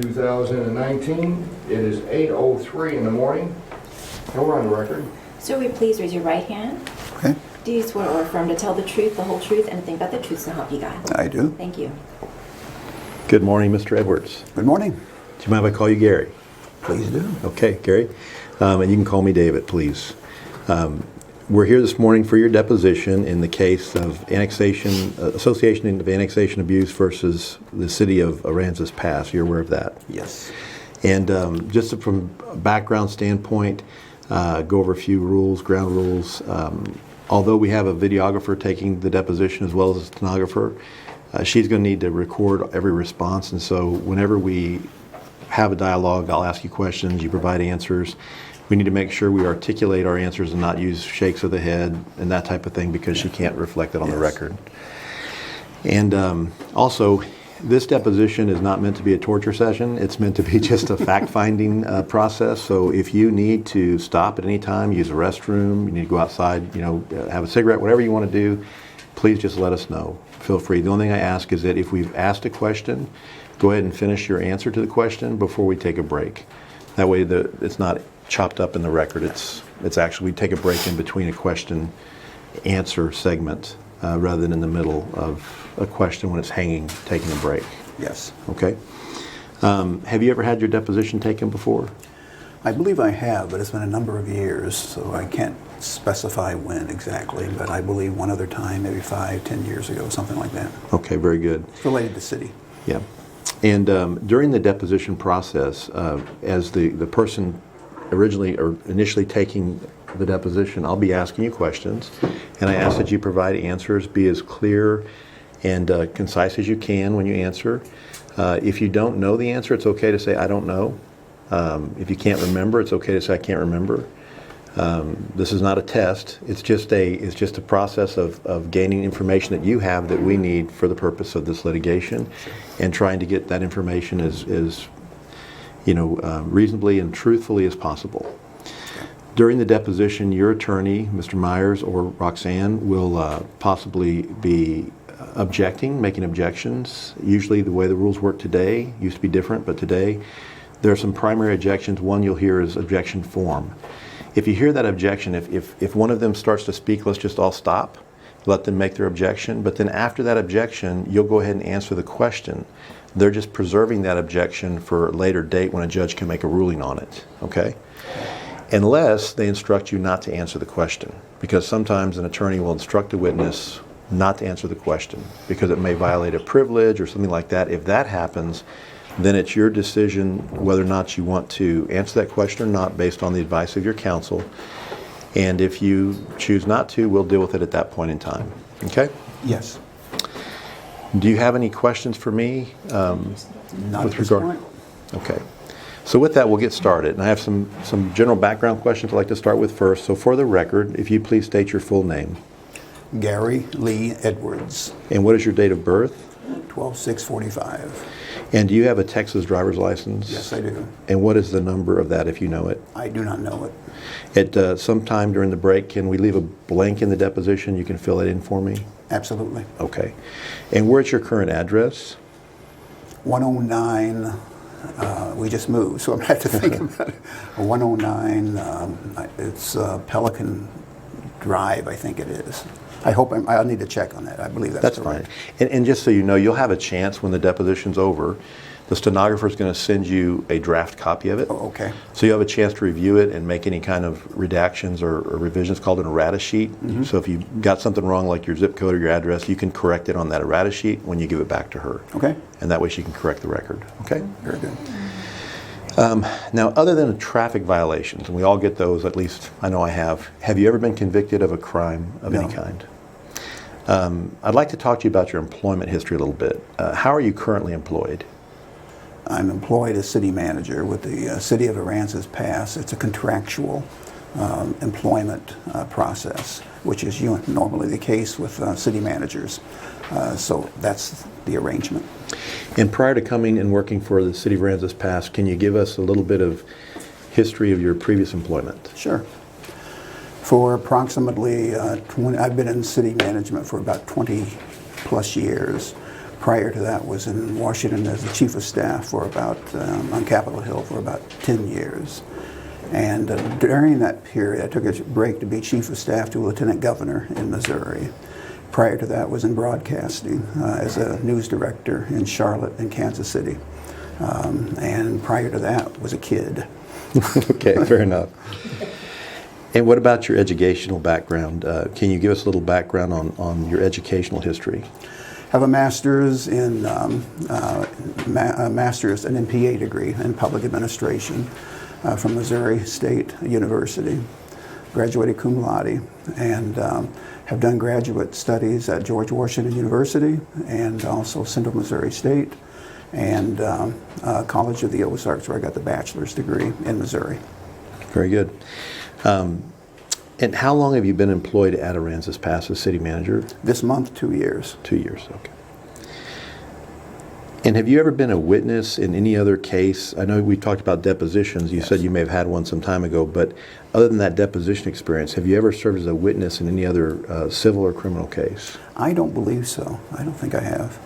2019. It is 8:03 in the morning, and we're on the record. Sir, will you please raise your right hand? Okay, Do you swear or affirm to tell the truth, the whole truth, and nothing but the truth to help you God? I do. Thank you. Good morning, Mr. Edwards. Good morning. Do you mind if I call you Gary? Please do. Okay, Gary. And you can call me David, please. We're here this morning for your deposition in the case of annexation, Association of Annexation Abuse versus the City of Aransas Pass. You're aware of that? Yes. And just from a background standpoint, go over a few rules, ground rules. Although we have a videographer taking the deposition as well as a stenographer, she's going to need to record every response. And so whenever we have a dialogue, I'll ask you questions, you provide answers. We need to make sure we articulate our answers and not use shakes of the head and that type of thing because she can't reflect it on the record. And also, this deposition is not meant to be a torture session. It's meant to be just a fact-finding process. So if you need to stop at any time, use a restroom, you need to go outside, have a cigarette, whatever you want to do, please just let us know. Feel free. The only thing I ask is that if we've asked a question, go ahead and finish your answer to the question before we take a break. That way it's not chopped up in the record. It's actually, we take a break in between a question answer segment rather than in the middle of a question when it's hanging, taking a break. Yes. Okay. Have you ever had your deposition taken before? I believe I have, but it's been a number of years, so I can't specify when exactly, but I believe one other time, maybe 5-10 years ago, something like that. Okay, very good. It's related to city. Yeah. And during the deposition process, as the person initially taking the deposition, I'll be asking you questions, and I ask that you provide answers, be as clear and concise as you can when you answer. If you don't know the answer, it's okay to say, I don't know. If you can't remember, it's okay to say, I can't remember. This is not a test. It's just a process of gaining information that you have that we need for the purpose of this litigation, and trying to get that information as reasonably and truthfully as possible. During the deposition, your attorney, Mr. Myers or Roxanne, will possibly be making objections. Usually the way the rules work today used to be different, but today there are some primary objections. One you'll hear is objection form. If you hear that objection, if one of them starts to speak, let's just all stop, let them make their objection, but then after that objection, you'll go ahead and answer the question. They're just preserving that objection for a later date when a judge can make a ruling on it, okay? Unless they instruct you not to answer the question, because sometimes an attorney will instruct a witness not to answer the question because it may violate a privilege or something like that. If that happens, then it's your decision whether or not you want to answer that question or not based on the advice of your counsel. And if you choose not to, we'll deal with it at that point in time, okay? Yes. Do you have any questions for me? Not at this point. Okay. So with that, we'll get started. And I have some general background questions I'd like to start with first. So for the record, if you please state your full name. Gary Lee Edwards. And what is your date of birth? 12/6/45. And do you have a Texas driver's license? Yes, I do. And what is the number of that if you know it? I do not know it. At some time during the break, can we leave a blank in the deposition? You can fill it in for me? Absolutely. Okay. And where's your current address? 109, we just moved, so I'm going to have to think about it. 109, it's Pelican Drive, I think it is. I'll need to check on that. I believe that's fine. And just so you know, you'll have a chance when the deposition's over. The stenographer is going to send you a draft copy of it. Oh, okay. So you have a chance to review it and make any kind of redactions or revisions called an errata sheet. Mm-hmm. So if you got something wrong, like your zip code or your address, you can correct it on that errata sheet when you give it back to her. Okay. And that way she can correct the record. Okay? Very good. Now, other than traffic violations, and we all get those, at least I know I have you ever been convicted of a crime of any kind? I'd like to talk to you about your employment history a little bit. How are you currently employed? I'm employed as city manager with the City of Aransas Pass. It's a contractual employment process, which is normally the case with city managers. So that's the arrangement. And prior to coming and working for the City of Aransas Pass, can you give us a little bit of history of your previous employment? Sure. For approximately 20, I've been in city management for about 20 plus years. Prior to that was in Washington as the chief of staff for about, on Capitol Hill for about 10 years. And during that period, I took a break to be chief of staff to lieutenant governor in Missouri. Prior to that was in broadcasting as a news director in Charlotte and Kansas City. And prior to that was a kid. Okay, fair enough. And what about your educational background? Can you give us a little background on your educational history? I have a master's in master's and MPA degree in public administration from Missouri State University. Graduated cum laude, and have done graduate studies at George Washington University and also Central Missouri State and College of the Ozarks, where I got the bachelor's degree in Missouri. Very good. And how long have you been employed at Aransas Pass as city manager? This month, 2 years. 2 years, okay. And have you ever been a witness in any other case? I know we talked about depositions. You said you may have had one some time ago, but other than that deposition experience, have you ever served as a witness in any other civil or criminal case? I don't believe so. I don't think I have.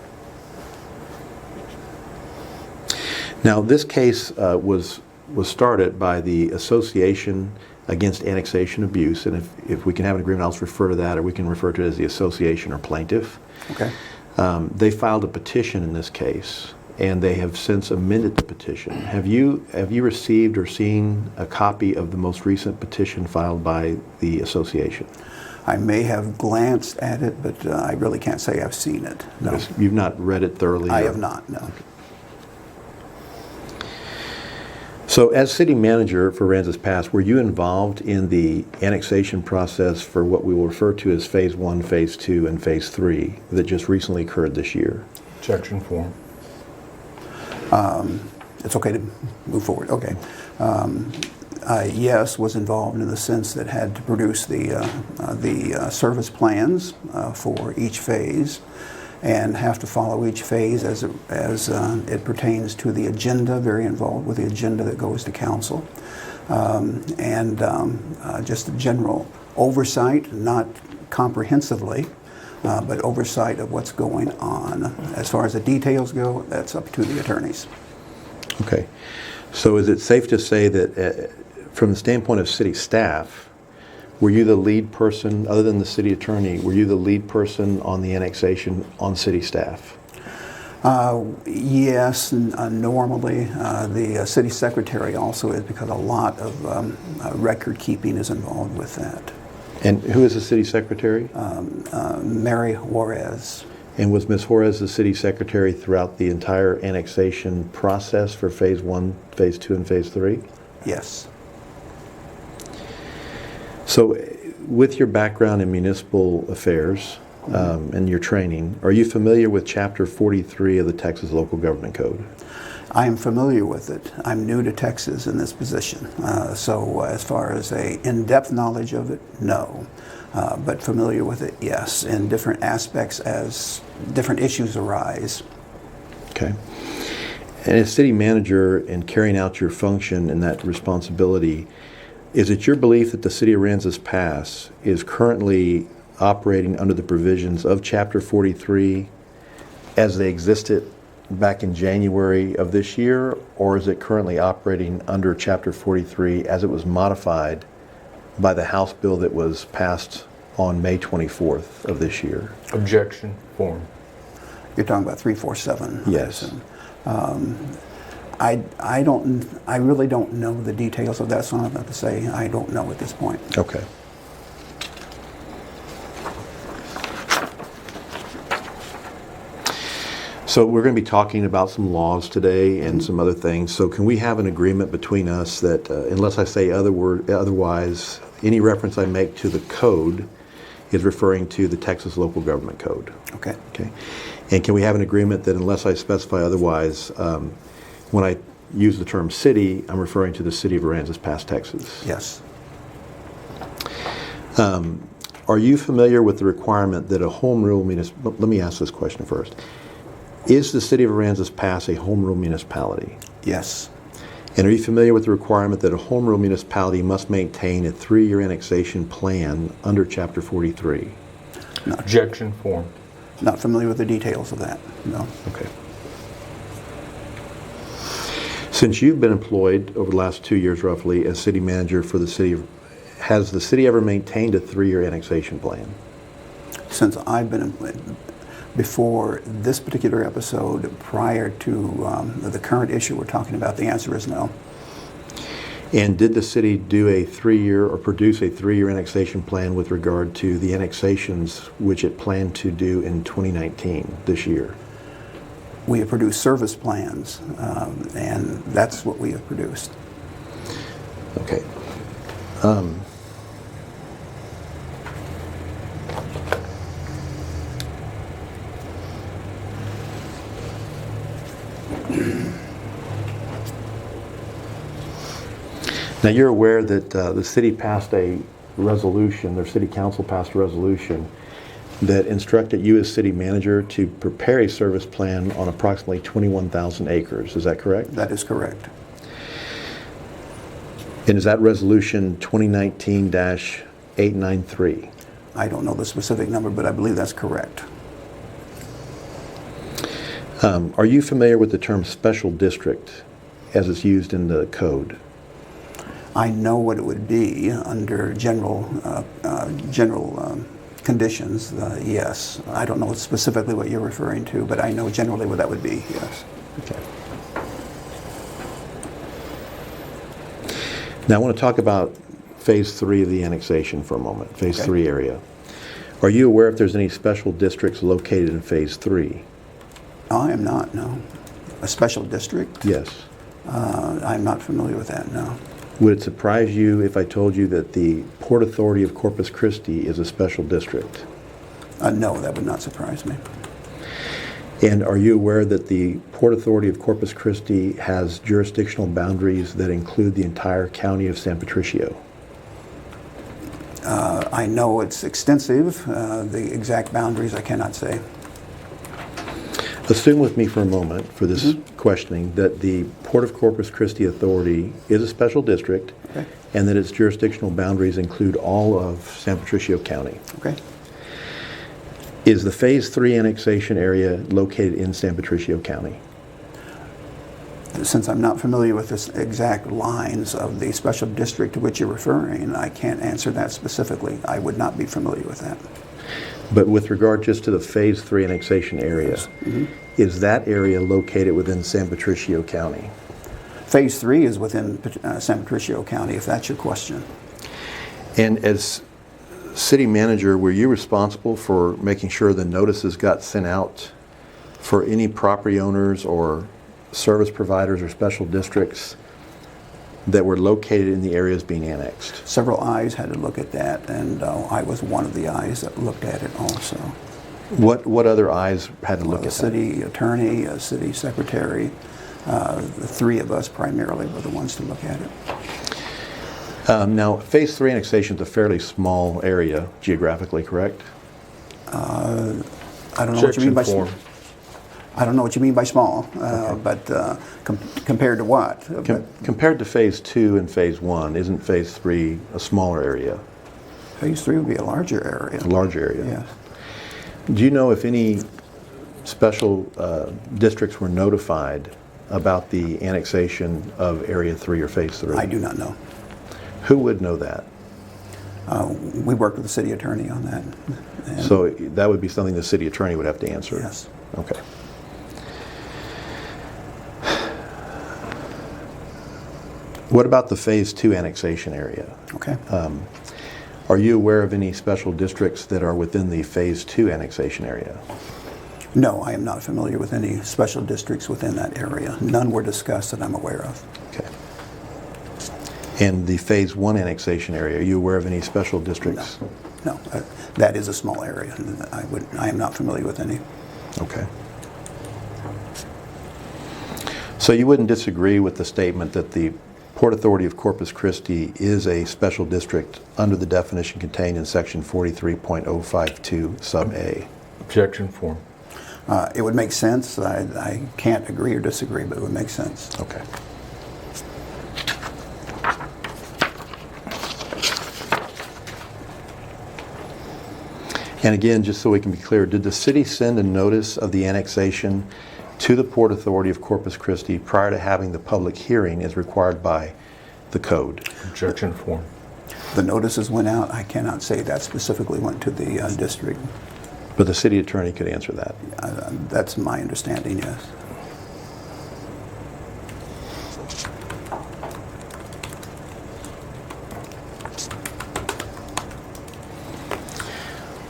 Now, this case was started by the Association Against Annexation Abuse, and if we can have an agreement, I'll just refer to that, or we can refer to it as the association or plaintiff. Okay. They filed a petition in this case, and they have since amended the petition. Have you received or seen a copy of the most recent petition filed by the association? I may have glanced at it, but I really can't say I've seen it. No. You've not read it thoroughly? I have not, no. So as city manager for Aransas Pass, were you involved in the annexation process for what we will refer to as Phase 1, Phase 2, and Phase 3 that just recently occurred this year? Objection form. It's okay to move forward. Okay. Yes, was involved in the sense that had to produce the service plans for each phase and have to follow each phase as it pertains to the agenda, very involved with the agenda that goes to council. And just a general oversight, not comprehensively, but oversight of what's going on. As far as the details go, that's up to the attorneys. Okay. So is it safe to say that from the standpoint of city staff, were you the lead person, other than the city attorney, were you the lead person on the annexation on city staff? Yes, normally the city secretary also is, because a lot of record keeping is involved with that. And who is the city secretary? Mary Juarez. And was Ms. Juarez the city secretary throughout the entire annexation process for Phase 1, Phase 2, and Phase 3? Yes. So with your background in municipal affairs and your training, are you familiar with Chapter 43 of the Texas Local Government Code? I am familiar with it. I'm new to Texas in this position. So as far as a in-depth knowledge of it, no. But familiar with it, yes, in different aspects as different issues arise. Okay. And as city manager and carrying out your function and that responsibility, is it your belief that the city of Aransas Pass is currently operating under the provisions of Chapter 43 as they existed back in January of this year, or is it currently operating under Chapter 43 as it was modified by the House bill that was passed on May 24th of this year? Objection form. You're talking about 347. Yes. I really don't know the details of that, so I'm about to say I don't know at this point. Okay. So we're going to be talking about some laws today and some other things. So can we have an agreement between us that, unless I say otherwise, any reference I make to the code is referring to the Texas Local Government Code? Okay. Okay. And can we have an agreement that unless I specify otherwise, when I use the term city, I'm referring to the city of Aransas Pass, Texas? Yes. Are you familiar with the requirement that a home rule municipality, let me ask this question first. Is the city of Aransas Pass a home rule municipality? Yes. And are you familiar with the requirement that a home rule municipality must maintain a 3-year annexation plan under Chapter 43? No. Objection form. Not familiar with the details of that, no. Okay. Since you've been employed over the last 2 years roughly as city manager for the city, has the city ever maintained a 3-year annexation plan? Since I've been, before this particular episode, prior to the current issue we're talking about, the answer is no. And did the city do a 3-year or produce a 3-year annexation plan with regard to the annexations which it planned to do in 2019, this year? We have produced service plans, and that's what we have produced. Okay. Now, you're aware that the city passed a resolution, their city council passed a resolution that instructed you as city manager to prepare a service plan on approximately 21,000 acres. Is that correct? That is correct. And is that resolution 2019-893? I don't know the specific number, but I believe that's correct. Are you familiar with the term special district as it's used in the code? I know what it would be under general conditions, yes. I don't know specifically what you're referring to, but I know generally what that would be, yes. Okay. Now I want to talk about phase 3 of the annexation for a moment, phase Okay. 3 area. Are you aware if there's any special districts located in phase 3? I am not, no. A special district? Yes. I'm not familiar with that, no. Would it surprise you if I told you that the Port Authority of Corpus Christi is a special district? No, that would not surprise me. And are you aware that the Port Authority of Corpus Christi has jurisdictional boundaries that include the entire county of San Patricio? I know it's extensive. The exact boundaries I cannot say. Assume with me for a moment, for this questioning, that the Port of Corpus Christi Authority is a special district, Okay. and that its jurisdictional boundaries include all of San Patricio County. Okay. Is the Phase 3 annexation area located in San Patricio County? Since I'm not familiar with the exact lines of the special district to which you're referring, I can't answer that specifically. I would not be familiar with that. But with regard just to the Phase 3 annexation area, is that area located within San Patricio County? Phase 3 is within San Patricio County, if that's your question. And as city manager, were you responsible for making sure the notices got sent out for any property owners or service providers or special districts that were located in the areas being annexed? Several eyes had to look at that, and I was one of the eyes that looked at it also. What other eyes had to look A at that? city attorney, a city secretary, the three of us primarily were the ones to look at it. Now, Phase 3 annexation is a fairly small area geographically, correct? I don't know what you mean by small. I don't know what you mean by small, but compared to what? Compared to Phase 2 and Phase 1, isn't Phase 3 a smaller area? Phase 3 would be a larger area. A large area? Yes. Do you know if any special districts were notified about the annexation of Area 3 or Phase 3? I do not know. Who would know that? We worked with the city attorney on that. And So that would be something the city attorney would have to answer? yes. Okay. What about the Phase 2 annexation area? Okay. Are you aware of any special districts that are within the Phase 2 annexation area? No, I am not familiar with any special districts within that area. None were discussed that I'm aware of. Okay. And the Phase 1 annexation area, are you aware of any special districts? No, that is a small area. I am not familiar with any. Okay. So you wouldn't disagree with the statement that the Port Authority of Corpus Christi is a special district under the definition contained in Section 43.052 Sub A? Objection form. It would make sense. I can't agree or disagree, but it would make sense. Okay. And again, just so we can be clear, did the city send a notice of the annexation to the Port Authority of Corpus Christi prior to having the public hearing as required by the code? Objection form. The notices went out. I cannot say that specifically went to the district. But the city attorney could answer that. That's my understanding, yes.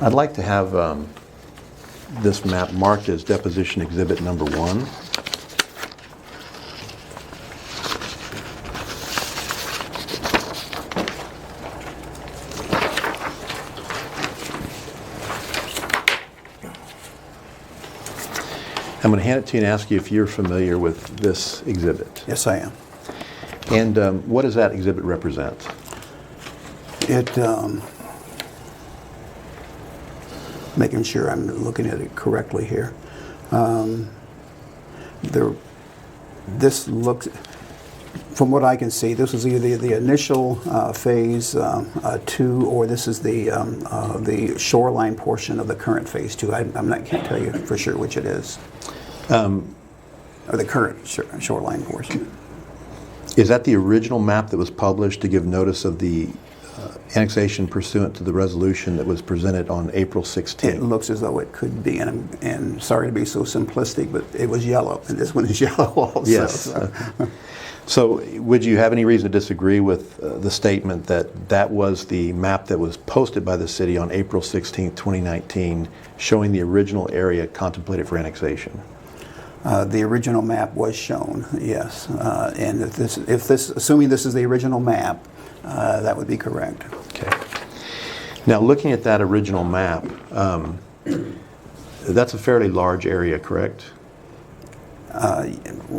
I'd like to have this map marked as deposition exhibit number 1. I'm going to hand it to you and ask you if you're familiar with this exhibit. Yes, I am. And what does that exhibit represent? It, making sure I'm looking at it correctly here. This looks, from what I can see, this is either the initial phase 2, or this is the shoreline portion of the current phase 2. Can't tell you for sure which it is. Or the current shoreline portion. Is that the original map that was published to give notice of the annexation pursuant to the resolution that was presented on April 16th? It looks as though it could be, and sorry to be so simplistic, but it was yellow, and this one is yellow also. Yes. So would you have any reason to disagree with the statement that that was the map that was posted by the city on April 16th, 2019, showing the original area contemplated for annexation? The original map was shown, yes. And if this, assuming this is the original map, that would be correct. Okay. Now, looking at that original map, that's a fairly large area, correct?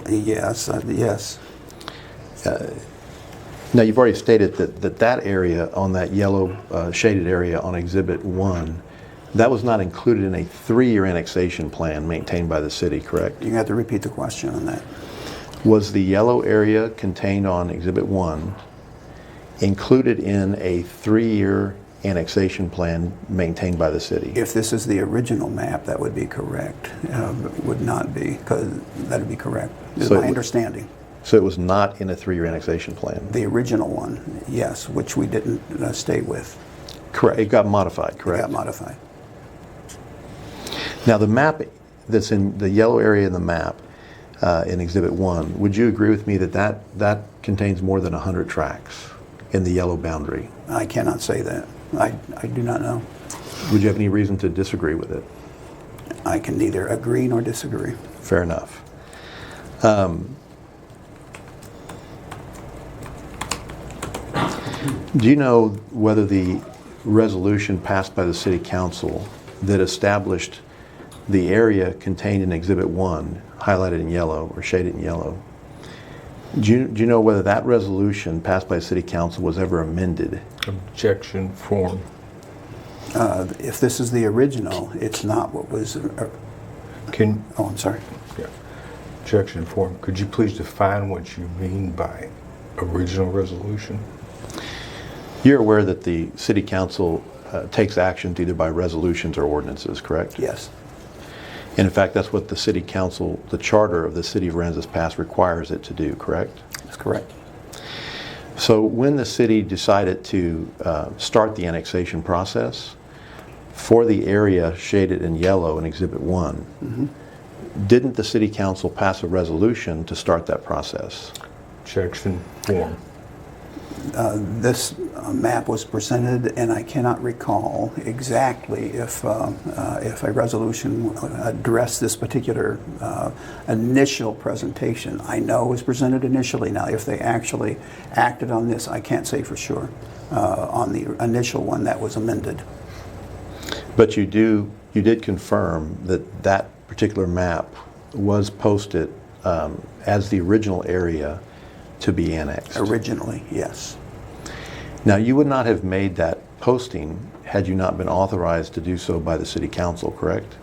Yes, yes. Now, you've already stated that area on that yellow shaded area on Exhibit 1, that was not included in a 3-year annexation plan maintained by the city, correct? You have to repeat the question on that. Was the yellow area contained on Exhibit 1 included in a 3-year annexation plan maintained by the city? If this is the original map, that would be correct. Would not be, because that would be correct, is So my understanding. So it was not in a 3-year annexation plan? The original one, yes, which we didn't stay with. Correct. It got modified, correct? It got modified. Now, the map that's in the yellow area in the map in Exhibit 1, would you agree with me that that contains more than 100 tracks in the yellow boundary? I cannot say that. I do not know. Would you have any reason to disagree with it? I can neither agree nor disagree. Fair enough. Do you know whether the resolution passed by the City Council that established the area contained in Exhibit 1, highlighted in yellow or shaded in yellow, do you know whether that resolution passed by City Council was ever amended? Objection form. If this is the original, it's not what was... Can, oh, I'm sorry. yeah. Objection form. Could you please define what you mean by original resolution? You're aware that the City Council takes actions either by resolutions or ordinances, correct? Yes. And in fact, that's what the City Council, the charter of the City of Aransas Pass requires it to do, correct? That's correct. So when the city decided to start the annexation process for the area shaded in yellow in Exhibit 1, didn't the City Council pass a resolution to start that process? Objection form. This map was presented, and I cannot recall exactly if a resolution addressed this particular initial presentation. I know it was presented initially. Now, if they actually acted on this, I can't say for sure. On the initial one, that was amended. But you did confirm that that particular map was posted as the original area to be annexed. Originally, yes. Now, you would not have made that posting had you not been authorized to do so by the City Council, correct?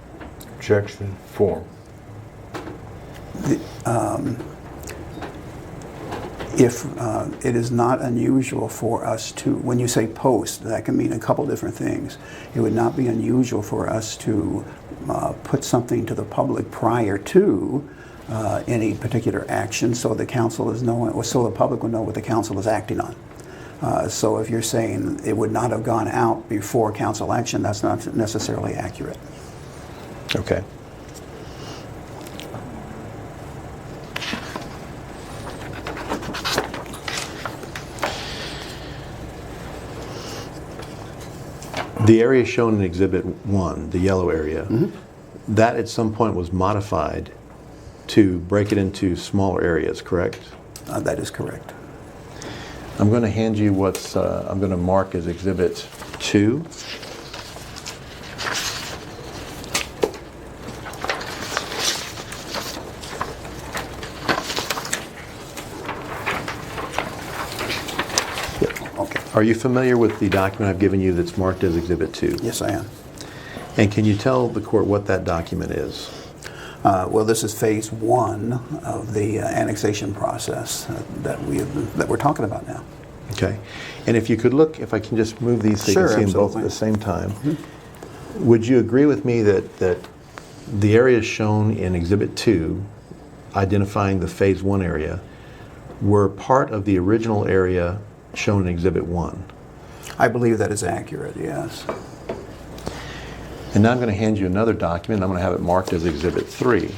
Objection form. If it is not unusual for us to, when you say post, that can mean a couple different things. It would not be unusual for us to put something to the public prior to any particular action, so the council is knowing, or so the public will know what the council is acting on. So if you're saying it would not have gone out before council action, that's not necessarily accurate. Okay. The area shown in Exhibit 1, the yellow area, that at some point was modified to break it into smaller areas, correct? That is correct. I'm going to hand you what's, I'm going to mark as Exhibit 2. Okay. Are you familiar with the document I've given you that's marked as Exhibit 2? Yes, I am. And can you tell the court what that document is? Well, this is phase 1 of the annexation process that we're talking about now. Okay. And if you could look, if I can just move these so you can Sure, see them both at absolutely. the same time. Would you agree with me that the areas shown in Exhibit 2, identifying the phase 1 area, were part of the original area shown in Exhibit 1? I believe that is accurate, yes. And now I'm going to hand you another document. I'm going to have it marked as Exhibit 3.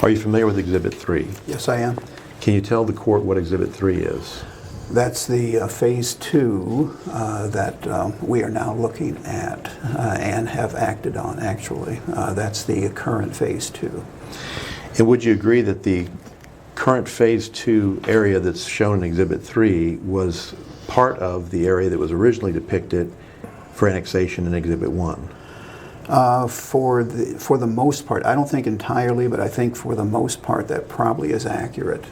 Are you familiar with Exhibit 3? Yes, I am. Can you tell the court what Exhibit 3 is? That's the phase 2 that we are now looking at and have acted on, actually. That's the current phase 2. And would you agree that the current phase 2 area that's shown in Exhibit 3 was part of the area that was originally depicted for annexation in Exhibit 1? For the most part, I don't think entirely, but I think for the most part that probably is accurate.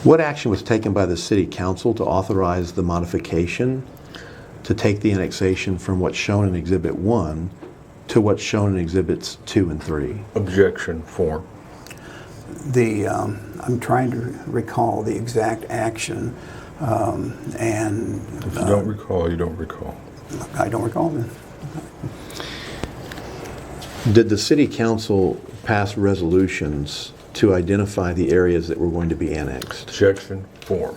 What action was taken by the City Council to authorize the modification to take the annexation from what's shown in Exhibit 1 to what's shown in Exhibits 2 and 3? Objection form. I'm trying to recall the exact action, and If you don't recall, you don't recall. I don't recall then. Did the City Council pass resolutions to identify the areas that were going to be annexed? Objection form.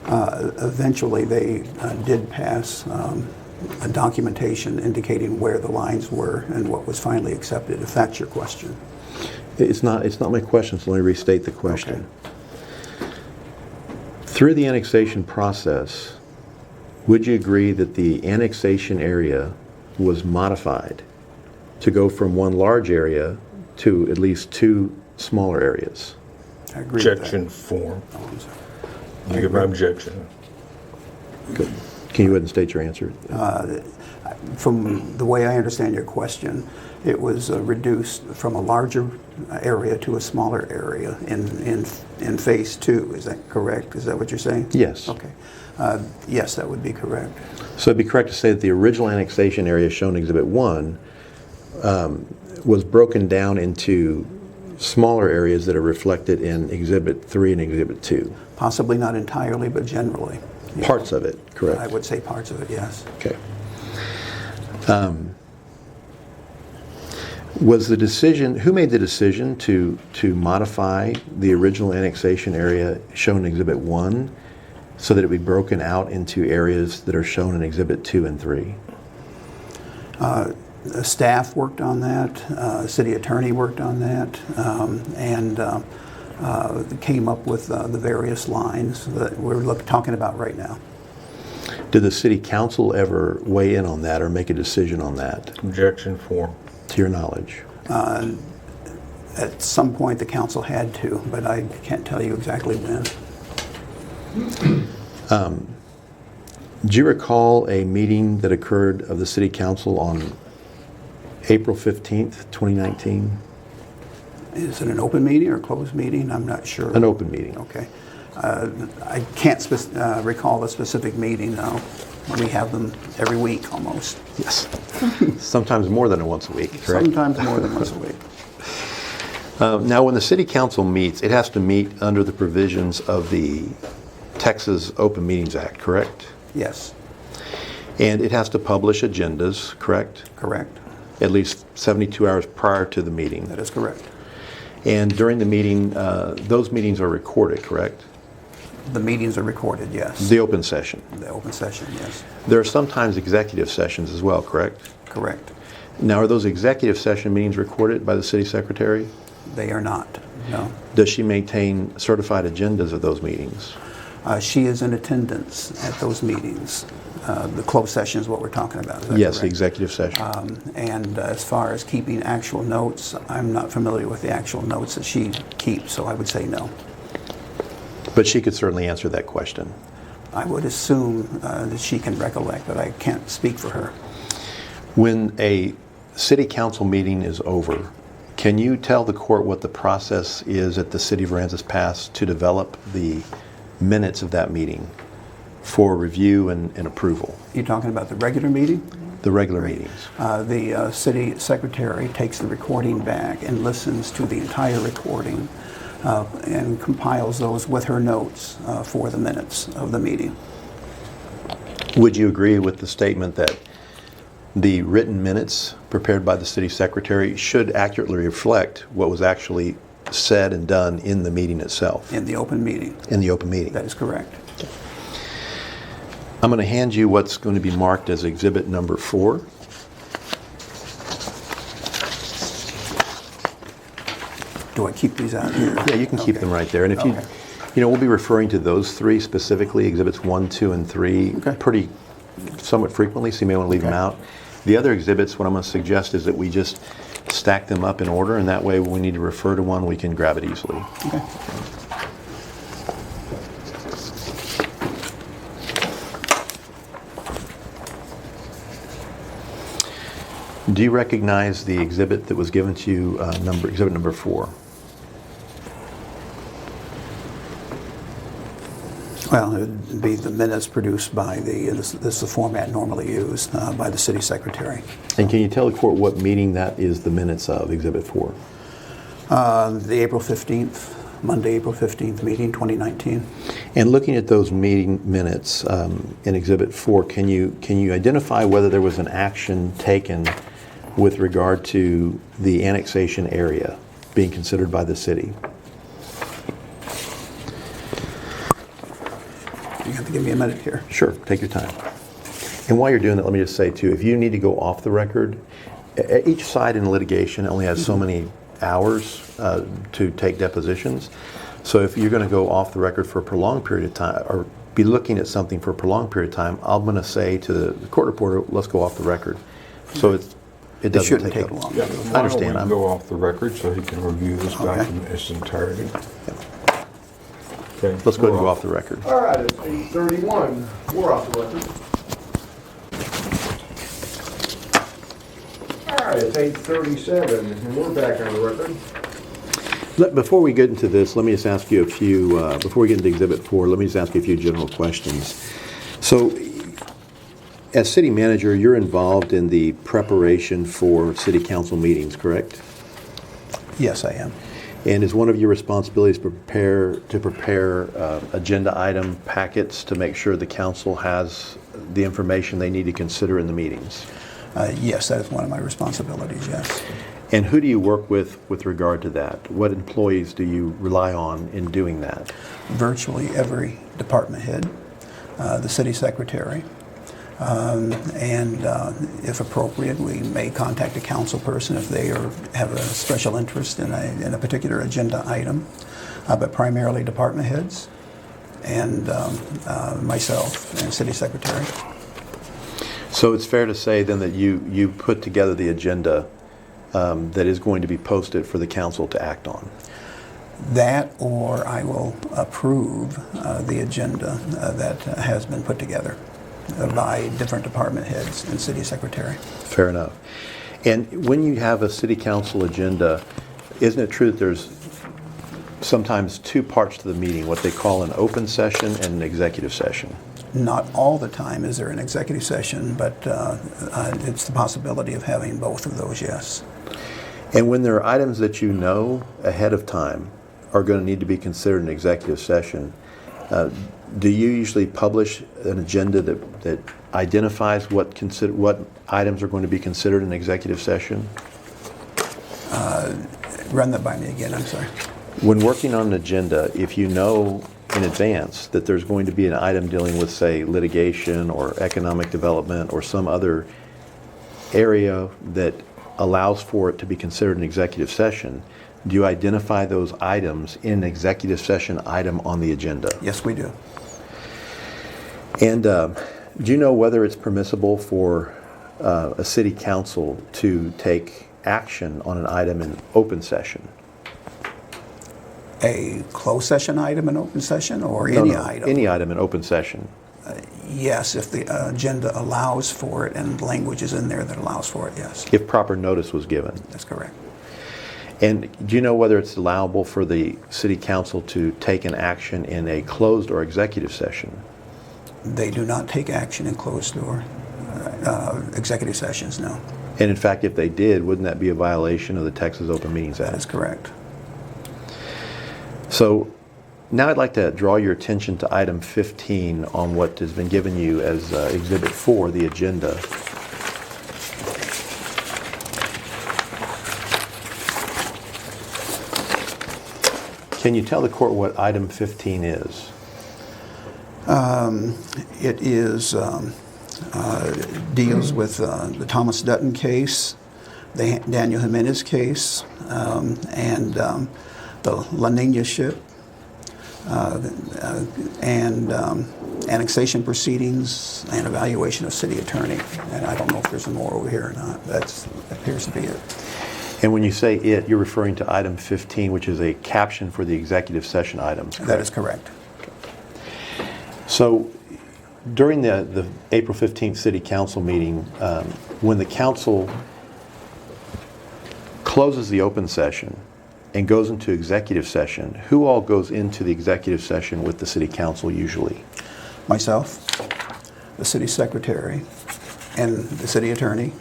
Eventually, they did pass a documentation indicating where the lines were and what was finally accepted, if that's your question. It's not my question, so let me restate the question. Through the annexation process, would you agree that the annexation area was modified to go from one large area to at least 2 smaller areas? I agree with that. Objection form. Oh, I'm sorry. You get my objection. Good. Can you go ahead and state your answer? From the way I understand your question, it was reduced from a larger area to a smaller area in phase 2. Is that correct? Is that what you're saying? Yes. Okay. Yes, that would be correct. So it'd be correct to say that the original annexation area shown in Exhibit 1 was broken down into smaller areas that are reflected in Exhibit 3 and Exhibit 2. Possibly not entirely, but generally. Yeah. Parts of it, correct? I would say parts of it, yes. Okay. Was the decision, who made the decision to modify the original annexation area shown in Exhibit 1 so that it be broken out into areas that are shown in Exhibit 2 and 3? Staff worked on that, city attorney worked on that, and came up with the various lines that we're talking about right now. Did the City Council ever weigh in on that or make a decision on that, Objection form. to your knowledge? At some point, the council had to, but I can't tell you exactly when. Do you recall a meeting that occurred of the City Council on April 15th, 2019? Is it an open meeting or a closed meeting? I'm not sure. An open meeting. Okay. I can't recall the specific meeting, though. We have them every week, almost. Yes. Sometimes more than once a week, correct? Sometimes more than once a week. Now, when the city council meets, it has to meet under the provisions of the Texas Open Meetings Act, correct? Yes, And it has to publish agendas, correct? correct. At least 72 hours prior to the meeting. That is correct. And during the meeting, those meetings are recorded, correct? The meetings are recorded, yes. The open session. The open session, yes. There are sometimes executive sessions as well, correct? Correct. Now, are those executive session meetings recorded by the city secretary? They are not, no. Does she maintain certified agendas of those meetings? She is in attendance at those meetings. The closed session is what we're talking about, is that Yes, the correct? executive session. And as far as keeping actual notes, I'm not familiar with the actual notes that she keeps, so I would say no. But she could certainly answer that question. I would assume that she can recollect, but I can't speak for her. When a city council meeting is over, can you tell the court what the process is at the City of Aransas Pass to develop the minutes of that meeting for review and approval? You're talking about the regular meeting? The regular meetings. The city secretary takes the recording back and listens to the entire recording and compiles those with her notes for the minutes of the meeting. Would you agree with the statement that the written minutes prepared by the city secretary should accurately reflect what was actually said and done in the meeting itself? In the open meeting. In the open meeting. That is correct. I'm going to hand you what's going to be marked as exhibit number 4. Do I keep these out here? Yeah, you can keep Okay. them right there. And if Okay. we'll be referring to those 3 specifically, exhibits 1, 2, and 3, Okay. pretty somewhat frequently, so you may want to leave them Okay. out. The other exhibits, what I'm going to suggest is that we just stack them up in order, and that way when we need to refer to one, we can grab it easily. Okay. Do you recognize the exhibit that was given to you, exhibit number 4? Well, it would be the minutes produced by this is the format normally used by the city secretary. And can you tell the court what meeting that is the minutes of, exhibit 4? The April 15th, Monday, April 15th meeting, 2019. And looking at those meeting minutes in exhibit 4, can you identify whether there was an action taken with regard to the annexation area being considered by the city? You have to give me a minute here. Sure, take your time. And while you're doing that, let me just say too, if you need to go off the record, each side in litigation only has so many hours to take depositions. So if you're going to go off the record for a prolonged period of time, or be looking at something for a prolonged period of time, I'm going to say to the court reporter, let's go off the record. So it doesn't shouldn't take take up long. Yeah, I understand. Why don't we go off the record so he can review this document in its entirety? Okay. Let's go ahead and we're go off the record. All right, it's 8:31. We're off the record. All right, it's 8:37, and we're back on the record. Before we get into this, let me just ask you a few, before we get into Exhibit 4, let me just ask you a few general questions. So, as city manager, you're involved in the preparation for city council meetings, correct? Yes, I am. And is one of your responsibilities to prepare agenda item packets to make sure the council has the information they need to consider in the meetings? Yes, that is one of my responsibilities, yes. And who do you work with regard to that? What employees do you rely on in doing that? Virtually every department head, the city secretary, and if appropriate, we may contact a council person if they have a special interest in a particular agenda item, but primarily department heads and myself and city secretary. So it's fair to say then that you put together the agenda that is going to be posted for the council to act on? That, or I will approve the agenda that has been put together by different department heads and city secretary. Fair enough. And when you have a city council agenda, Isn't it true that there's sometimes two parts to the meeting, what they call an open session and an executive session? Not all the time is there an executive session, but it's the possibility of having both of those, yes. And when there are items that you know ahead of time are going to need to be considered in executive session, do you usually publish an agenda that identifies what items are going to be considered in executive session? Run that by me again, I'm sorry. When working on an agenda, if you know in advance that there's going to be an item dealing with, say, litigation or economic development or some other area that allows for it to be considered an executive session, do you identify those items in an executive session item on the agenda? Yes, we do. And do you know whether it's permissible for a city council to take action on an item in open session? A closed session item in open session or No, any no, item? any item in open session. Yes, if the agenda allows for it and language is in there that allows for it, yes. If proper notice was given. That's correct. And do you know whether it's allowable for the city council to take an action in a closed or executive session? They do not take action in closed door executive sessions, no. And in fact, if they did, wouldn't that be a violation of the Texas Open Meetings That is Act? correct. So now I'd like to draw your attention to item 15 on what has been given you as Exhibit 4, the agenda. Can you tell the court what item 15 is? It is, deals with the Thomas Dutton case, the Daniel Jimenez case, and the La Nina ship, and annexation proceedings and evaluation of city attorney. And I don't know if there's more over here or not. That appears to be it. And when you say it, you're referring to item 15, which is a caption for the executive session items, correct? That is correct. So during the April 15th City Council meeting, when the council closes the open session and goes into executive session, who all goes into the executive session with the City Council usually? Myself, the city secretary, and the city attorney,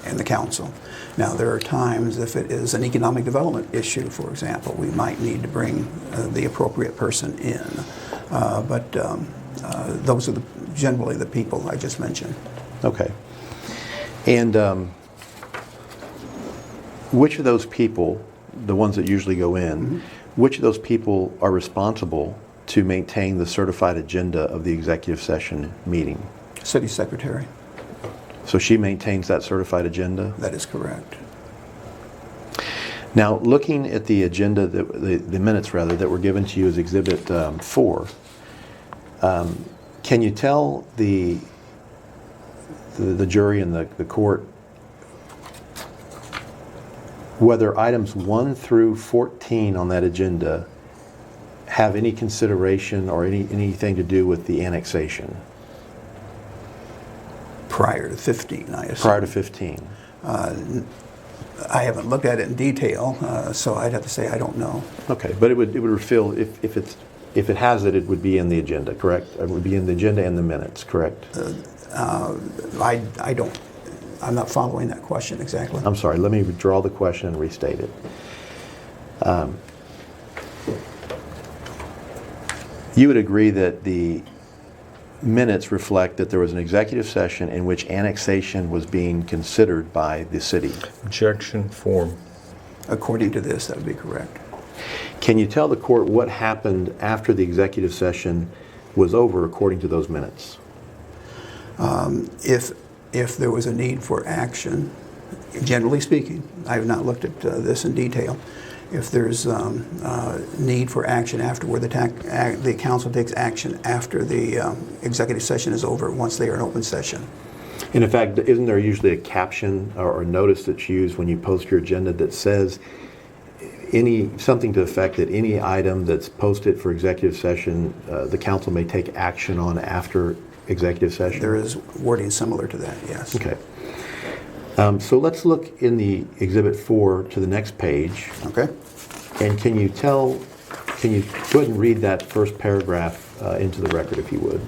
and the council. Now, there are times if it is an economic development issue, for example, we might need to bring the appropriate person in. But those are generally the people I just mentioned. Okay. And which of those people, the ones that usually go in, which of those people are responsible to maintain the certified agenda of the executive session meeting? City secretary. So she maintains that certified agenda? That is correct. Now, looking at the agenda, the minutes rather, that were given to you as Exhibit 4, can you tell the jury and the court whether items 1 through 14 on that agenda have any consideration or anything to do with the annexation? Prior to 15, I assume. Prior to 15. I haven't looked at it in detail, so I'd have to say I don't know. Okay, but it would refill, if it has it, it would be in the agenda, correct? It would be in the agenda and the minutes, correct? I don't, I'm not following that question exactly. I'm sorry, let me withdraw the question and restate it. You would agree that the minutes reflect that there was an executive session in which annexation was being considered by the city? Objection, form. According to this, that would be correct. Can you tell the court what happened after the executive session was over according to those minutes? If there was a need for action, generally speaking, I have not looked at this in detail. If there's need for action after where the council takes action after the executive session is over, once they are in open session. And in fact, isn't there usually a caption or notice that's used when you post your agenda that says something to the effect that any item that's posted for executive session, the council may take action on after executive session? There is wording similar to that, yes. Okay. So let's look in the Exhibit 4 to the next page. Okay? And can you go ahead and read that first paragraph into the record, if you would?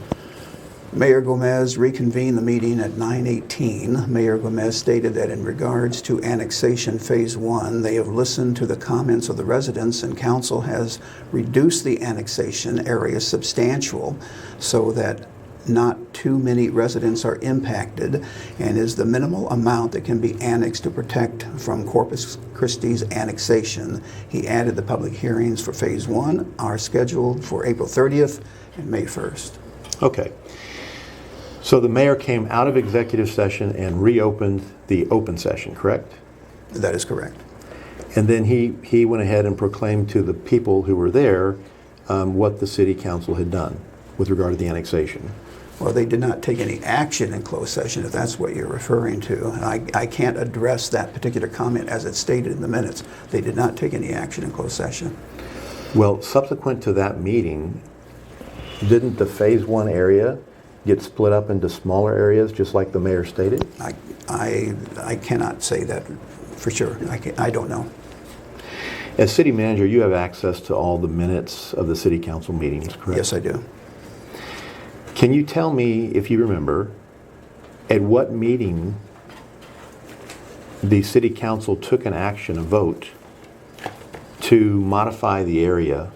Mayor Gomez reconvened the meeting at 9:18. Mayor Gomez stated that in regards to annexation phase 1, they have listened to the comments of the residents and council has reduced the annexation area substantial so that not too many residents are impacted and is the minimal amount that can be annexed to protect from Corpus Christi's annexation. He added the public hearings for phase 1 are scheduled for April 30th and May 1st. Okay. So the mayor came out of executive session and reopened the open session, correct? That is correct. And then he went ahead and proclaimed to the people who were there what the city council had done with regard to the annexation. Well, they did not take any action in closed session, if that's what you're referring to. I can't address that particular comment as it's stated in the minutes. They did not take any action in closed session. Well, subsequent to that meeting, didn't the phase 1 area get split up into smaller areas, just like the mayor stated? I cannot say that for sure. I don't know. As city manager, you have access to all the minutes of the city council meetings, correct? Yes, I do. Can you tell me, if you remember, at what meeting the city council took an action, a vote, to modify the area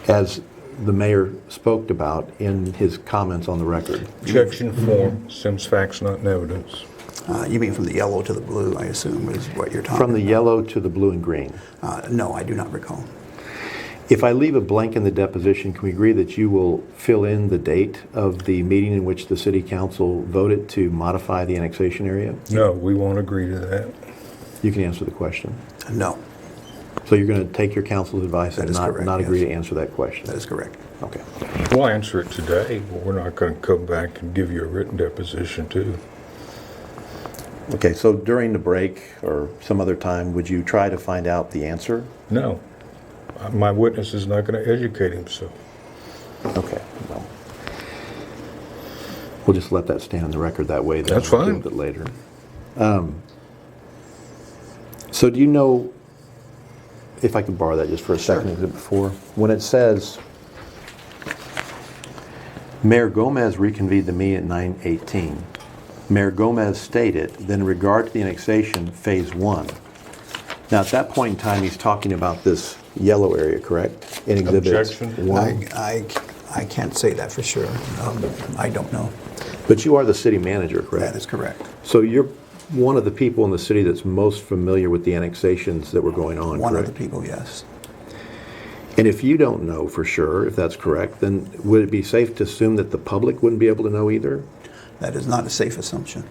as the mayor spoke about in his comments on the record? Objection form, Sims facts not in evidence. You mean from the yellow to the blue, I assume, is what you're talking about? From the yellow to the blue and green. No, I do not recall. If I leave a blank in the deposition, can we agree that you will fill in the date of the meeting in which the city council voted to modify the annexation area? No, we won't agree to that. You can answer the question. No, So you're going to take your council's advice That and is correct, not agree yes. to answer that question? that is correct. Okay. We'll answer it today, but we're not going to come back and give you a written deposition too. Okay, so during the break or some other time, would you try to find out the answer? No, my witness is not going to educate himself. Okay, well, we'll just let that stand on the record that way. Then That's we'll deal fine. with it later. So do you know, if I could borrow that just for a second, Exhibit 4, when it says, Mayor Gomez reconvened the meeting at 9:18. Mayor Gomez stated that in regard to the annexation, phase 1. Now, at that point in time, he's talking about this yellow area, correct? In Exhibit Objection. 1. I can't say that for sure. I don't know. But you are the city manager, correct? That is correct. So you're one of the people in the city that's most familiar with the annexations that were going on, One correct? of the people, yes. And if you don't know for sure, if that's correct, then would it be safe to assume that the public wouldn't be able to know either? That is not a safe assumption.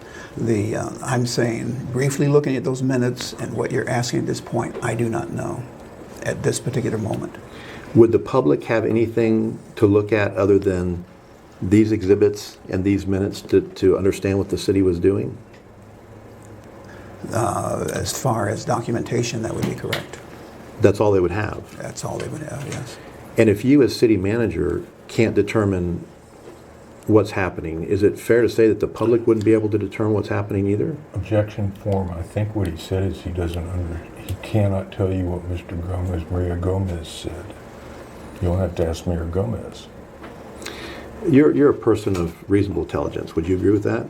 I'm saying, briefly looking at those minutes and what you're asking at this point, I do not know at this particular moment. Would the public have anything to look at other than these exhibits and these minutes to understand what the city was doing? As far as documentation, that would be correct. That's all they would have. That's all they would have, yes. And if you as city manager can't determine what's happening, is it fair to say that the public wouldn't be able to determine what's happening either? Objection form, I think what he said is he cannot tell you what Mayor Gomez said. You'll have to ask Mayor Gomez. You're a person of reasonable intelligence. Would you agree with that?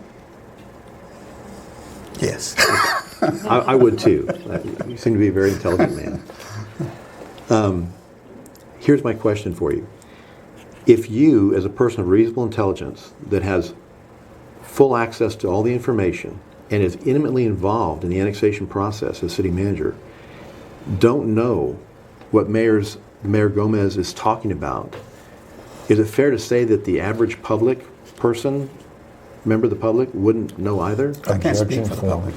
Yes. I would too. You seem to be a very intelligent man. Here's my question for you. If you, as a person of reasonable intelligence that has full access to all the information and is intimately involved in the annexation process as city manager, don't know what Mayor Gomez is talking about, is it fair to say that the average public person, member of the public, wouldn't know either? I can't speak Objection for the form. public.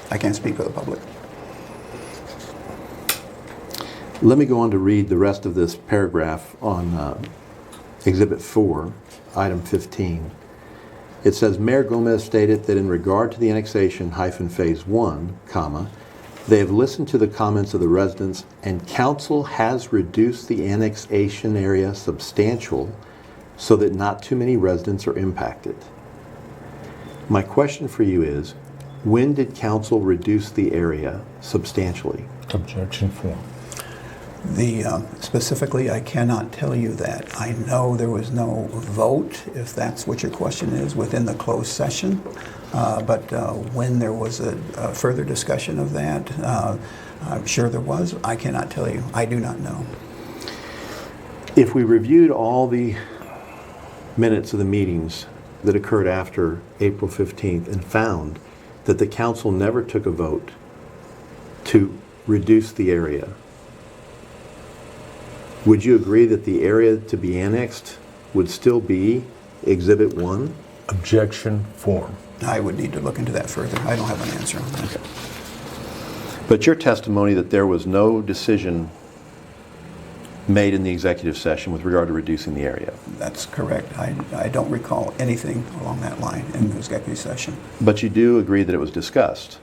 I can't speak for the public. Let me go on to read the rest of this paragraph on Exhibit 4, Item 15. It says, Mayor Gomez stated that in regard to the annexation Phase 1, comma, they have listened to the comments of the residents and council has reduced the annexation area substantial so that not too many residents are impacted. My question for you is, when did council reduce the area substantially? Objection form. Specifically, I cannot tell you that. I know there was no vote, if that's what your question is, within the closed session. But when there was a further discussion of that, I'm sure there was. I cannot tell you. I do not know. If we reviewed all the minutes of the meetings that occurred after April 15th and found that the council never took a vote to reduce the area, would you agree that the area to be annexed would still be Exhibit 1? Objection form. I would need to look into that further. I don't have an answer on that. But your testimony that there was no decision made in the executive session with regard to reducing the area. That's correct. I don't recall anything along that line in the executive session. But you do agree that it was discussed.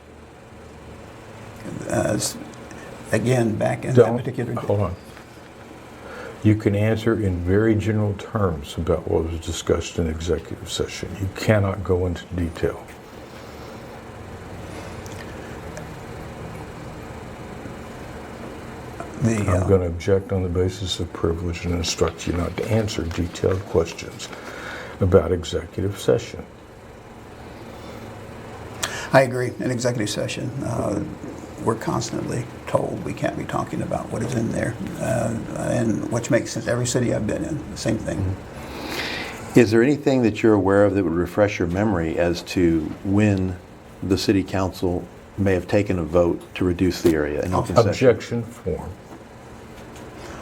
Again, back in that particular... Hold on. You can answer in very general terms about what was discussed in executive session. You cannot go into detail. I'm going to object on the basis of privilege and instruct you not to answer detailed questions about executive session. I agree. In executive session, we're constantly told we can't be talking about what is in there, and which makes sense. Every city I've been in, the same thing. Is there anything that you're aware of that would refresh your memory as to when the city council may have taken a vote to reduce the area in open session? Objection form.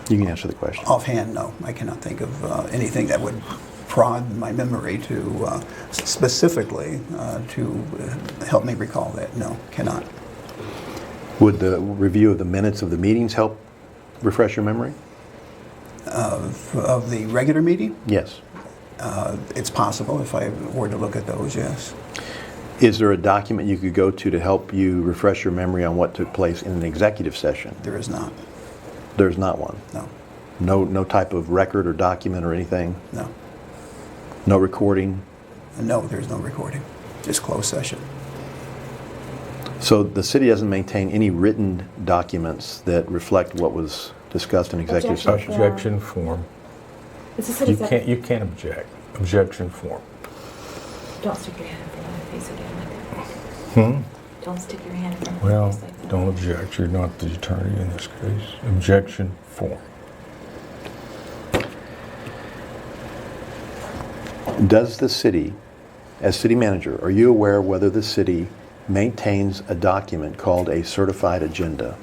You can answer the question. Offhand, no. I cannot think of anything that would prod my memory to specifically to help me recall that. No, cannot. Would the review of the minutes of the meetings help refresh your memory? Of the regular meeting? Yes. It's possible if I were to look at those, yes. Is there a document you could go to help you refresh your memory on what took place in an executive session? There is not. There's not one? No. No type of record or document or anything? No. No recording? No, there's no recording. Just closed session. So the city doesn't maintain any written documents that reflect what was discussed in executive Objection. session? Objection form. It's a city secretary. You can't object. Objection form. Don't stick your hand in front of my face again like that. Don't stick your hand in front of my Well, face like that. don't object. You're not the attorney in this case. Objection form. Does the city, as city manager, are you aware whether the city maintains a document called a certified agenda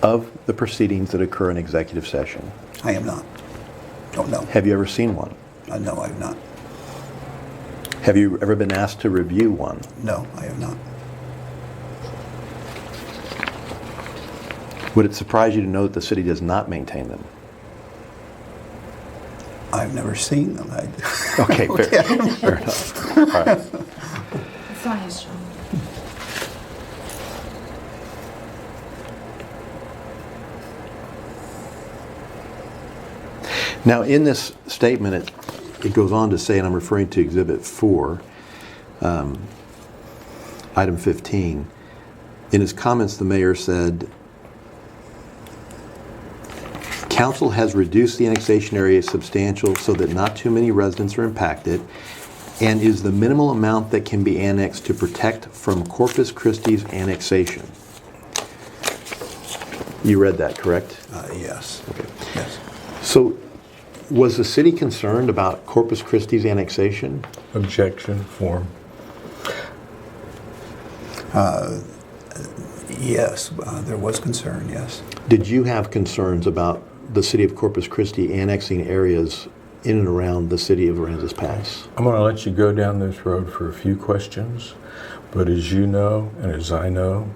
of the proceedings that occur in executive session? I am not. Don't know. Have you ever seen one? No, I have not. Have you ever been asked to review one? No, I have not. Would it surprise you to know that the city does not maintain them? I've never seen them. Okay, fair enough. All right. It's not his job. Now, in this statement, it goes on to say, and I'm referring to Exhibit 4, Item 15. In his comments, the mayor said, Council has reduced the annexation area substantial so that not too many residents are impacted, and is the minimal amount that can be annexed to protect from Corpus Christi's annexation. You read that, correct? Yes. Okay. Yes. So, was the city concerned about Corpus Christi's annexation? Objection form. Yes, there was concern, yes. Did you have concerns about the city of Corpus Christi annexing areas in and around the city of Aransas Pass? I'm going to let you go down this road for a few questions, but as you know, and as I know,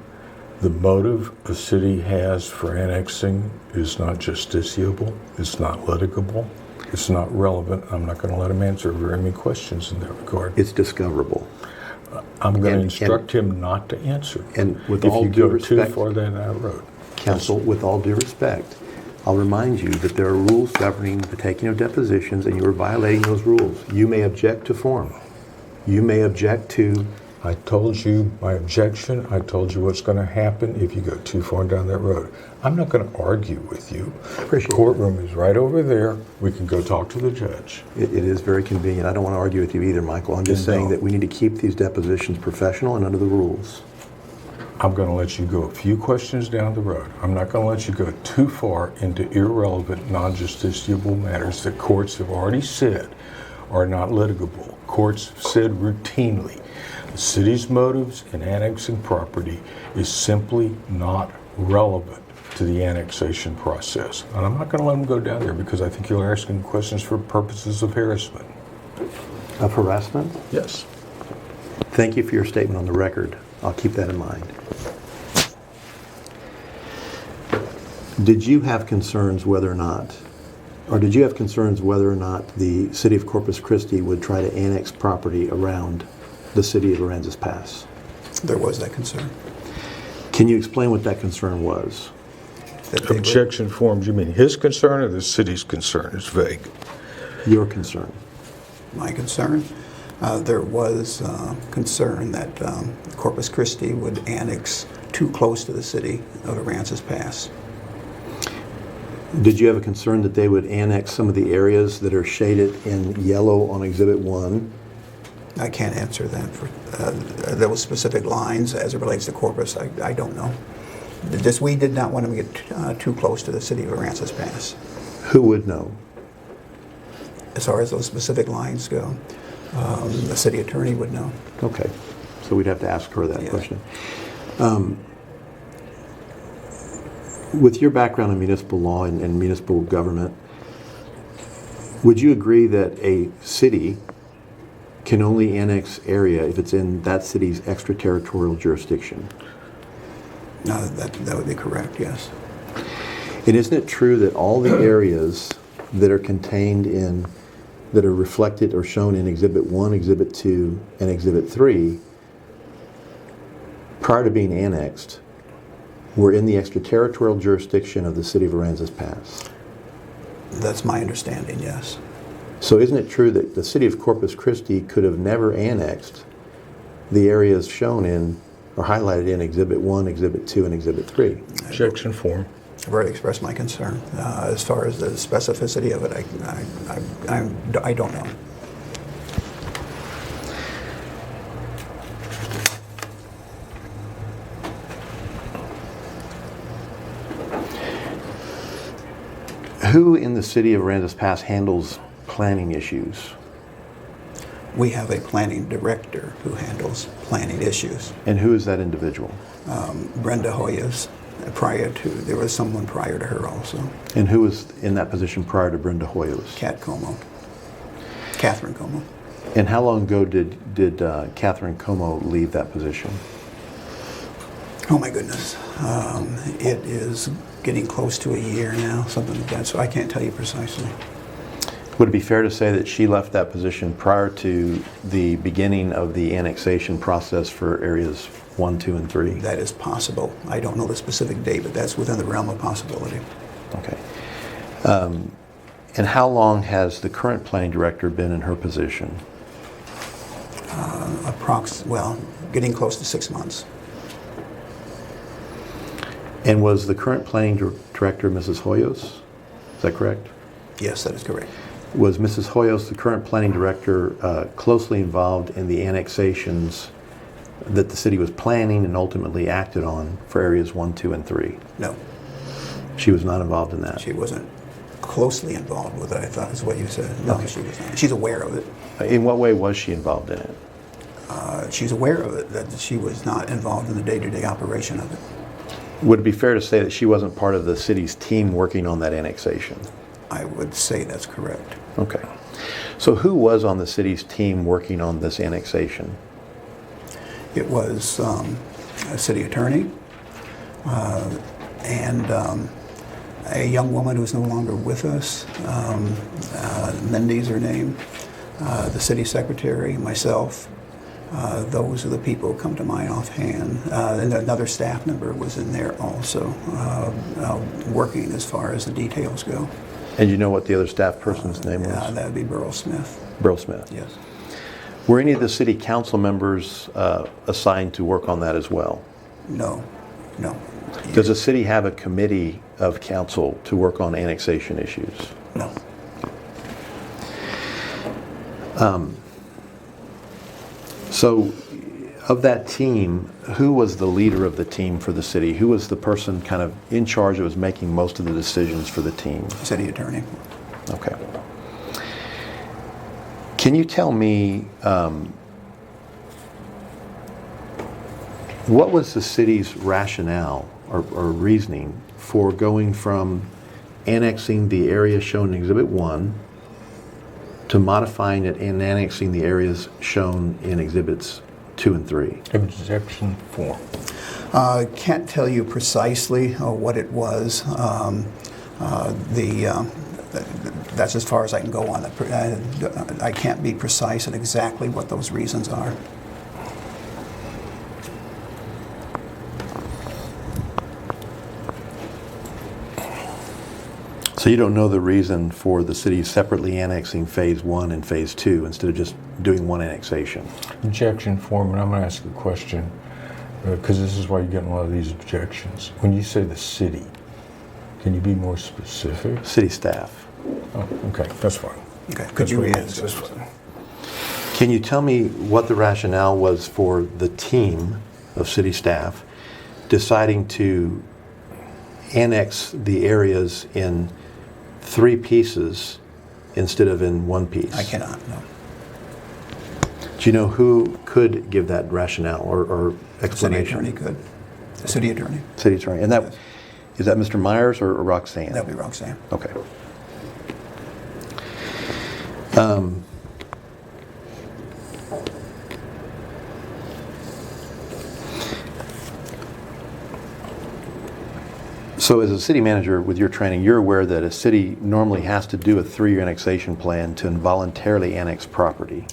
the motive a city has for annexing is not justiciable, it's not litigable, it's not relevant. I'm not going to let him answer very many questions in that regard. It's discoverable. I'm going to and- instruct him not to answer. And with if all you due go too respect, far down that road. Council, with all due respect, I'll remind you that there are rules governing the taking of depositions, and you are violating those rules. You may object to form. You may object to. I told you my objection. I told you what's going to happen if you go too far down that road. I'm not going to argue with you. Appreciate The courtroom is right over there. We can go talk to the judge. It is very convenient. I don't want to argue with you either, Michael. I'm just Then saying don't. that we need to keep these depositions professional and under the rules. I'm going to let you go a few questions down the road. I'm not going to let you go too far into irrelevant, non-justiciable matters that courts have already said are not litigable. Courts have said routinely the city's motives in annexing property is simply not relevant to the annexation process. And I'm not going to let them go down there because I think you're asking questions for purposes of harassment. Of harassment? Yes. Thank you for your statement on the record. I'll keep that in mind. Did you have concerns whether or not the city of Corpus Christi would try to annex property around the city of Aransas Pass? There was that concern. Can you explain what that concern was? That they were- Objection forms, you mean his concern or the city's concern? It's vague. Your concern. My concern, there was concern that Corpus Christi would annex too close to the city of Aransas Pass. Did you have a concern that they would annex some of the areas that are shaded in yellow on Exhibit 1? I can't answer that. Those specific lines as it relates to Corpus, I don't know. We did not want to get too close to the city of Aransas Pass. Who would know? As far as those specific lines go, the city attorney would know. Okay, so we'd have to ask her that Yeah. question. With your background in municipal law and municipal government, would you agree that a city can only annex area if it's in that city's extraterritorial jurisdiction? That would be correct, yes. And isn't it true that all the areas that are contained in, that are reflected or shown in Exhibit 1, Exhibit 2, and Exhibit 3, prior to being annexed, were in the extraterritorial jurisdiction of the city of Aransas Pass? That's my understanding, yes. So isn't it true that the city of Corpus Christi could have never annexed the areas shown in or highlighted in Exhibit 1, Exhibit 2, and Exhibit 3? Objection form. I've already expressed my concern. As far as the specificity of it, I don't know. Who in the city of Aransas Pass handles planning issues? We have a planning director who handles planning issues. And who is that individual? Brenda Hoyas. There was someone prior to her also. And who was in that position prior to Brenda Hoyos? Catherine Como. And how long ago did Catherine Como leave that position? Oh my goodness. It is getting close to a year now, something like that, so I can't tell you precisely. Would it be fair to say that she left that position prior to the beginning of the annexation process for areas 1, 2, and 3? That is possible. I don't know the specific date, but that's within the realm of possibility. Okay. And how long has the current planning director been in her position? Getting close to 6 months. And was the current planning director Mrs. Hoyos? Is that correct? Yes, that is correct. Was Mrs. Hoyos, the current planning director, closely involved in the annexations that the city was planning and ultimately acted on for areas 1, 2, and 3? No, She was not involved in that? she wasn't closely involved with it, I thought is what you said. No, Okay. she was not. She's aware of it. In what way was she involved in it? She's aware of it, that she was not involved in the day-to-day operation of it. Would it be fair to say that she wasn't part of the city's team working on that annexation? I would say that's correct. Okay. So who was on the city's team working on this annexation? It was a city attorney and a young woman who's no longer with us. Mindy's her name. The city secretary, myself. Those are the people who come to mind offhand. And another staff member was in there also, working as far as the details go. And you know what the other staff person's name was? That would be Burl Smith. Burl Smith. Yes. Were any of the city council members assigned to work on that as well? No, no, Does the city have a committee of council to work on annexation issues? no. So, of that team, who was the leader of the team for the city? Who was the person kind of in charge that was making most of the decisions for the team? City attorney. Okay. Can you tell me, what was the city's rationale or reasoning for going from annexing the area shown in Exhibit 1 to modifying it and annexing the areas shown in Exhibits 2 and 3? Objection form. Can't tell you precisely what it was. That's as far as I can go on it. I can't be precise on exactly what those reasons are. So you don't know the reason for the city separately annexing Phase 1 and Phase 2 instead of just doing one annexation? Objection form, and I'm going to ask a question, because this is why you're getting a lot of these objections. When you say the city, can you be more specific? City staff. Oh, okay, that's fine. Okay, could you That's answer? fine. Can you tell me what the rationale was for the team of city staff deciding to annex the areas in 3 pieces instead of in 1 piece? I cannot, no. Do you know who could give that rationale or City explanation? attorney could. The city attorney. City attorney. And that, Yes. is that Mr. Myers or Roxanne? That'd be Roxanne. Okay. So as a city manager with your training, you're aware that a city normally has to do a 3-year annexation plan to involuntarily annex property,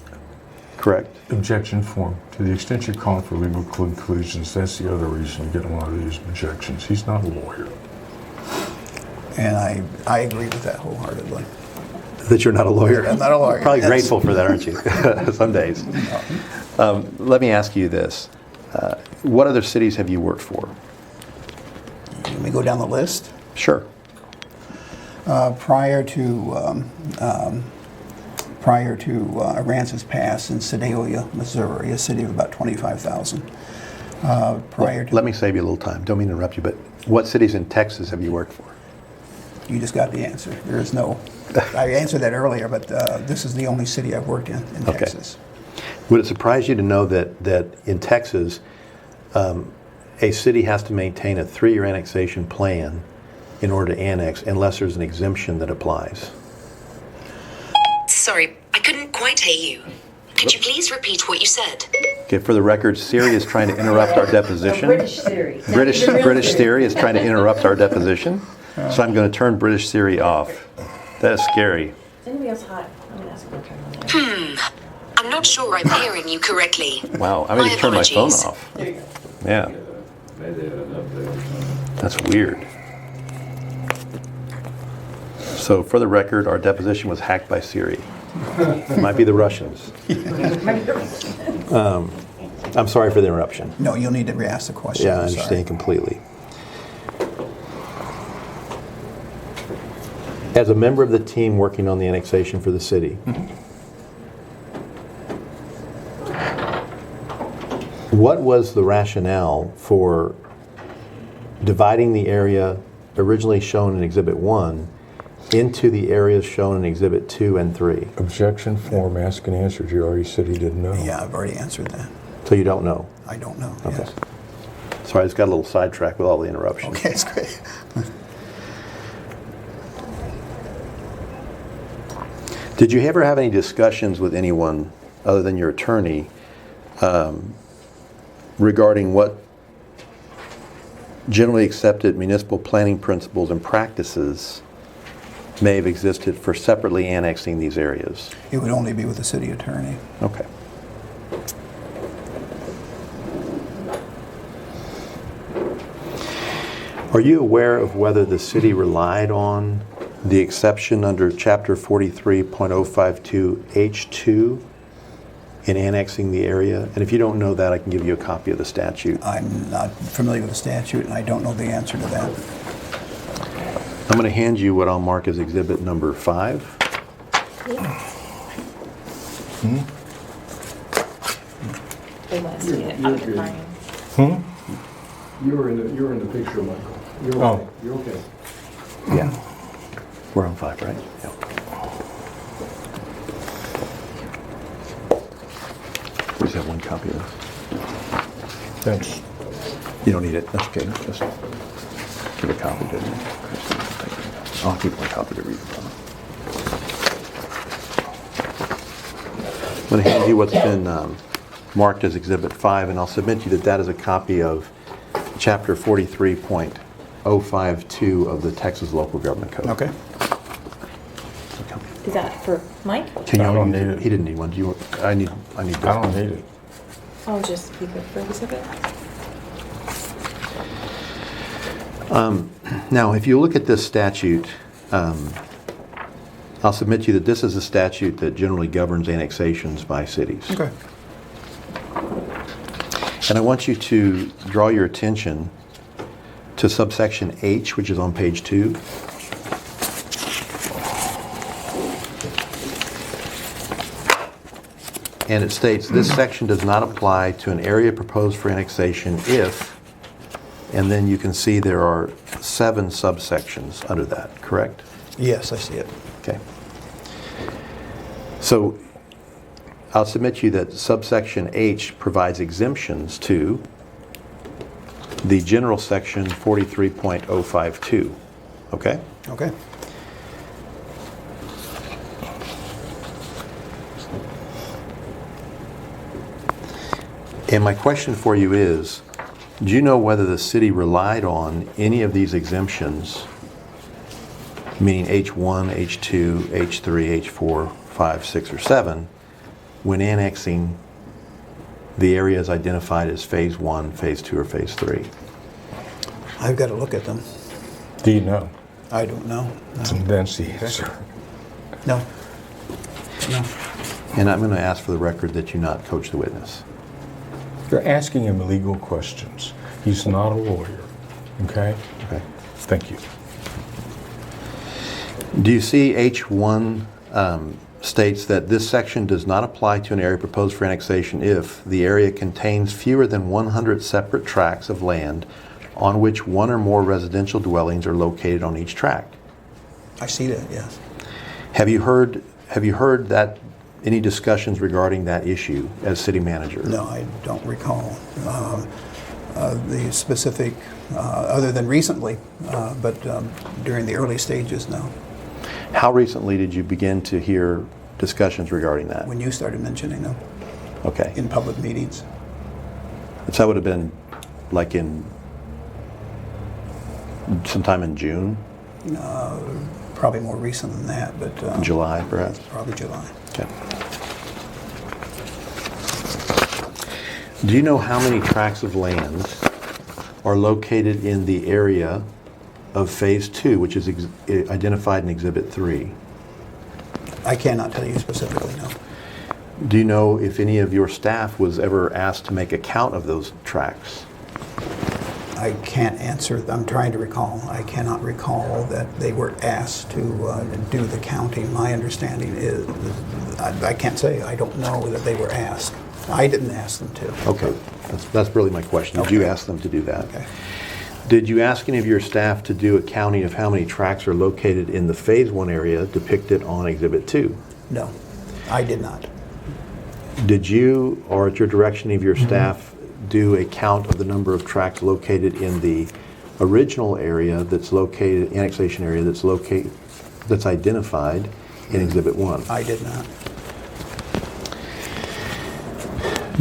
correct? Objection form. To the extent you're calling for legal conclusions, that's the other reason you get a lot of these objections. He's not a lawyer. And I agree with that wholeheartedly. That you're not a lawyer? I'm not a lawyer. Probably Yes. grateful for that, aren't you? Some days. Let me ask you this. What other cities have you worked for? Let me go down the list. Sure. Prior to Aransas Pass in Sedalia, Missouri, a city of about 25,000. Prior to Let me save you a little time. Don't mean to interrupt you, but what cities in Texas have you worked for? You just got the answer. There is no. I answered that earlier, but this is the only city I've worked in Okay. Texas. Would it surprise you to know that in Texas, a city has to maintain a 3-year annexation plan in order to annex unless there's an exemption that applies? Sorry, I couldn't quite hear you. Could you please repeat what you said? Okay, for the record, Siri is trying to interrupt our deposition. British theory. British Siri is trying to interrupt our deposition, so I'm going to turn British Siri off. That is scary. Is anybody else hot? I'm gonna ask them to turn on that. I'm not sure I'm hearing you correctly. Wow, I'm going to turn my phone apologies. off. Yeah. That's weird. So for the record, our deposition was hacked by Siri. It might be the Russians. I'm sorry for the interruption. No, you'll need to re-ask the question. Yeah, I I'm sorry. understand completely. As a member of the team working on the annexation for the city, what was the rationale for dividing the area originally shown in Exhibit 1 into the areas shown in Exhibit 2 and 3? Objection form, ask and answer. You already said he didn't know. Yeah, I've already answered that. So you don't know? I don't know. Okay. Yes. Sorry, I just got a little sidetracked with all the interruptions. Okay, that's great. Did you ever have any discussions with anyone other than your attorney regarding what generally accepted municipal planning principles and practices may have existed for separately annexing these areas? It would only be with the city attorney. Okay. Are you aware of whether the city relied on the exception under Chapter 43.052 H2 in annexing the area? And if you don't know that, I can give you a copy of the statute. I'm not familiar with the statute, and I don't know the answer to that. I'm going to hand you what I'll mark as exhibit number 5. They want to see it. You're I'm good. fine. You're in the picture, Michael. You're Oh. okay. You're okay. Yeah. We're on 5, right? Yeah. We just have one copy of this. Thanks. You don't need it. That's okay. Just give a copy to me. I'll keep one copy to read from. I'm going to hand you what's been marked as Exhibit 5, and I'll submit you that that is a copy of Chapter 43.052 of the Texas Local Government Code. Okay. Is that for Mike? Can you I don't use need it? it. He didn't need one. Do you want? I need this. I don't need it. I'll just keep it for exhibit. Now, if you look at this statute, I'll submit to you that this is a statute that generally governs annexations by cities. Okay. And I want you to draw your attention to subsection H, which is on page 2. And it states, this section does not apply to an area proposed for annexation if, and then you can see there are 7 subsections under that, correct? Yes, I see it. Okay. So I'll submit to you that subsection H provides exemptions to the general section 43.052. Okay? Okay. And my question for you is, do you know whether the city relied on any of these exemptions, meaning H1, H2, H3, H4, 5, 6, or 7, when annexing the areas identified as Phase 1, Phase 2, or Phase 3? I've got to look at them. Do you know? I don't know. And that's the answer. No. No. And I'm going to ask for the record that you not coach the witness. You're asking him legal questions. He's not a lawyer, okay? Okay. Thank you. Do you see H1 states that this section does not apply to an area proposed for annexation if the area contains fewer than 100 separate tracts of land on which one or more residential dwellings are located on each tract? I see that, yes. Have you heard that any discussions regarding that issue as city manager? No, I don't recall the specific, other than recently, but during the early stages, no. How recently did you begin to hear discussions regarding that? When you started mentioning them Okay. in public meetings. So that would have been like in sometime in June, Probably more recent than that, but July perhaps? probably July. Okay. Do you know how many tracts of land are located in the area of Phase 2, which is identified in Exhibit 3? I cannot tell you specifically, no. Do you know if any of your staff was ever asked to make a count of those tracts? I can't answer. I'm trying to recall. I cannot recall that they were asked to do the counting. My understanding is, I can't say. I don't know that they were asked. I didn't ask them to. Okay, that's really my question. Did you Okay. ask them to do that? Okay. Did you ask any of your staff to do a counting of how many tracts are located in the Phase 1 area depicted on Exhibit 2? No, I did not. Did you, or at your direction of your staff, do a count of the number of tracts located in the original area that's located, annexation area that's identified in Exhibit 1? I did not.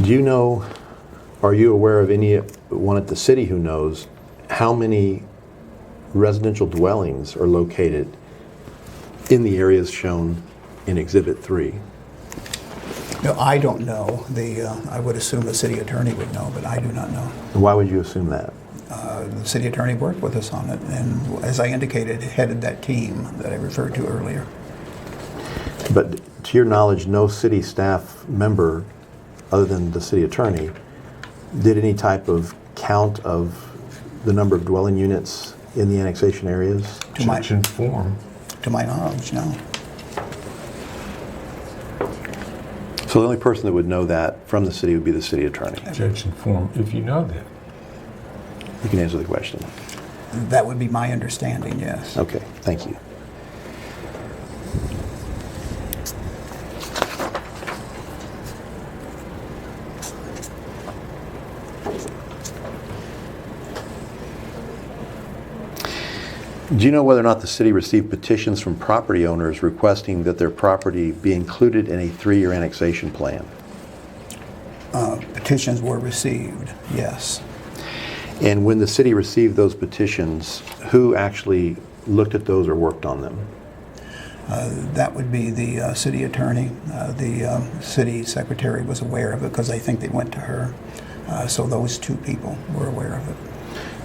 Do you know, are you aware of anyone at the city who knows how many residential dwellings are located in the areas shown in Exhibit 3? No, I don't know. I would assume the city attorney would know, but I do not know. Why would you assume that? The city attorney worked with us on it, and as I indicated, headed that team that I referred to earlier. But to your knowledge, no city staff member other than the city attorney, did any type of count of the number of dwelling units in the annexation areas? Objection form. To my knowledge, no. So the only person that would know that from the city would be the city attorney. Objection form, if you know that. You can answer the question. That would be my understanding, yes. Okay, thank you. Do you know whether or not the city received petitions from property owners requesting that their property be included in a 3-year annexation plan? Petitions were received, yes. And when the city received those petitions, who actually looked at those or worked on them? That would be the city attorney. The city secretary was aware of it because I think they went to her. So those two people were aware of it.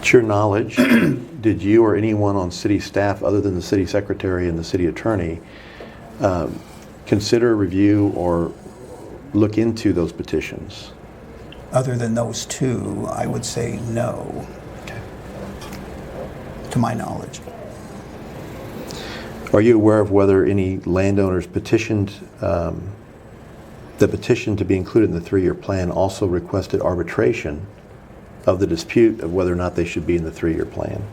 To your knowledge, did you or anyone on city staff other than the city secretary and the city attorney consider, review, or look into those petitions? Other than those two, I would say no, to my knowledge. Are you aware of whether any landowners petitioned, the petition to be included in the 3-year plan also requested arbitration of the dispute of whether or not they should be in the 3-year plan?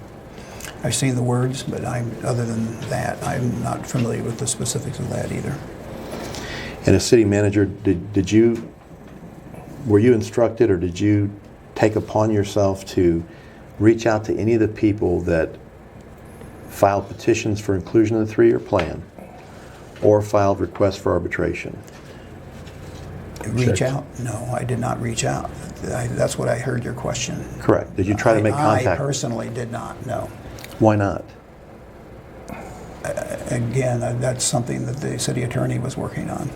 I've seen the words, but other than that, I'm not familiar with the specifics of that either. And as city manager, were you instructed or did you take upon yourself to reach out to any of the people that filed petitions for inclusion in the 3-year plan or filed requests for arbitration? Reach out? No, I did not reach out. That's what I heard your question. Correct. Did you try to make contact? I personally did not, no. Why not? Again, that's something that the city attorney was working on.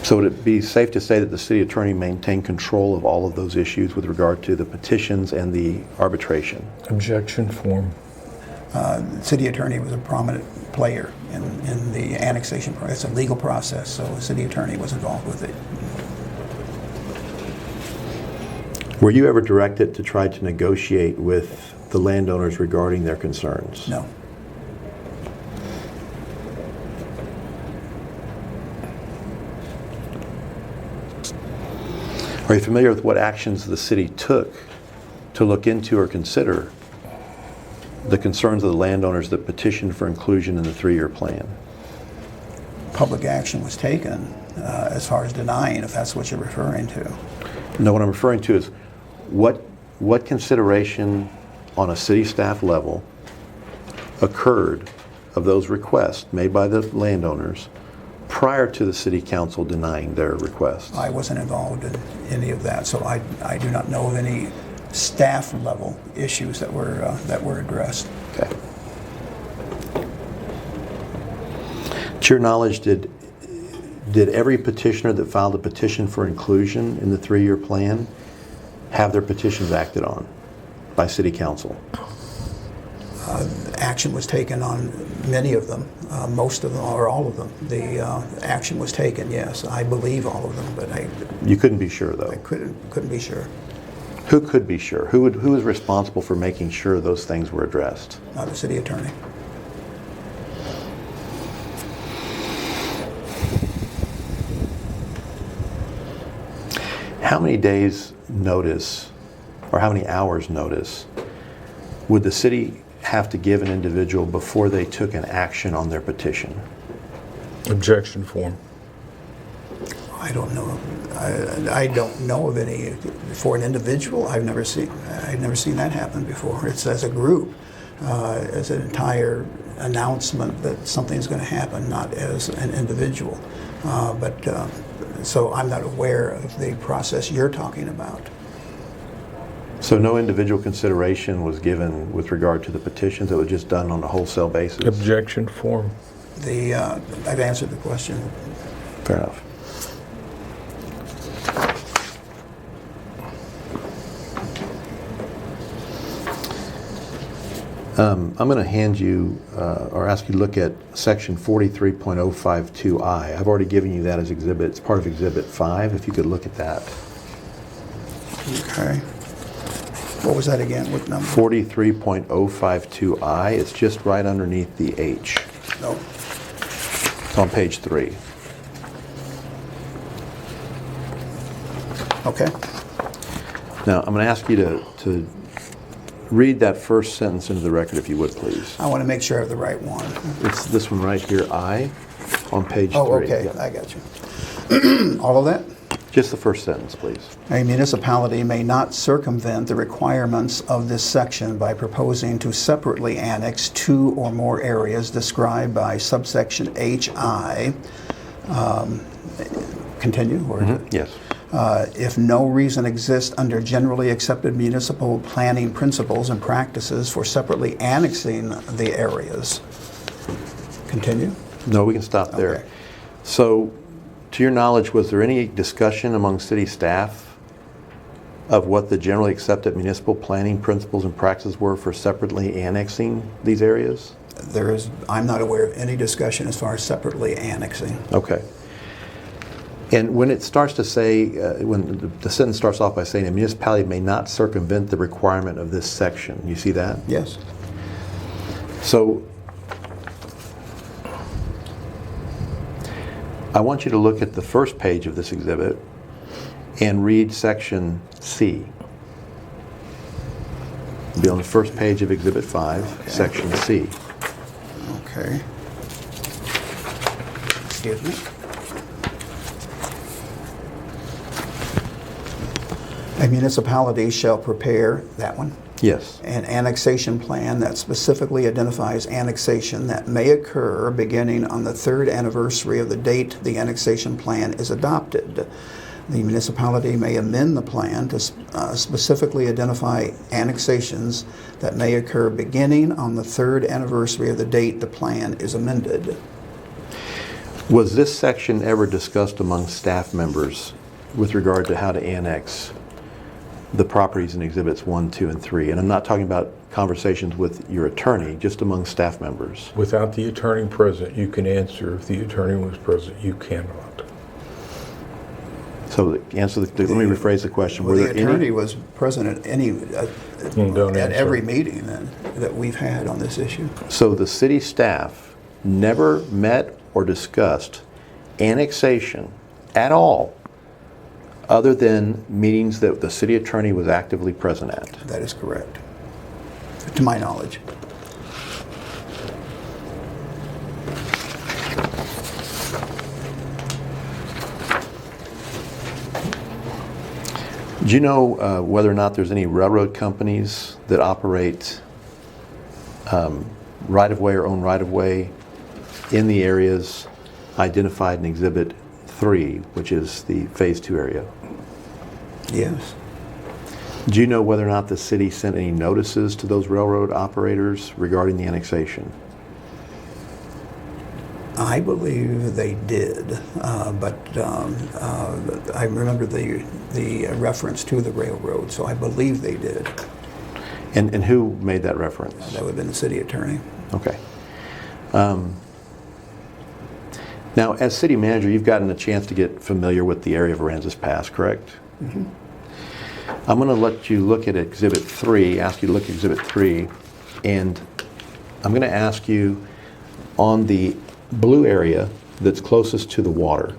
So would it be safe to say that the city attorney maintained control of all of those issues with regard to the petitions and the arbitration? Objection form. The city attorney was a prominent player in the annexation process. It's a legal process, so the city attorney was involved with it. Were you ever directed to try to negotiate with the landowners regarding their concerns? No. Are you familiar with what actions the city took to look into or consider the concerns of the landowners that petitioned for inclusion in the 3-year plan? Public action was taken as far as denying, if that's what you're referring to. No, what I'm referring to is what consideration on a city staff level occurred of those requests made by the landowners prior to the city council denying their requests? I wasn't involved in any of that, so I do not know of any staff level issues that were addressed. Okay. To your knowledge, did every petitioner that filed a petition for inclusion in the 3-year plan have their petitions acted on by city council? Action was taken on many of them, most of them, or all of them. The action was taken, yes. I believe all of them, but You couldn't be sure, though. I couldn't be sure. Who could be sure? Who was responsible for making sure those things were addressed? Not the city attorney. How many days notice or how many hours notice would the city have to give an individual before they took an action on their petition? Objection form. I don't know. I don't know of any for an individual. I've never seen that happen before. It's as a group, as an entire announcement that something's going to happen, not as an individual. So I'm not aware of the process you're talking about. So no individual consideration was given with regard to the petitions? It was just done on a wholesale basis? Objection form. I've answered the question. Fair enough. I'm going to hand you, or ask you to look at section 43.052I. I've already given you that as exhibit. It's part of Exhibit 5, if you could look at that. Okay. What was that again? What number? 43.052I. It's just right underneath the H. No. It's on page 3. Okay. Now, I'm going to ask you to read that first sentence into the record, if you would, please. I want to make sure I have the right one. It's this one right here, I, on page 3. Oh, okay. Yep. I got you. All of that? Just the first sentence, please. A municipality may not circumvent the requirements of this section by proposing to separately annex 2 or more areas described by subsection HI. Continue? Or Yes. if no reason exists under generally accepted municipal planning principles and practices for separately annexing the areas. Continue? No, we can stop there. Okay. So, to your knowledge, was there any discussion among city staff of what the generally accepted municipal planning principles and practices were for separately annexing these areas? I'm not aware of any discussion as far as separately annexing. Okay. And when it starts to say, when the sentence starts off by saying a municipality may not circumvent the requirement of this section, you see that? Yes. So, I want you to look at the first page of this exhibit and read section C. It'll be on the first page of Exhibit 5, Okay. section C. Okay. Excuse me. A municipality shall prepare, that one, Yes. an annexation plan that specifically identifies annexation that may occur beginning on the 3rd anniversary of the date the annexation plan is adopted. The municipality may amend the plan to specifically identify annexations that may occur beginning on the 3rd anniversary of the date the plan is amended. Was this section ever discussed among staff members with regard to how to annex the properties in Exhibits 1, 2, and 3? And I'm not talking about conversations with your attorney, just among staff members. Without the attorney present, you can answer. If the attorney was present, you cannot. So let me rephrase the question. Well, Were the there attorney any? was present at Don't at answer. every meeting then that we've had on this issue. So the city staff never met or discussed annexation at all, other than meetings that the city attorney was actively present at? That is correct, to my knowledge. Do you know whether or not there's any railroad companies that operate right-of-way or own right-of-way in the areas identified in Exhibit 3, which is the Phase 2 area? Yes. Do you know whether or not the city sent any notices to those railroad operators regarding the annexation? I believe they did, but I remember the reference to the railroad, so I believe they did. And who made that reference? That would have been the city attorney. Okay. Now, as city manager, you've gotten a chance to get familiar with the area of Aransas Pass, correct? Mm-hmm. I'm going to let you look at Exhibit 3, ask you to look at Exhibit 3, and I'm going to ask you on the blue area that's closest to the water.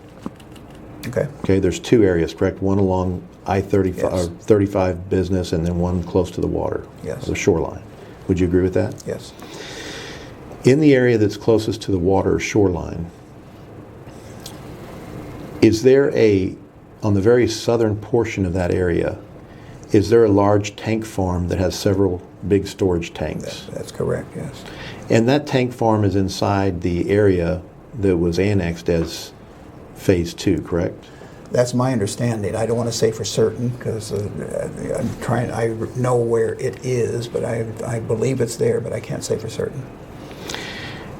Okay. Okay, there's 2 areas, correct? One along I-35 Yes. or 35 business, and then one close to the water. Yes. The shoreline. Would you agree with that? Yes. In the area that's closest to the water or shoreline, is there on the very southern portion of that area, is there a large tank farm that has several big storage tanks? That's correct, yes. And that tank farm is inside the area that was annexed as Phase 2, correct? That's my understanding. I don't want to say for certain because I know where it is, but I believe it's there, but I can't say for certain.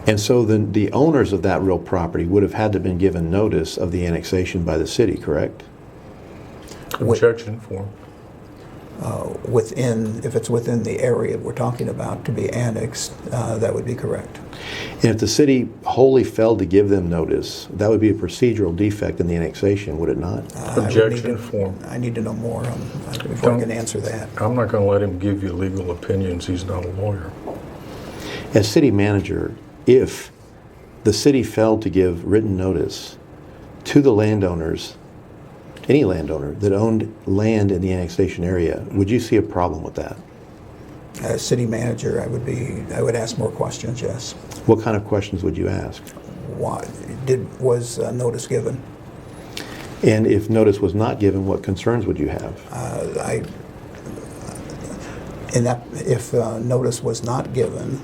And so then the owners of that real property would have had to have been given notice of the annexation by the city, correct? Objection form. if it's within the area we're talking about to be annexed, that would be correct. And if the city wholly failed to give them notice, that would be a procedural defect in the annexation, would it not? Objection form. I need to know more before I can answer that. I'm not going to let him give you legal opinions. He's not a lawyer. As city manager, if the city failed to give written notice to the landowners, any landowner that owned land in the annexation area, would you see a problem with that? As city manager, I would ask more questions, yes. What kind of questions would you ask? Why was notice given? And if notice was not given, what concerns would you have? If notice was not given,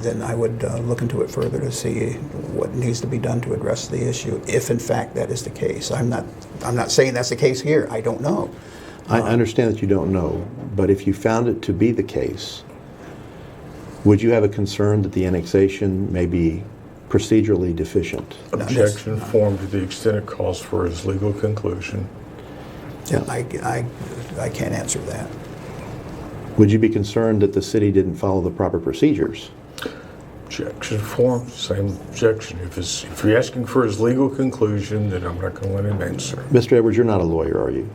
then I would look into it further to see what needs to be done to address the issue, if in fact that is the case. I'm not saying that's the case here. I don't know. I understand that you don't know, but if you found it to be the case, would you have a concern that the annexation may be procedurally deficient? Objection form to the extent it calls for his legal conclusion. Yeah, I can't answer that. Would you be concerned that the city didn't follow the proper procedures? Objection form, same objection. If you're asking for his legal conclusion, then I'm not going to let him answer. Mr. Edwards, you're not a lawyer, are you?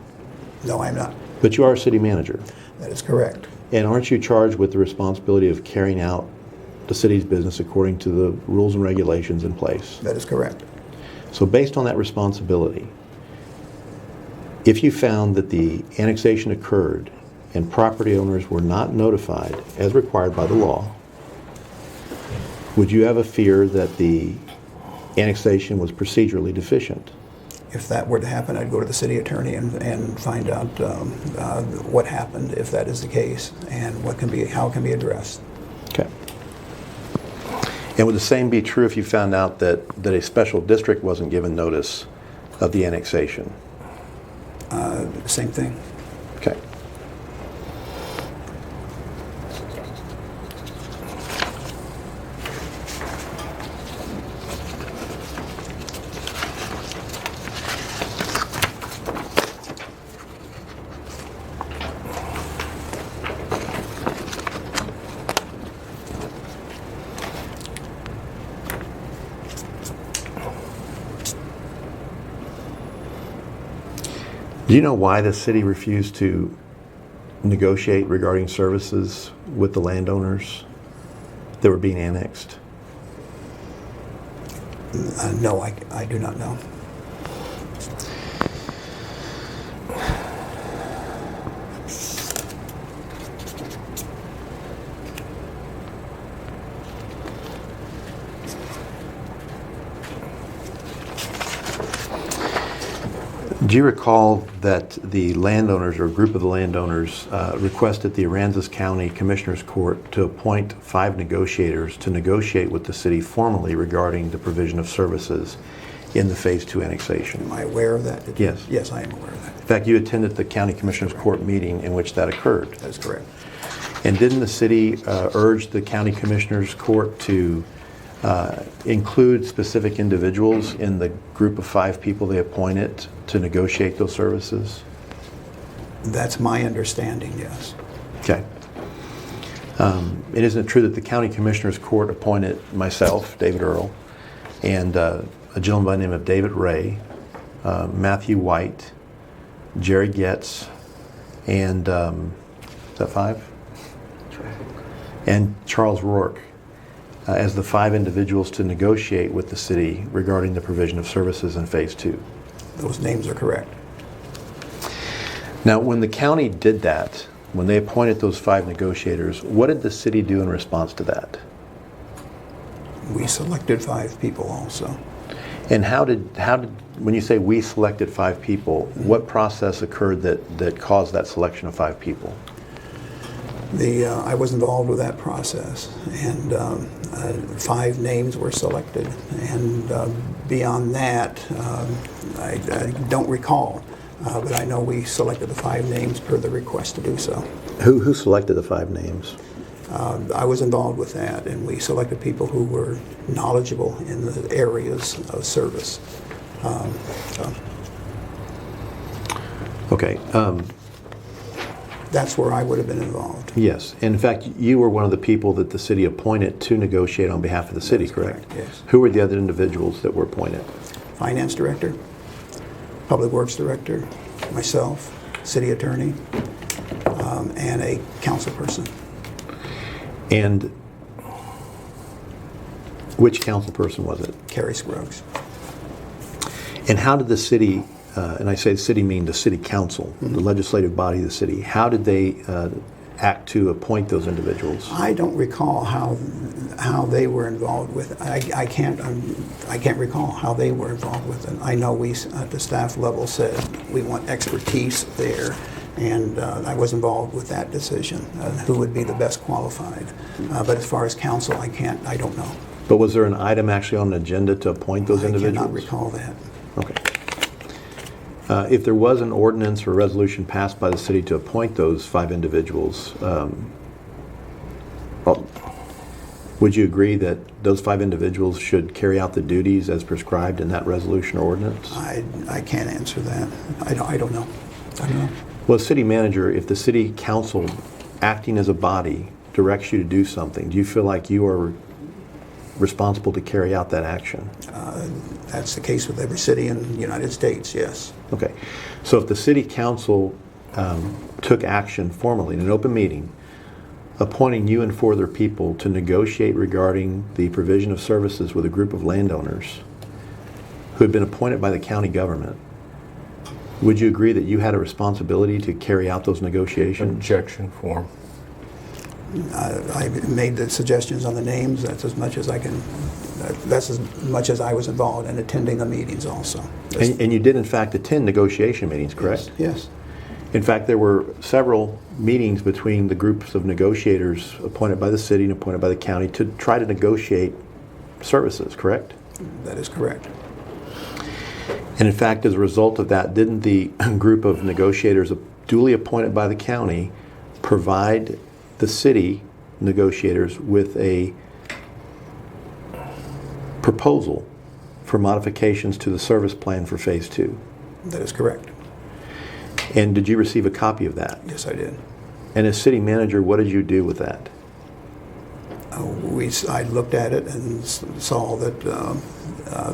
No, I'm not. But you are a city manager. That is correct. And aren't you charged with the responsibility of carrying out the city's business according to the rules and regulations in place? That is correct. So based on that responsibility, if you found that the annexation occurred and property owners were not notified as required by the law, would you have a fear that the annexation was procedurally deficient? If that were to happen, I'd go to the city attorney and find out what happened, if that is the case, and how it can be addressed. Okay. And would the same be true if you found out that a special district wasn't given notice of the annexation? Same thing. Okay. Do you know why the city refused to negotiate regarding services with the landowners that were being annexed? No, I do not know. Do you recall that the landowners, or a group of the landowners, requested the Aransas County Commissioners Court to appoint 5 negotiators to negotiate with the city formally regarding the provision of services in the Phase 2 annexation? Am I aware of that? Yes. Yes, I am aware of that. In fact, you attended the County Commissioners Court meeting in which that occurred. That is correct. And didn't the city urge the County Commissioners Court to include specific individuals in the group of 5 people they appointed to negotiate those services? That's my understanding, yes. Okay. Isn't it true that the County Commissioners Court appointed myself, David Earle, and a gentleman by the name of David Ray, Matthew White, Jerry Getz, and is that 5? And Charles Rourke as the 5 individuals to negotiate with the city regarding the provision of services in Phase 2? Those names are correct. Now, when the county did that, when they appointed those 5 negotiators, what did the city do in response to that? We selected 5 people also. And how did when you say we selected 5 people, what process occurred that caused that selection of 5 people? I was involved with that process, and 5 names were selected, and beyond that, I don't recall, but I know we selected the 5 names per the request to do so. Who selected the 5 names? I was involved with that, and we selected people who were knowledgeable in the areas of service. Okay. That's where I would have been involved. Yes. In fact, you were one of the people that the city appointed to negotiate on behalf of the city, That's correct? correct, yes. Who were the other individuals that were appointed? Finance director, public works director, myself, city attorney, and a council person. And which council person was it? Carrie Scruggs. And how did the city, and I say the city mean the city council, the legislative body of the city, how did they act to appoint those individuals? I don't recall how they were involved with it. I can't recall how they were involved with it. I know we at the staff level said we want expertise there, and I was involved with that decision, who would be the best qualified. But as far as council, I don't know. But was there an item actually on the agenda to appoint those individuals? I cannot recall that. Okay. If there was an ordinance or resolution passed by the city to appoint those 5 individuals, would you agree that those 5 individuals should carry out the duties as prescribed in that resolution or ordinance? I can't answer that. I don't know. I don't know. Well, city manager, if the city council acting as a body directs you to do something, do you feel like you are responsible to carry out that action? That's the case with every city in the United States, yes. Okay. So if the city council took action formally in an open meeting, appointing you and 4 other people to negotiate regarding the provision of services with a group of landowners who had been appointed by the county government, would you agree that you had a responsibility to carry out those negotiations? Objection form. I made the suggestions on the names. That's as much as I can. That's as much as I was involved in attending the meetings also. And you did in fact attend negotiation meetings, correct? Yes. In fact, there were several meetings between the groups of negotiators appointed by the city and appointed by the county to try to negotiate services, correct? That is correct. And in fact, as a result of that, didn't the group of negotiators duly appointed by the county provide the city negotiators with a proposal for modifications to the service plan for Phase 2? That is correct. And did you receive a copy of that? Yes, I did. And as city manager, what did you do with that? I looked at it and saw that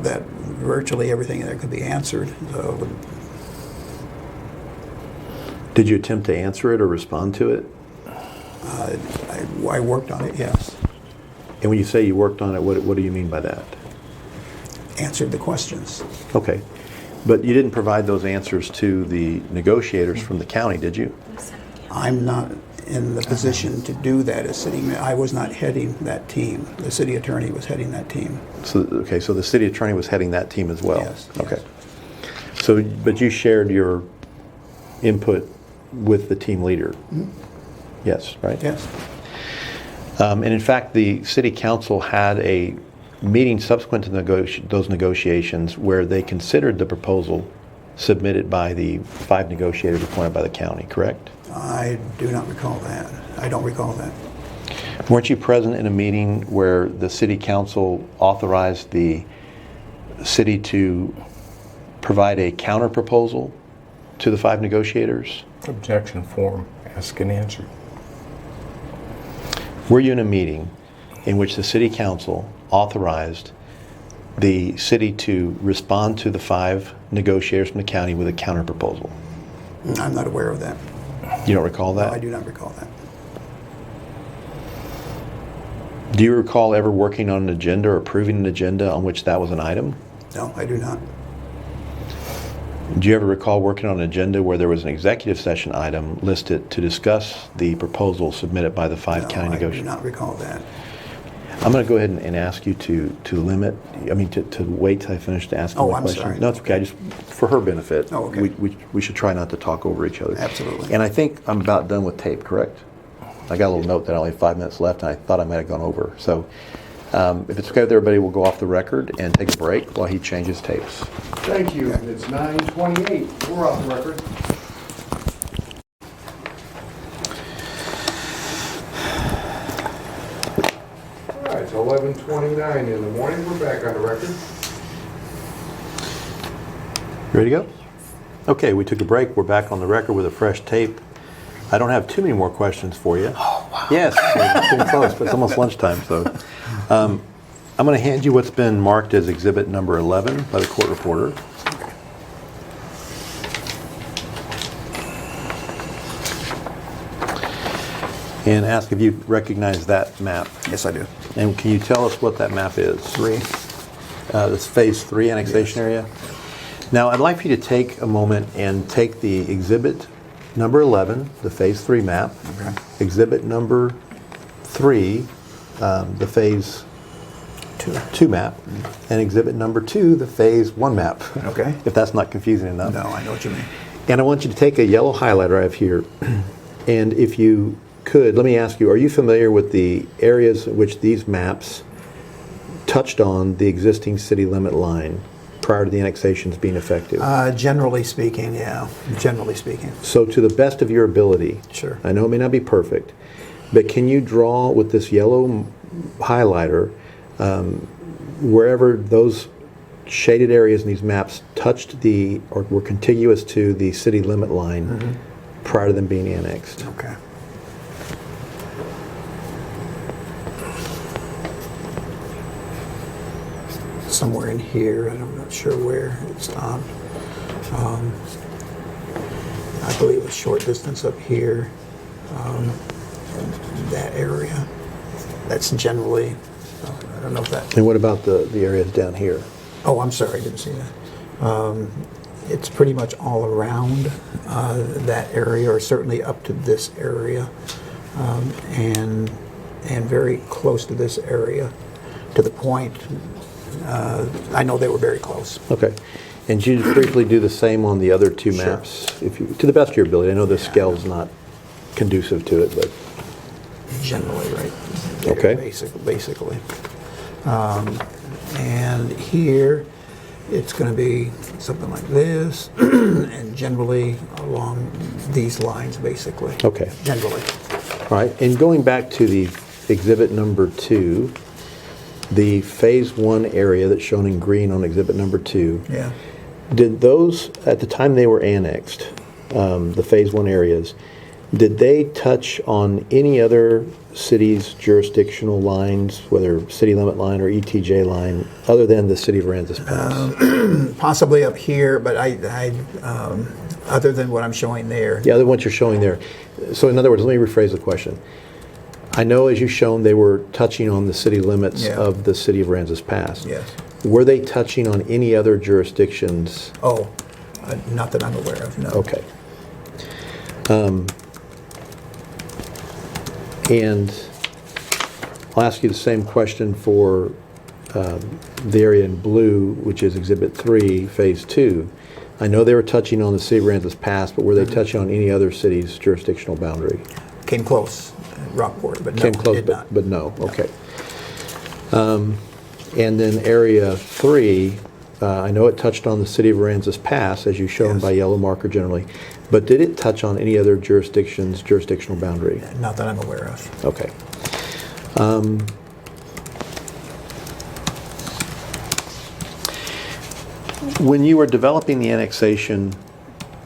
that virtually everything in there could be answered. So, Did you attempt to answer it or respond to it? I worked on it, yes. And when you say you worked on it, what do you mean by that? Answered the questions. Okay. But you didn't provide those answers to the negotiators from the county, did you? I'm not in the position to do that as city manager. I was not heading that team. The city attorney was heading that team. So, okay, so the city attorney was heading that team as well? Yes. Okay. So, but you shared your input with the team leader? Mm-hmm. Yes, right? Yes. And in fact, the city council had a meeting subsequent to those negotiations where they considered the proposal submitted by the 5 negotiators appointed by the county, correct? I do not recall that. I don't recall that. Weren't you present in a meeting where the city council authorized the city to provide a counter proposal to the 5 negotiators? Objection form. Ask and answer. Were you in a meeting in which the city council authorized the city to respond to the 5 negotiators from the county with a counter proposal? I'm not aware of that. You don't recall that? No, I do not recall that. Do you recall ever working on an agenda or approving an agenda on which that was an item? No, I do not. Do you ever recall working on an agenda where there was an executive session item listed to discuss the proposal submitted by the 5 county No, I do negotiators? not recall that. I'm going to go ahead and ask you to limit, to wait till I finish asking Oh, the I'm question. sorry. No, it's okay. Just for her benefit, Oh, okay. we should try not to talk over each other. Absolutely. And I think I'm about done with tape, correct? I got a little note that I only have 5 minutes left, and I thought I might have gone over. So if it's okay with everybody, we'll go off the record and take a break while he changes tapes. Thank you. It's 9:28. We're off the record. All right, it's 11:29 in the morning. We're back on the record. You ready to go? Okay, we took a break. We're back on the record with a fresh tape. I don't have too many more questions for you. Oh, wow. Yes, it's getting close, but it's almost lunchtime, so. I'm going to hand you what's been marked as exhibit number 11 by the court reporter. And ask if you recognize that map. Yes, I do. And can you tell us what that map is? 3. This phase 3 annexation area. Now, I'd like for you to take a moment and take the exhibit number 11, the phase 3 map, Okay. exhibit number 3, the phase 2 map, and exhibit number 2, the phase 1 map. Okay. If that's not confusing enough. No, I know what you mean. And I want you to take a yellow highlighter I have here, and if you could, let me ask you, are you familiar with the areas in which these maps touched on the existing city limit line prior to the annexations being effective? Generally speaking, yeah. Generally speaking. So to the best of your ability, Sure. I know it may not be perfect, but can you draw with this yellow highlighter wherever those shaded areas in these maps touched or were contiguous to the city limit line prior to them being annexed? Okay. Somewhere in here, and I'm not sure where it stopped. I believe a short distance up here, in that area. That's generally, I don't know if that, And what about the areas down here? oh, I'm sorry, I didn't see that. It's pretty much all around that area, or certainly up to this area, and very close to this area, to the point, I know they were very close. Okay. And you just briefly do the same on the other two Sure. maps, if you, to the best of your ability. I know the scale's not conducive to it, but Generally, right there, Okay. basically. And here, it's going to be something like this, and generally along these lines, basically. okay. Generally. All right. And going back to the exhibit number 2, the phase 1 area that's shown in green on exhibit number 2, Yeah. did those, at the time they were annexed, the phase 1 areas, did they touch on any other city's jurisdictional lines, whether city limit line or ETJ line, other than the city of Aransas Pass? Possibly up here, but other than what I'm showing there. The other ones you're showing there. So in other words, let me rephrase the question. I know as you've shown they were touching on the city limits Yeah. of the city of Aransas Pass. Yes. Were they touching on any other jurisdictions? Oh, not that I'm aware of, no. Okay. And I'll ask you the same question for the area in blue, which is Exhibit 3, Phase 2. I know they were touching on the city of Aransas Pass, but were they touching on any other city's jurisdictional boundary? Came close, Rockport, but no, Came close, did not. but no, okay. And then Area 3, I know it touched on the city of Aransas Pass, as you shown Yes. by yellow marker generally, but did it touch on any other jurisdiction's jurisdictional boundary? Not that I'm aware of. Okay. When you were developing the annexation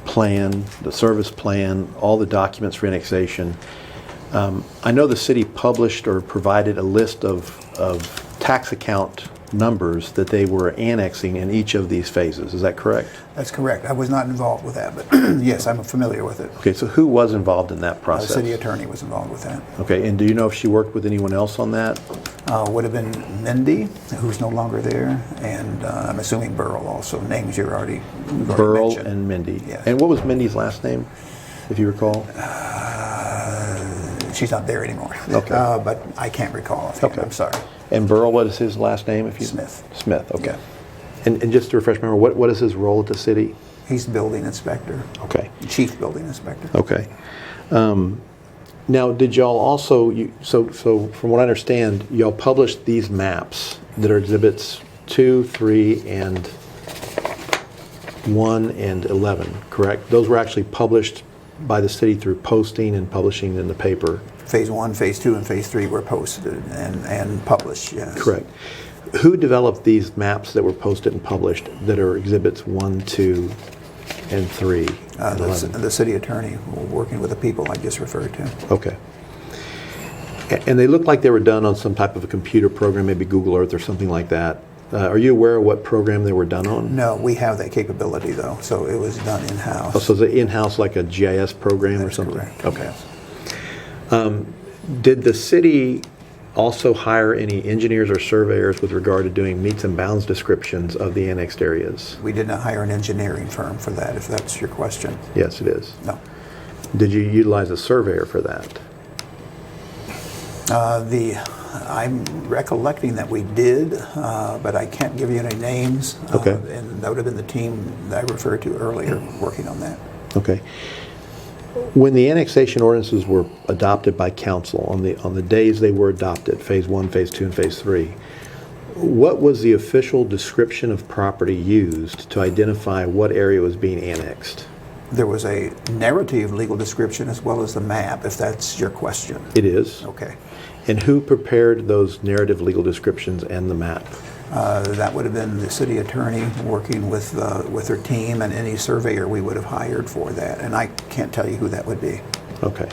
plan, the service plan, all the documents for annexation, I know the city published or provided a list of tax account numbers that they were annexing in each of these phases. Is that correct? That's correct. I was not involved with that, but yes, I'm familiar with it. Okay, so who was involved in that The process? city attorney was involved with that. Okay, and do you know if she worked with anyone else on that? Would have been Mindy, who's no longer there, and I'm assuming Burl also, names you've already Burl mentioned. and Mindy. Yes. And what was Mindy's last name, if you recall? She's not there anymore. Okay. But I can't recall offhand, Okay. I'm sorry. And Burl, what is his last name? If you Smith. Smith, okay. Yeah. And just to refresh my memory, what is his role at the city? He's building inspector, Okay, chief building inspector. okay. Now, did y'all also, so from what I understand, y'all published these maps that are exhibits 2, 3, and 1 and 11, correct? Those were actually published by the city through posting and publishing in the paper. Phase 1, Phase 2, and Phase 3 were posted and published, yes. Correct. Who developed these maps that were posted and published that are exhibits 1, 2, and 3 and 11? The city attorney, working with the people I just referred to. Okay. And they look like they were done on some type of a computer program, maybe Google Earth or something like that. Are you aware of what program they were done on? No, we have that capability though, so it was done in-house. Oh, so is it in-house like a GIS program or That's something? correct, Okay. yes. Did the city also hire any engineers or surveyors with regard to doing meets and bounds descriptions of the annexed areas? We did not hire an engineering firm for that, if that's your question. Yes, it is. No. Did you utilize a surveyor for that? I'm recollecting that we did, but I can't give you any names. Okay. And that would have been the team that I referred to earlier working on that. Okay. When the annexation ordinances were adopted by council, on the days they were adopted, phase 1, phase 2, and phase 3, what was the official description of property used to identify what area was being annexed? There was a narrative legal description as well as the map, if that's your question. It is. Okay. And who prepared those narrative legal descriptions and the map? That would have been the city attorney working with her team and any surveyor we would have hired for that. And I can't tell you who that would be. Okay.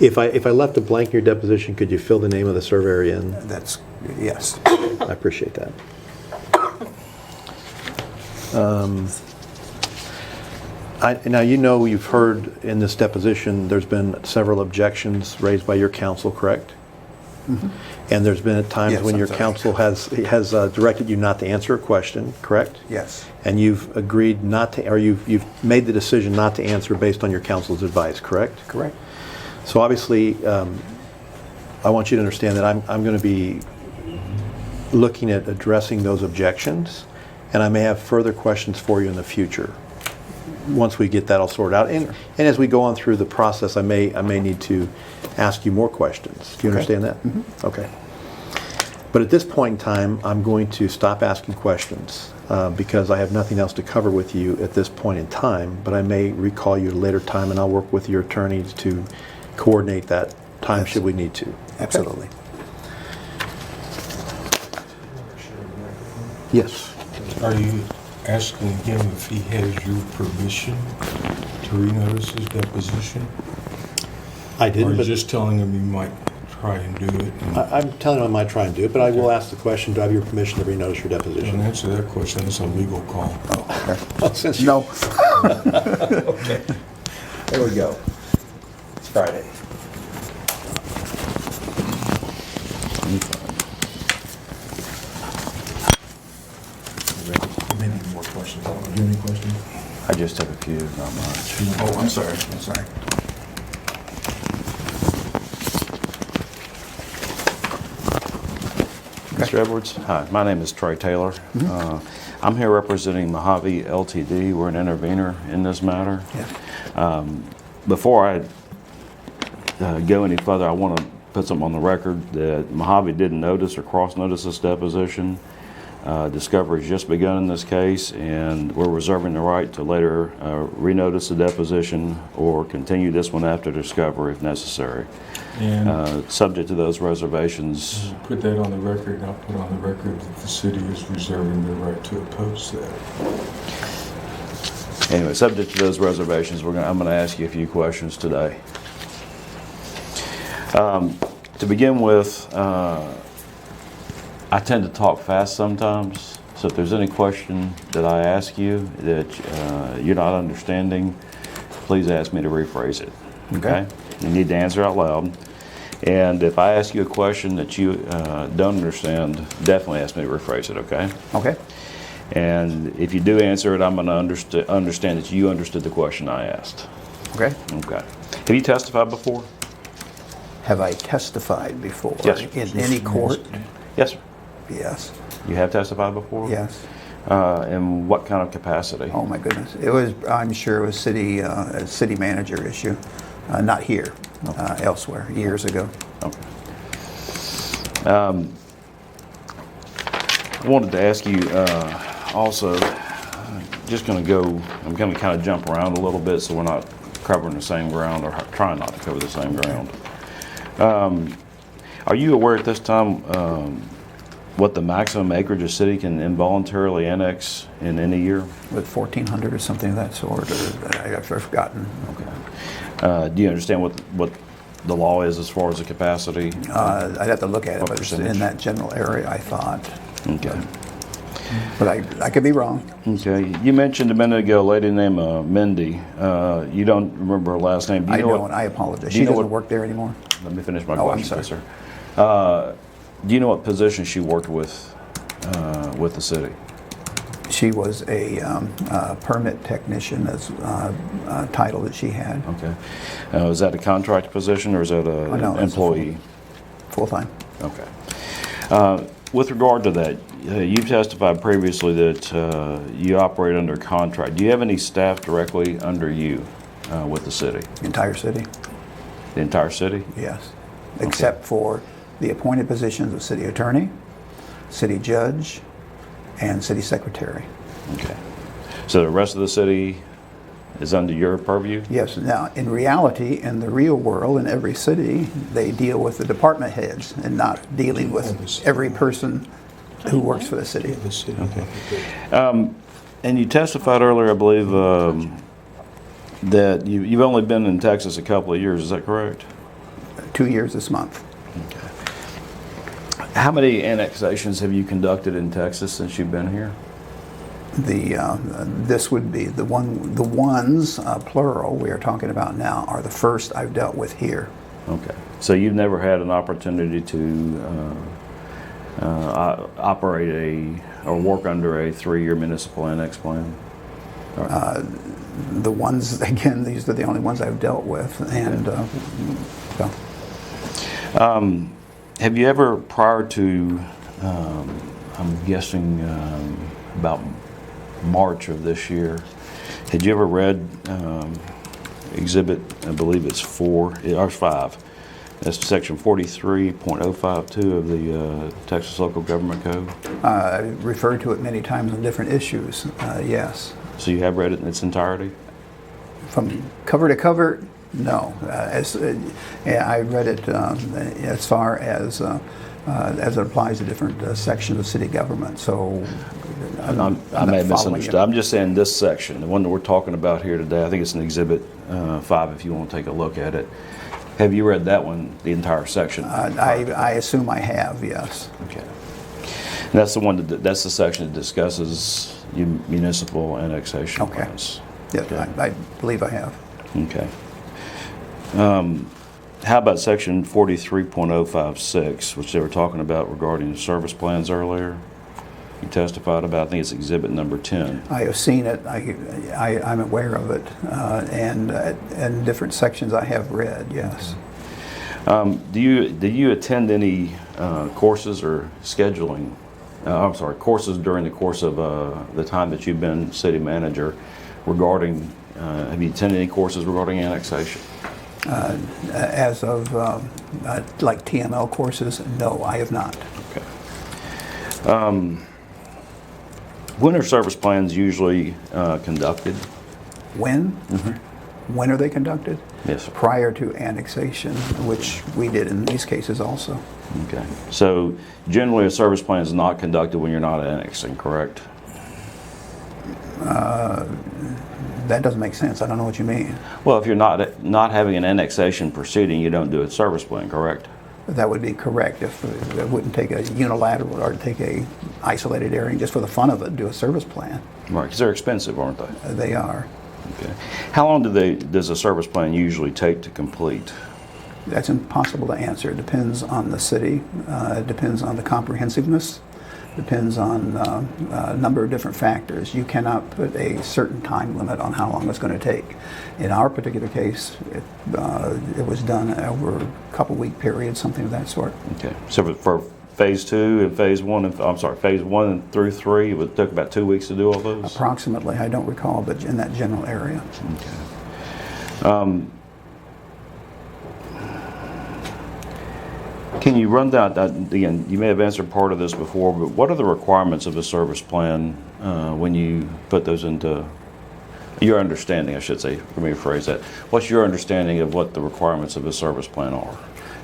If I left a blank in your deposition, could you fill the name of the surveyor in? That's, yes. I appreciate that. Now, you know, you've heard in this deposition, there's been several objections raised by your counsel, correct? Mm-hmm. And there's been at times Yes, when I'm your sorry. counsel has directed you not to answer a question, correct? Yes. And you've agreed not to, or you've made the decision not to answer based on your counsel's advice, correct? Correct. So obviously, I want you to understand that I'm going to be looking at addressing those objections, and I may have further questions for you in the future once we get that all sorted out. And as we go on through the process, I may need to ask you more questions. Do you understand that? Mm-hmm. Okay. But at this point in time, I'm going to stop asking questions because I have nothing else to cover with you at this point in time, but I may recall you at a later time, and I'll work with your attorneys to coordinate that time Yes. should we need to. Absolutely. Yes. Are you asking him if he has your permission to renotice his deposition? I Or didn't, are you but just telling him you might try and do it? I'm telling him I might try and do it, but I will ask the question, do I have your permission to renotice your Don't deposition? answer that question, it's a legal call. Since you- No. Okay. There we go. It's Friday. Maybe more questions. Do you have any questions? I just have a few, not much. Oh, I'm sorry. I'm sorry. Mr. Edwards, hi, my name is Troy Taylor. I'm here representing Mojave LTD. We're an intervenor in this matter. Yeah. Before I go any further, I want to put something on the record that Mojave didn't notice or cross-notice this deposition. Discovery's just begun in this case, and we're reserving the right to later renotice the deposition or continue this one after discovery if necessary. And Subject to those reservations. put that on the record, and I'll put on the record that the city is reserving the right to oppose that. Anyway, subject to those reservations, I'm going to ask you a few questions today. To begin with, I tend to talk fast sometimes, so if there's any question that I ask you that you're not understanding, please ask me to rephrase it. Okay? You need to answer out loud. And if I ask you a question that you don't understand, definitely ask me to rephrase it, okay? Okay. And if you do answer it, I'm going to understand that you understood the question I asked. Okay. Okay. Have you testified before? Have I testified before? Yes, sir. In any court? Yes, sir. Yes. You have testified before? Yes. In what kind of capacity? Oh my goodness. It was, I'm sure it was a city manager issue. Not here, elsewhere, years ago. Okay. I wanted to ask you also, I'm going to kind of jump around a little bit so we're not covering the same ground, or trying not to cover the same ground. Are you aware at this time what the maximum acreage a city can involuntarily annex in any year? With 1,400 or something of that sort, or I've forgotten. Okay. Do you understand what the law is as far as the capacity? I'd have to look at it, What but it's percentage? in that general area, I thought. Okay. But I could be wrong. Okay. You mentioned a minute ago a lady named Mindy. You don't remember her last name. Do you I know don't, what- I apologize. do you She know doesn't what- work there anymore. Let me finish my Oh, I'm question, sorry. sir. Do you know what position she worked with the city? She was a permit technician, as a title that she had, Okay. Is that a contract position or is that no, an it's a employee? full-time. Okay. With regard to that, you've testified previously that you operate under contract. Do you have any staff directly under you with the city? Entire city, The entire city? yes. Except for the appointed positions of city attorney, city judge, and city secretary. Okay. So the rest of the city is under your purview? Yes, now, in reality, in the real world, in every city, they deal with the department heads and not dealing with every person who works for the city. And you testified earlier, I believe, that you've only been in Texas a couple of years. Is that correct? 2 years this month. How many annexations have you conducted in Texas since you've been here? This would be the ones, plural, we are talking about now, are the first I've dealt with here. Okay. So you've never had an opportunity to operate or work under a 3-year municipal annex plan? The ones, again, these are the only ones I've dealt with, and so. Have you ever, prior to, I'm guessing about March of this year, had you ever read exhibit, I believe it's 4, or 5, that's section 43.052 of the Texas Local Government Code? I referred to it many times on different issues, yes. So you have read it in its entirety? From cover to cover, no. Yeah, I read it as far as it applies to different sections of city government, so I not may have following misunderstood. you. I'm just saying this section, the one that we're talking about here today, I think it's in Exhibit 5 if you want to take a look at it. Have you read that one, the entire section? I assume I have, yes. Okay. And that's the one, that's the section that discusses municipal annexation Okay. plans. Yes, I believe I have. Okay. How about section 43.056, which they were talking about regarding the service plans earlier? You testified about, I think it's exhibit number 10. I have seen it, I'm aware of it, and different sections I have read, yes. Do you attend any courses or scheduling? I'm sorry, courses during the course of the time that you've been city manager regarding, have you attended any courses regarding annexation? As of like TML courses, no, I have not. Okay. When are service plans usually conducted? When? When are they conducted? Yes, sir. Prior to annexation, which we did in these cases also. Okay. So generally a service plan is not conducted when you're not annexing, correct? That doesn't make sense. I don't know what you mean. Well, if you're not having an annexation proceeding, you don't do a service plan, correct? That would be correct if it wouldn't take a unilateral or take a isolated area just for the fun of it, do a service plan. Right, because they're expensive, aren't they? They are. Okay. How long does a service plan usually take to complete? That's impossible to answer. It depends on the city. It depends on the comprehensiveness. Depends on a number of different factors. You cannot put a certain time limit on how long it's going to take. In our particular case, it was done over a couple-week period, something of that sort. Okay. So for phase 2 and phase 1, phase 1 through 3, it took about 2 weeks to do all those? Approximately, I don't recall, but in that general area. Okay. Can you run down, again, you may have answered part of this before, but what are the requirements of a service plan when you put those into, your understanding, I should say, let me rephrase that. What's your understanding of what the requirements of a service plan are?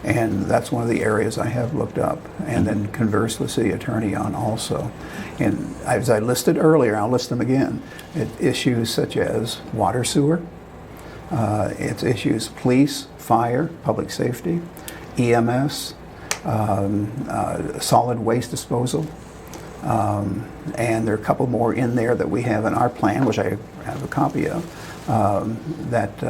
And that's one of the areas I have looked up and then conversed with city attorney on also. And as I listed earlier, I'll list them again. Issues such as water sewer, it's issues police, fire, public safety, EMS, solid waste disposal, and there are a couple more in there that we have in our plan, which I have a copy of, that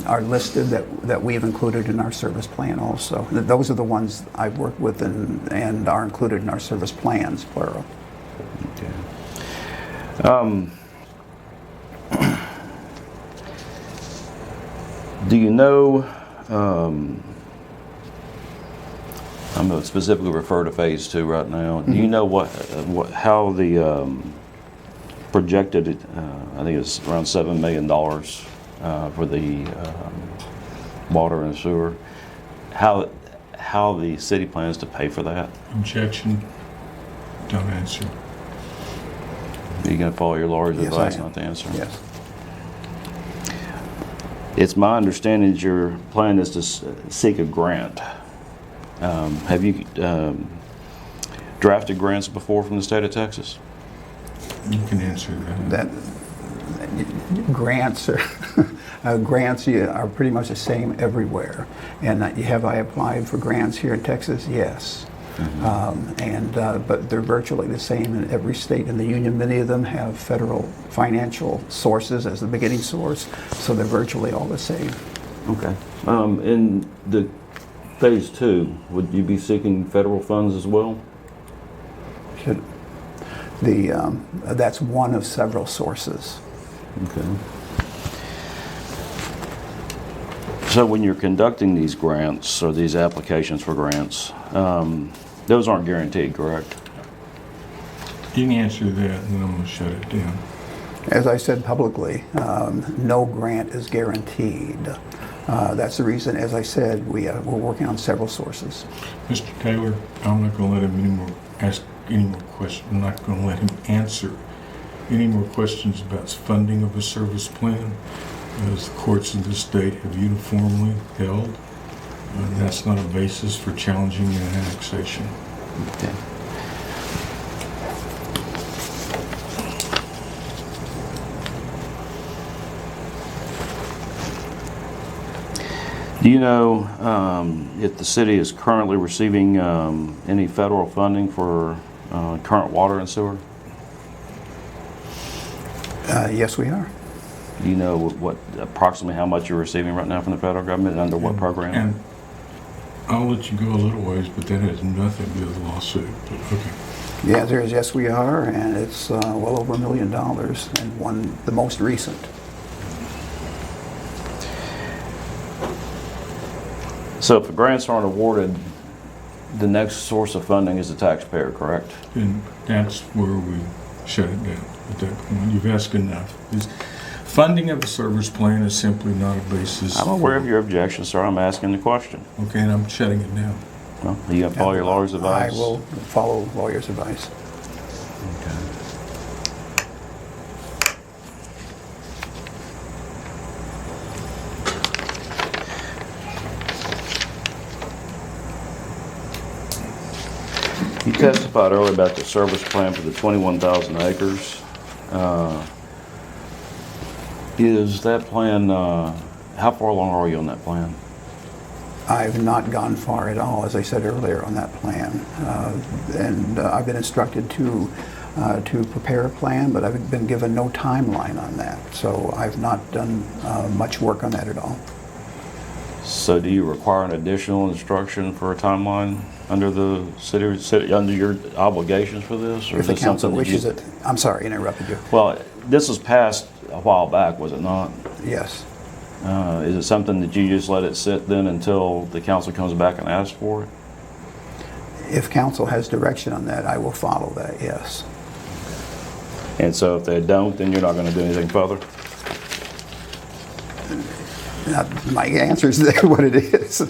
are listed that we've included in our service plan also. Those are the ones I've worked with and are included in our service plans, plural. Okay. Do you know, I'm going to specifically refer to phase 2 right now. Do you know how the projected, I think it's around $7 million for the water and sewer, how the city plans to pay for that? Objection. Don't answer. Are you going to follow your lawyer's Yes, advice I am. not to answer? Yes. It's my understanding that your plan is to seek a grant. Have you drafted grants before from the state of Texas? You can answer that. Grants are grants are pretty much the same everywhere. And have I applied for grants here in Texas? Yes. But they're virtually the same in every state in the union. Many of them have federal financial sources as the beginning source, so they're virtually all the same. Okay. In the phase 2, would you be seeking federal funds as well? That's one of several sources. Okay. So when you're conducting these grants or these applications for grants, those aren't guaranteed, correct? You can answer that, and then I'm going to shut it down. As I said publicly, no grant is guaranteed. That's the reason, as I said, we're working on several sources. Mr. Taylor, I'm not going to let him ask any more questions. I'm not going to let him answer any more questions about funding of a service plan, as the courts in this state have uniformly held. That's not a basis for challenging an annexation. Okay. Do you know if the city is currently receiving any federal funding for current water and sewer? Yes, we are. Do you know what approximately how much you're receiving right now from the federal government and under what program? And I'll let you go a little ways, but that has nothing to do with the lawsuit. But okay. The answer is yes, we are, and it's well over $1 million, and the most recent. So if the grants aren't awarded, the next source of funding is the taxpayer, correct? And that's where we shut it down at that point. You've asked enough. Funding of the service plan is simply not a basis. I'm aware of your objection, sir. I'm asking the question. Okay, and I'm shutting it down. Well, are you going to follow your lawyer's advice? I will follow lawyer's advice. You testified earlier about the service plan for the 21,000 acres. Is that plan, how far along are you on that plan? I've not gone far at all, as I said earlier, on that plan. I've been instructed to prepare a plan, but I've been given no timeline on that. So I've not done much work on that at all. So do you require an additional instruction for a timeline under the city under your obligations for this? Or If the is this council something that wishes it. I'm sorry, I interrupted you. Well, this was passed a while back, was it not? Yes. Is it something that you just let it sit then until the council comes back and asks for it? If council has direction on that, I will follow that, yes. And so if they don't, then you're not going to do anything further? My answer is what it is.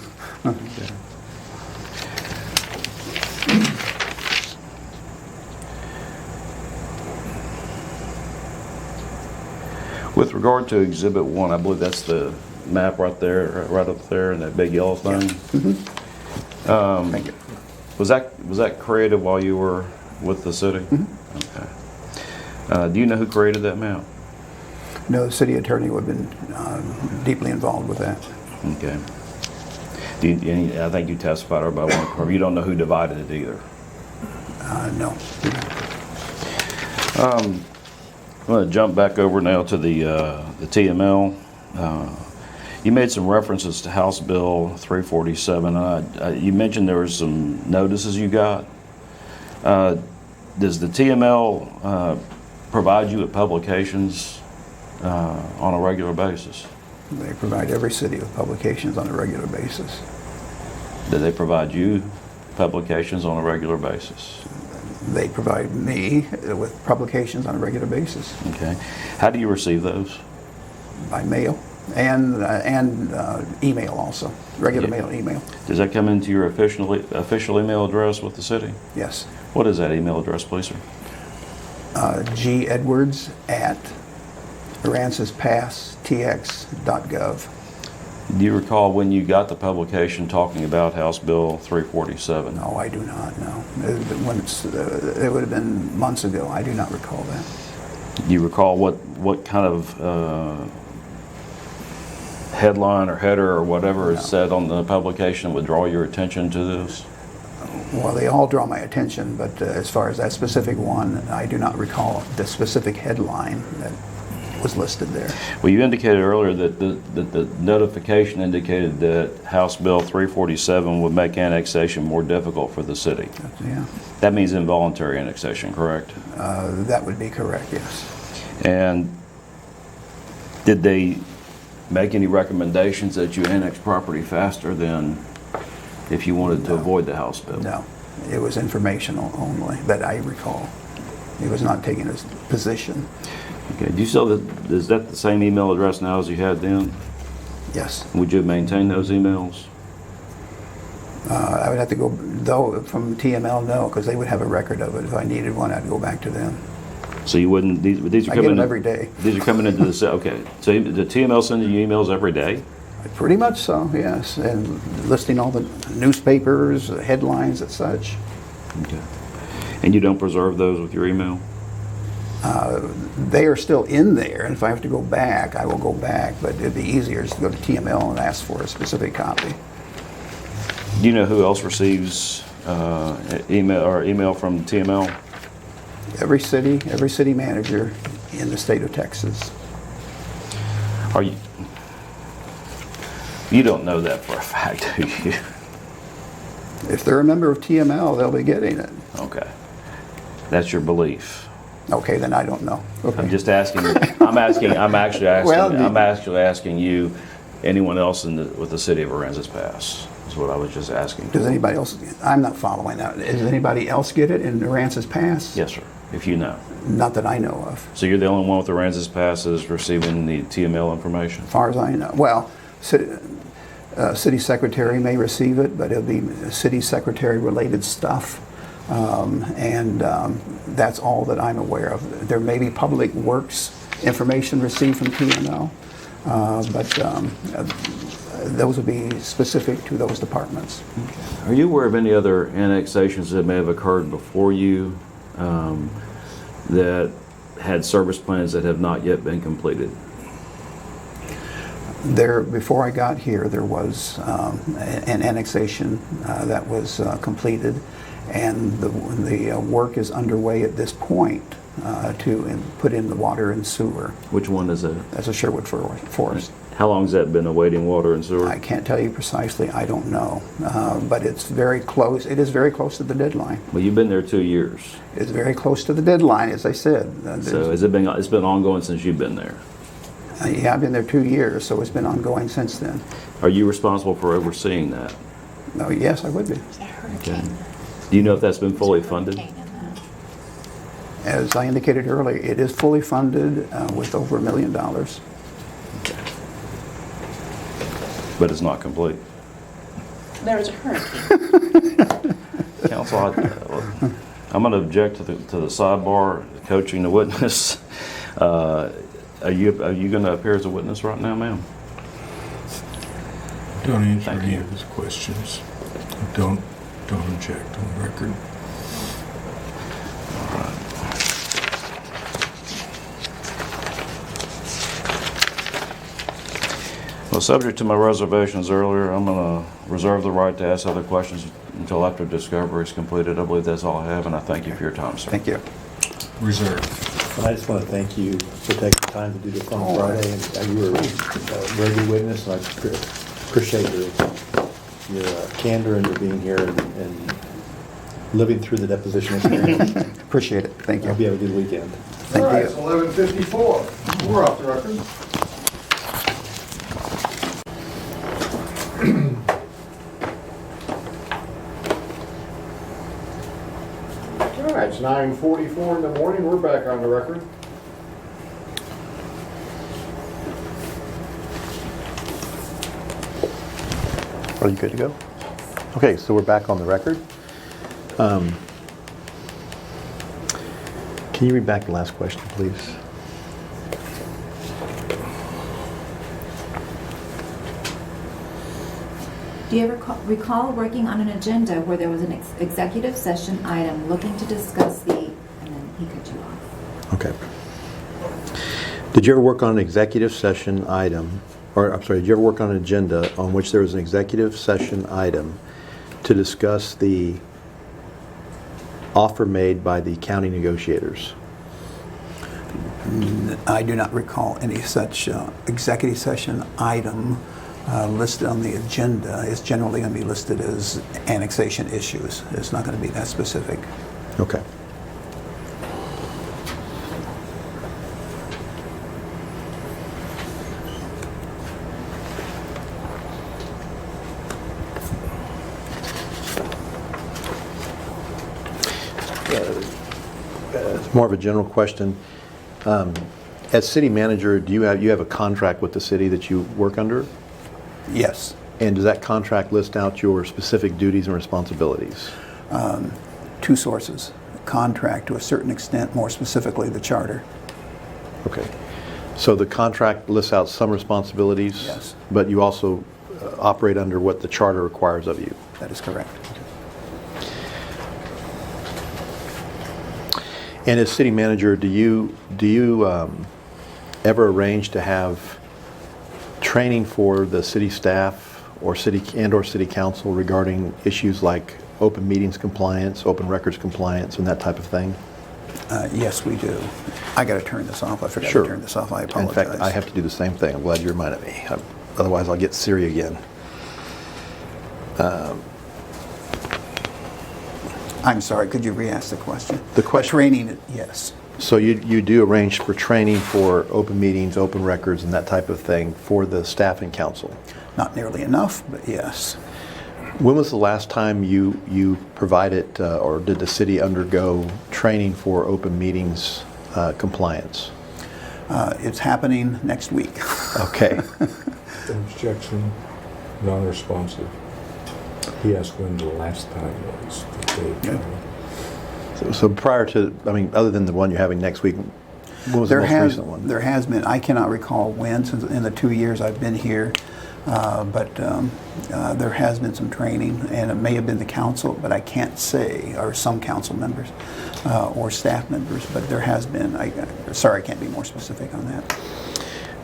With regard to Exhibit 1, I believe that's the map right there, right up there, and that big yellow thing. Thank you. Was that created while you were with the city? Okay. Do you know who created that map? No, the city attorney would have been deeply involved with that. Okay. I think you testified about one, or you don't know who divided it either. No. I'm going to jump back over now to the TML. You made some references to House Bill 347. You mentioned there were some notices you got. Does the TML provide you with publications on a regular basis? They provide every city with publications on a regular basis. Do they provide you publications on a regular basis? They provide me with publications on a regular basis Okay. How do you receive those? by mail and email also, regular mail, email. Does that come into your official email address with the city? Yes. What is that email address, please, sir? Aransas Pass TX.gov. Do you recall when you got the publication talking about House Bill 347? No, I do not know. It would have been months ago. I do not recall that. Do you recall what kind of headline or header or whatever is said on the publication would draw your attention to this? Well, they all draw my attention, but as far as that specific one, I do not recall the specific headline that was listed there. Well, you indicated earlier that the notification indicated that House Bill 347 would make annexation more difficult for the city. Yeah, That means involuntary annexation, correct? that would be correct, yes. And did they make any recommendations that you annex property faster than if you wanted to avoid the House bill? No, it was informational only that I recall. He was not taking a position. Okay. Do you still, is that the same email address now as you had then? Yes. Would you maintain those emails? I would have to go, though, from TML, no, because they would have a record of it. If I needed one, I'd go back to them. So you wouldn't, these are I coming get them in, every day. These are coming into the, okay. So the TML sending you emails every day? Pretty much so, yes, and listing all the newspapers, headlines and such. Okay. And you don't preserve those with your email? They are still in there, and if I have to go back, I will go back, but it'd be easier just to go to TML and ask for a specific copy. Do you know who else receives email from TML? Every city manager in the state of Texas. Are you? You don't know that for a fact, do you? If they're a member of TML, they'll be getting it. Okay, that's your belief. Okay, then I don't know. Okay. I'm just asking. I'm actually asking. Well, I'm actually asking you. Anyone else with the city of Aransas Pass is what I was just asking. Does anybody else? I'm not following that. Does anybody else get it in Aransas Pass? Yes, sir. If you know. Not that I know of. So you're the only one with Aransas Pass that is receiving the TML information. As far as I know. Well, city secretary may receive it, but it'll be city secretary related stuff. That's all that I'm aware of. There may be public works information received from TML, but those will be specific to those departments. Are you aware of any other annexations that may have occurred before you that had service plans that have not yet been completed? Before I got here, there was an annexation that was completed, and the work is underway at this point to put in the water and sewer. Which one is that? That's a Sherwood Forest. How long has that been awaiting water and sewer? I can't tell you precisely. I don't know, but it's very close. It is very close to the deadline. Well, you've been there 2 years. It's very close to the deadline, as I said. So it's been ongoing since you've been there? Yeah, I've been there 2 years, so it's been ongoing since then. Are you responsible for overseeing that? No, yes, I would be. There's a hurricane. Do you know if that's been fully funded? Hurricane in that. As I indicated earlier, it is fully funded with over $1 million. But it's not complete. There was a hurricane. Counsel, I'm going to object to the sidebar, coaching the witness. Are you going to appear as a witness right now, ma'am? Don't answer Thank any you. of his questions. Don't object on the record. Well, subject to my reservations earlier, I'm going to reserve the right to ask other questions until after discovery is completed. I believe that's all I have, and I thank you for your time, sir. Thank you. Reserve. I just want to thank you for taking the time to do this on Friday. And you were a very good witness, and I appreciate your candor and your being here and living through the deposition experience. Appreciate it. Thank I hope you. you have a good weekend. Thank All right, you. it's 11:54. We're off the record. All right, it's 9:44 in the morning. We're back on the record. Are you good to go? Okay, so we're back on the record. Can you read back the last question, please? Do you ever recall working on an agenda where there was an executive session item looking to discuss the, and then he cut you off. Okay. Did you ever work on an executive session item, or I'm sorry, did you ever work on an agenda on which there was an executive session item to discuss the offer made by the county negotiators? I do not recall any such executive session item listed on the agenda. It's generally going to be listed as annexation issues. It's not going to be that specific. Okay. It's more of a general question. As city manager, do you have a contract with the city that you work under? Yes. And does that contract list out your specific duties and responsibilities? Two sources. Contract to a certain extent, more specifically the charter. Okay. So the contract lists out some responsibilities? Yes. But you also operate under what the charter requires of you? That is correct. And as city manager, do you ever arrange to have training for the city staff or city council regarding issues like open meetings compliance, open records compliance, and that type of thing? Yes, we do. I got to turn this off. I forgot Sure. to turn this off. I In apologize. fact, I have to do the same thing. I'm glad you reminded me. Otherwise, I'll get Siri again. I'm sorry. Could you re-ask the question? The question- Training, yes. So you do arrange for training for open meetings, open records, and that type of thing for the staff and council? Not nearly enough, but yes. When was the last time you provided or did the city undergo training for open meetings compliance? It's happening next week. Okay. Objection, non-responsive. He asked when the last time was. that they- Yeah. So prior to, I mean, other than the one you're having next week, when was the most recent one? There has been, I cannot recall when, since in the 2 years I've been here, but there has been some training, and it may have been the council, but I can't say, or some council members or staff members, but there has been. Sorry, I can't be more specific on that.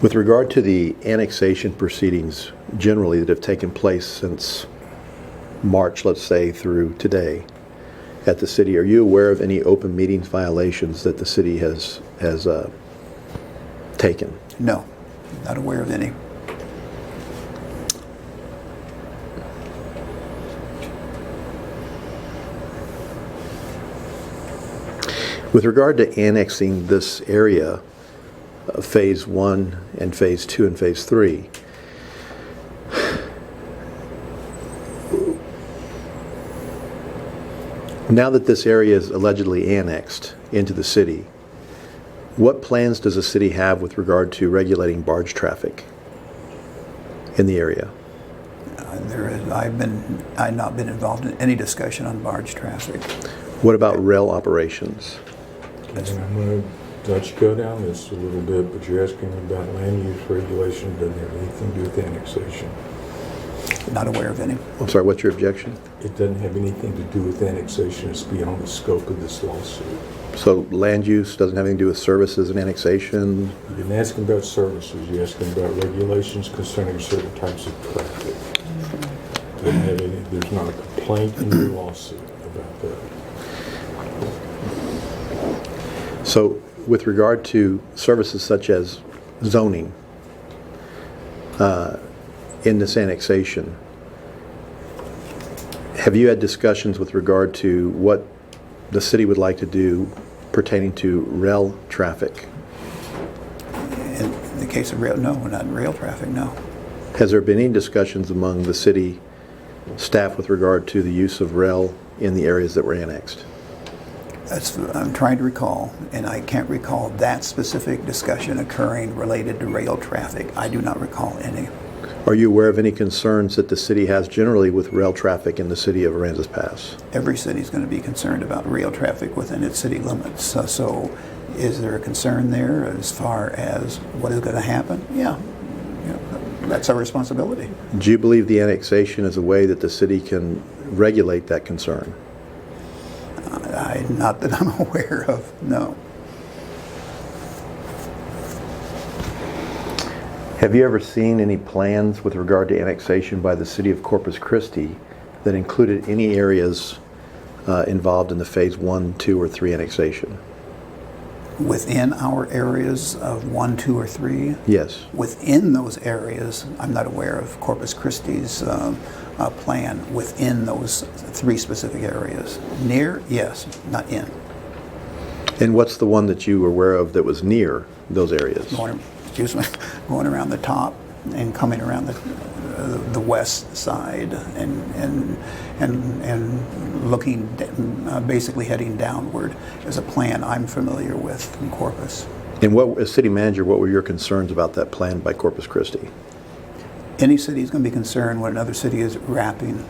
With regard to the annexation proceedings generally that have taken place since March, let's say, through today at the city, are you aware of any open meetings violations that the city has taken? No, not aware of any. With regard to annexing this area, Phase 1 and Phase 2 and Phase 3, now that this area is allegedly annexed into the city, what plans does the city have with regard to regulating barge traffic in the area? I've not been involved in any discussion on barge traffic. What about rail operations? And I'm going to let you go down this a little bit, but you're asking about land use regulation, doesn't have anything to do with annexation. Not aware of any. I'm sorry, what's your objection? It doesn't have anything to do with annexation. It's beyond the scope of this lawsuit. So land use doesn't have anything to do with services and annexation? You didn't ask him about services. You asked him about regulations concerning certain types of traffic. Doesn't have any, there's not a complaint in the lawsuit about that. So with regard to services such as zoning in this annexation, have you had discussions with regard to what the city would like to do pertaining to rail traffic? In the case of rail, no, not rail traffic, no. Has there been any discussions among the city staff with regard to the use of rail in the areas that were annexed? I'm trying to recall, and I can't recall that specific discussion occurring related to rail traffic. I do not recall any. Are you aware of any concerns that the city has generally with rail traffic in the city of Aransas Pass? Every city is going to be concerned about rail traffic within its city limits. So is there a concern there as far as what is going to happen? Yeah, that's our responsibility. Do you believe the annexation is a way that the city can regulate that concern? Not that I'm aware of, no. Have you ever seen any plans with regard to annexation by the city of Corpus Christi that included any areas involved in the phase 1, 2, or 3 annexation? Within our areas of 1, 2, or 3? Yes. Within those areas, I'm not aware of Corpus Christi's plan within those 3 specific areas. Near, yes, not in. And what's the one that you were aware of that was near those areas? Going around the top and coming around the west side and looking, basically heading downward is a plan I'm familiar with in Corpus. And as city manager, what were your concerns about that plan by Corpus Christi? Any city is going to be concerned when another city is wrapping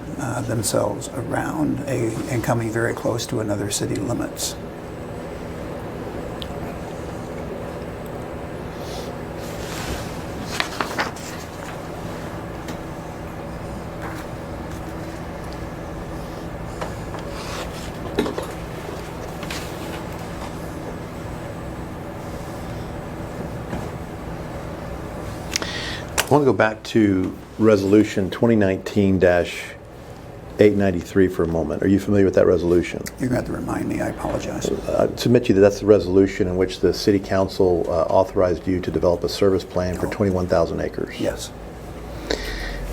themselves around and coming very close to another city limits. I want to go back to Resolution 2019-893 for a moment. Are you familiar with that resolution? You're going to have to remind me, I apologize. I submit to you that that's the resolution in which the City Council authorized you to develop a service plan for 21,000 acres. Yes,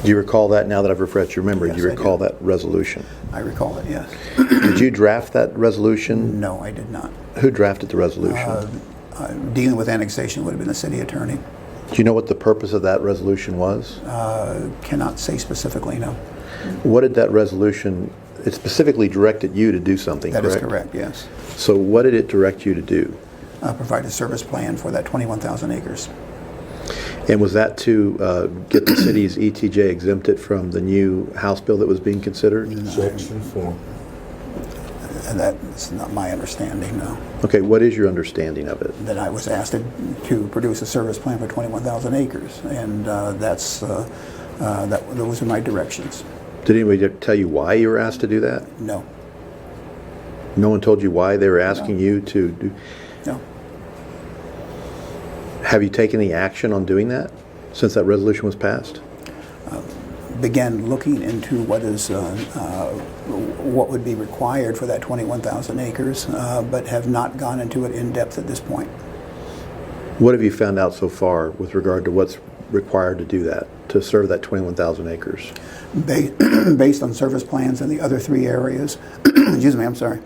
Do you recall that now that I've refreshed your memory? Yes, Do you I recall do. that resolution? I recall it, yes. Did you draft that resolution? No, I did not. Who drafted the resolution? Dealing with annexation would have been the city attorney. Do you know what the purpose of that resolution was? Cannot say specifically, no. What did that resolution, it specifically directed you to do something, That correct? is correct, yes. So what did it direct you to do? Provide a service plan for that 21,000 acres. And was that to get the city's ETJ exempted from the new House bill that was being considered? Section 4. And that's not my understanding, no. Okay, what is your understanding of it? That I was asked to produce a service plan for 21,000 acres, and those are my directions. Did anybody tell you why you were asked to do that? No, No one told you why they were asking you to do? no. Have you taken any action on doing that since that resolution was passed? Began looking into what would be required for that 21,000 acres, but have not gone into it in depth at this point. What have you found out so far with regard to what's required to do that, to serve that 21,000 acres? Based on service plans in the other 3 areas, excuse me, I'm sorry,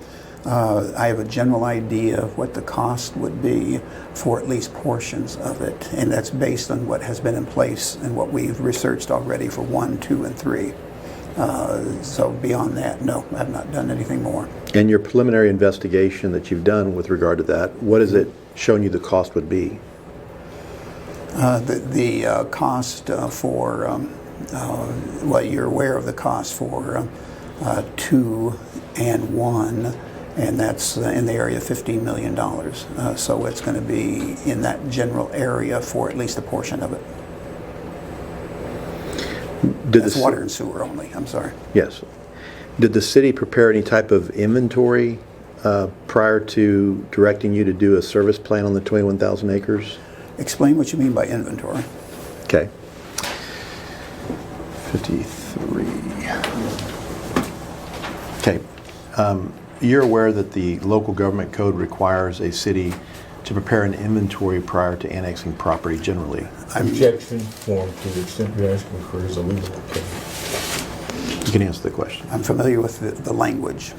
I have a general idea of what the cost would be for at least portions of it, and that's based on what has been in place and what we've researched already for 1, 2, and 3. So beyond that, no, I've not done anything more. And your preliminary investigation that you've done with regard to that, what has it shown you the cost would be? The cost for, well, you're aware of the cost for 2 and 1, and that's in the area of $15 million. So it's going to be in that general area for at least a portion of it. Did That's the water and sewer only, I'm sorry. Yes. Did the city prepare any type of inventory prior to directing you to do a service plan on the 21,000 acres? Explain what you mean by inventory. Okay. 53. Okay. You're aware that the local government code requires a city to prepare an inventory prior to annexing property generally. Objection form to the extent you're asking for is a legal opinion. You can answer the question. I'm familiar with the language.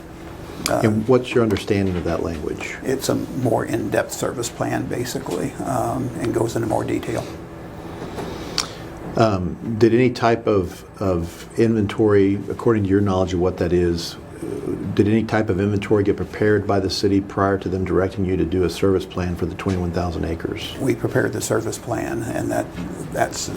And what's your understanding of that language? It's a more in-depth service plan, basically, and goes into more detail. Did any type of inventory, according to your knowledge of what that is, did any type of inventory get prepared by the city prior to them directing you to do a service plan for the 21,000 acres? We prepared the service plan, and that's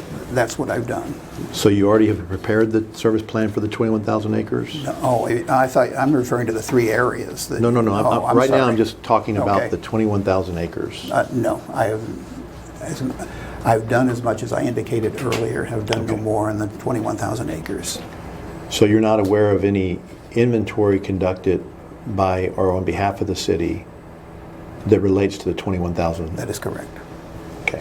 what I've done. So you already have prepared the service plan for the 21,000 acres? Oh, I thought, I'm referring to the 3 areas. No. Oh, Right now, sorry. I'm just talking about Okay. the 21,000 acres. No, I've done as much as I indicated earlier, have done no more in the 21,000 acres. So you're not aware of any inventory conducted by or on behalf of the city that relates to the 21,000? That is correct. Okay.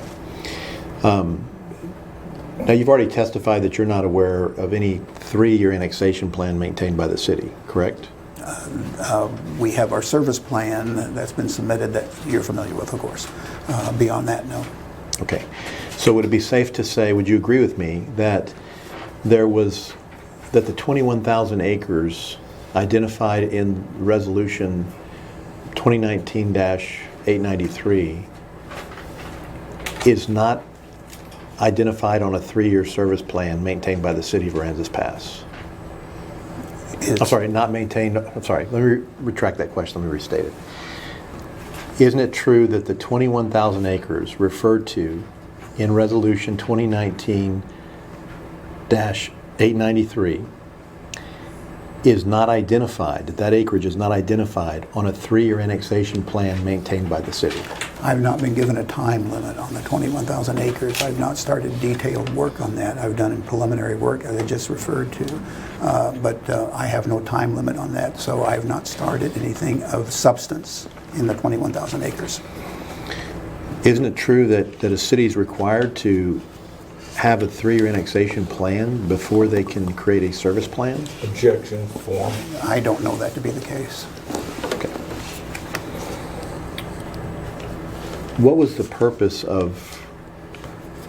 Now, you've already testified that you're not aware of any 3-year annexation plan maintained by the city, correct? We have our service plan that's been submitted that you're familiar with, of course. Beyond that, no. Okay. So would it be safe to say, would you agree with me, that the 21,000 acres identified in Resolution 2019-893 is not identified on a 3-year service plan maintained by the city of Aransas Pass? I'm sorry, not maintained, I'm sorry, let me retract that question, let me restate it. Isn't it true that the 21,000 acres referred to in Resolution 2019-893 is not identified, that acreage is not identified on a 3-year annexation plan maintained by the city? I've not been given a time limit on the 21,000 acres. I've not started detailed work on that. I've done preliminary work, as I just referred to, but I have no time limit on that, so I have not started anything of substance in the 21,000 acres. Isn't it true that a city is required to have a 3-year annexation plan before they can create a service plan? Objection form. I don't know that to be the case. Okay. What was the purpose of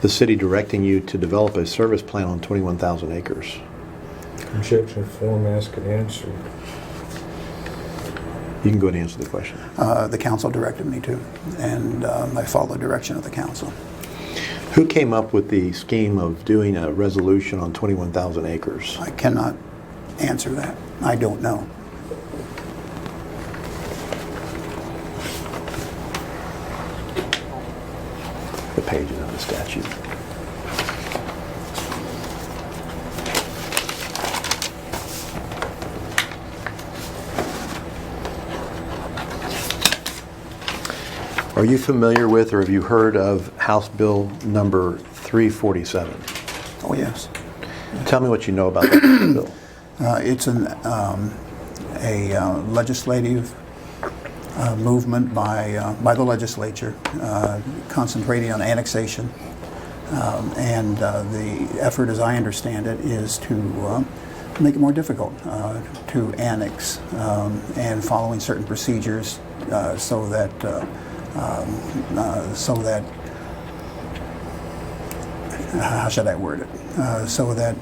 the city directing you to develop a service plan on 21,000 acres? Objection form, ask and answer. You can go ahead and answer the question. The council directed me to, and I follow the direction of the council. Who came up with the scheme of doing a resolution on 21,000 acres? I cannot answer that. I don't know. The pages of the statute. Are you familiar with or have you heard of House Bill number 347? Oh, yes. Tell me what you know about that bill. It's a legislative movement by the legislature concentrating on annexation. And the effort, as I understand it, is to make it more difficult to annex and following certain procedures so that how should I word it? So that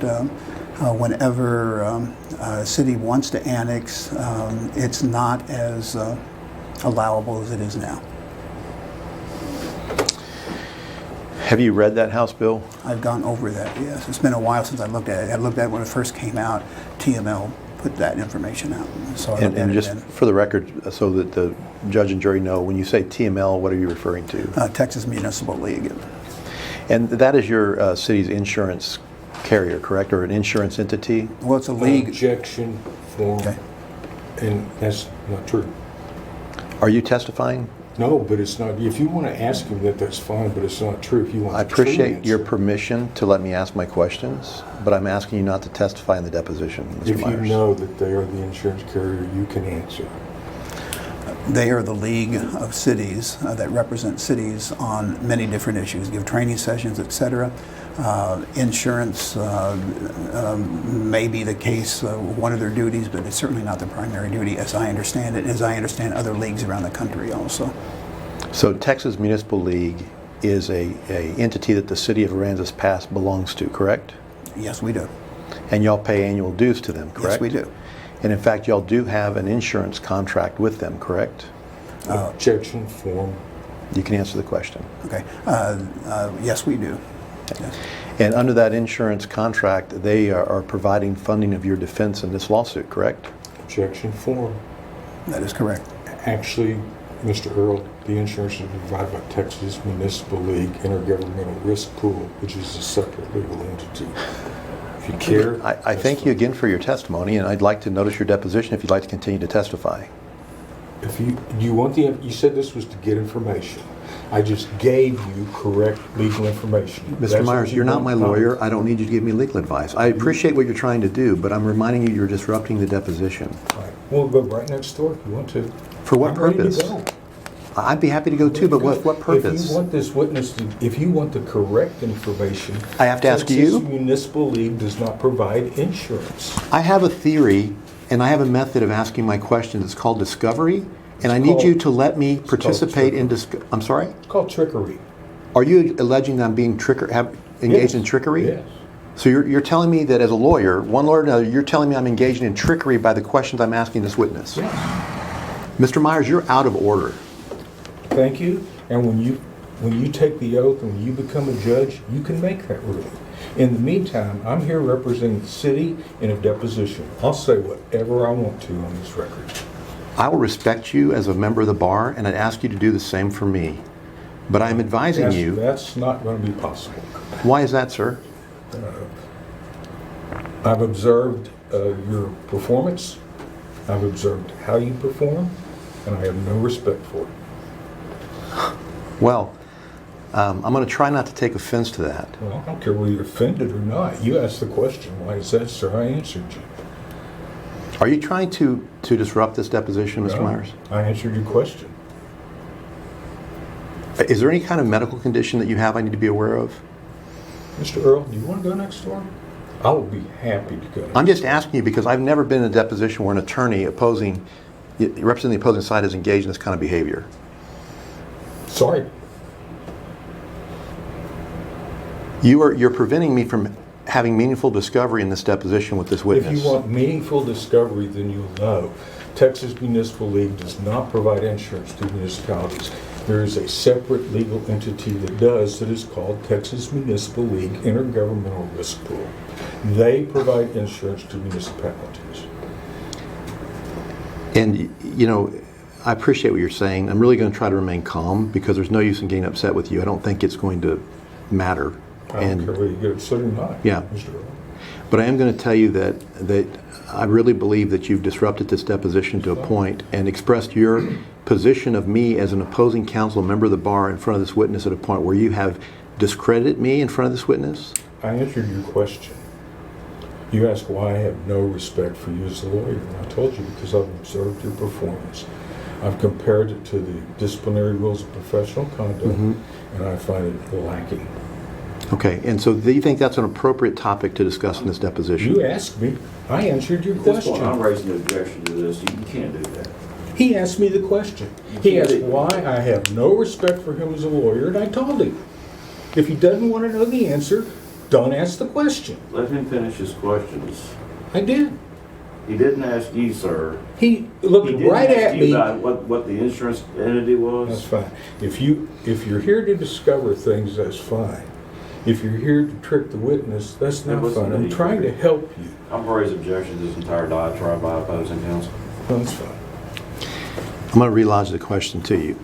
whenever a city wants to annex, it's not as allowable as it is now. Have you read that House bill? I've gone over that, yes. It's been a while since I looked at it. I looked at it when it first came out. TML put that information out. So I looked at And it just then. for the record, so that the judge and jury know, when you say TML, what are you referring to? Texas Municipal League. And that is your city's insurance carrier, correct, or an insurance entity? Well, it's a league. Objection form. Okay. And that's not true. Are you testifying No, but it's not. If you want to ask him that, that's fine, but it's not true. If you want I the true appreciate your answer. permission to let me ask my questions, but I'm asking you not to testify in the deposition, Mr. If you Myers. know that they are the insurance carrier, you can answer. They are the league of cities that represent cities on many different issues, give training sessions, et cetera. Insurance may be the case, one of their duties, but it's certainly not the primary duty as I understand it, as I understand other leagues around the country also. So Texas Municipal League is a entity that the city of Aransas Pass belongs to, correct? Yes, we do. And y'all pay annual dues to them, correct? Yes, we do. And in fact, y'all do have an insurance contract with them, correct? Objection form. You can answer the question. Okay. Yes, we do. Yes. And under that insurance contract, they are providing funding of your defense in this lawsuit, correct? Objection form. That is correct. Actually, Mr. Earl, the insurance is provided by Texas Municipal League Intergovernmental Risk Pool, which is a separate legal entity. If you care. I thank you again for your testimony, and I'd like to notice your deposition if you'd like to continue to testify. If you want you said this was to get information. I just gave you correct legal information. Mr. Myers, you're not my lawyer. I don't need you to give me legal advice. I appreciate what you're trying to do, but I'm reminding you you're disrupting the deposition. All right. We'll go right next door if you want to. For what I'm ready to purpose? go. I'd be happy to go too, but what purpose? If you want this witness, if you want the correct information, I have to ask Texas you? Municipal League does not provide insurance. I have a theory, and I have a method of asking my questions. It's called discovery, and I need called- you to let me called participate in trickery. I'm sorry? It's called trickery. Are you alleging that I'm being engaged in Yes. trickery? Yes. So you're telling me that as a lawyer, one lawyer or another, you're telling me I'm engaging in trickery by the questions I'm asking this witness? Yes. Mr. Myers, you're out of order. Thank you. And when you take the oath and when you become a judge, you can make that ruling. In the meantime, I'm here representing the city in a deposition. I'll say whatever I want to on this record. I will respect you as a member of the bar, and I'd ask you to do the same for me. But I'm advising you. That's not going to be possible. Why is that, sir? I've observed your performance. I've observed how you perform, and I have no respect for it. Well, I'm going to try not to take offense to that. Well, I don't care whether you're offended or not. You asked the question. Why is that, sir? I answered you. Are you trying to disrupt this deposition, Mr. No, Myers? I answered your question. Is there any kind of medical condition that you have I need to be aware of? Mr. Earl, do you want to go next door? I will be happy to go. I'm just asking you because I've never been in a deposition where an attorney representing the opposing side is engaged in this kind of behavior. Sorry. You're preventing me from having meaningful discovery in this deposition with this witness. If you want meaningful discovery, then you'll know. Texas Municipal League does not provide insurance to municipalities. There is a separate legal entity that does that is called Texas Municipal League Intergovernmental Risk Pool. They provide insurance to municipalities. And, you know, I appreciate what you're saying. I'm really going to try to remain calm because there's no use in getting upset with you. I don't think it's going to matter. I don't care whether you get upset or not, Yeah. Mr. Earl. But I am going to tell you that I really believe that you've disrupted this deposition to a point and expressed your position of me as an opposing counsel, member of the bar, in front of this witness at a point where you have discredited me in front of this witness. I answered your question. You asked why I have no respect for you as a lawyer, and I told you because I've observed your performance. I've compared it to the disciplinary rules of professional conduct, and I find it lacking. Okay, and so do you think that's an appropriate topic to discuss in this deposition? You asked me. I answered your At this point, I'm question. raising an objection to this. You can't do that. He asked me the question. He asked why I have no respect for him as a lawyer, and I told him. If he doesn't want to know the answer, don't ask the question. Let him finish his questions. I did. He didn't ask you, sir. He looked He didn't right ask at you me. about what the insurance entity was. That's fine. If you're here to discover things, that's fine. If you're here to trick the witness, that's not wasn't fine. I'm any trying to trick. help you. I'm going to raise objection to this entire diatribe by opposing counsel. That's fine. I'm going to relodge the question to you.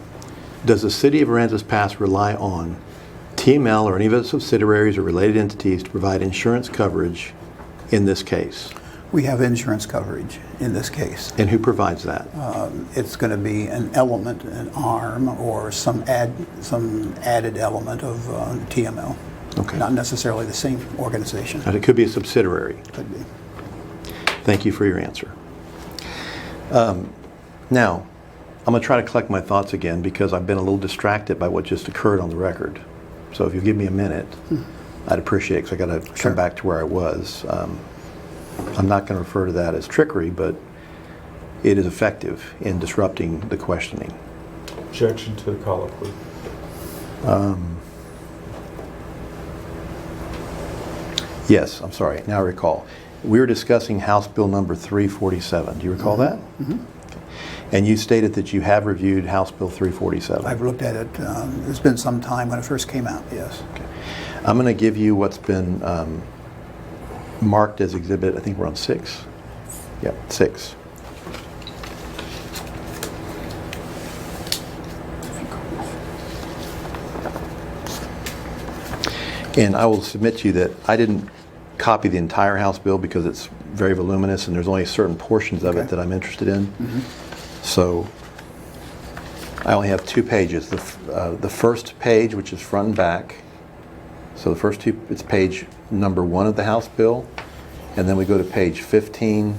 Does the city of Aransas Pass rely on TML or any of its subsidiaries or related entities to provide insurance coverage in this case? We have insurance coverage in this case. And who provides that? It's going to be an element, an arm, or some added element of TML. Okay. Not necessarily the same organization. And it could be a subsidiary. Could be. Thank you for your answer. Now, I'm going to try to collect my thoughts again because I've been a little distracted by what just occurred on the record. So if you give me a minute, I'd appreciate it because I got to Sure. come back to where I was. I'm not going to refer to that as trickery, but it is effective in disrupting the questioning. Objection to the colloquy. Yes, I'm sorry. Now I recall. We were discussing House Bill number 347. Do you recall that? Mm-hmm. And you stated that you have reviewed House Bill 347. I've looked at it. It's been some time when it first came out, yes. Okay. I'm going to give you what's been marked as exhibit, I think we're on 6. Yep, 6. And I will submit to you that I didn't copy the entire House bill because it's very voluminous and there's only certain portions of it that I'm interested in. So I only have 2 pages. The first page, which is front and back. So the first 2, it's page number 1 of the House bill, and then we go to page 15,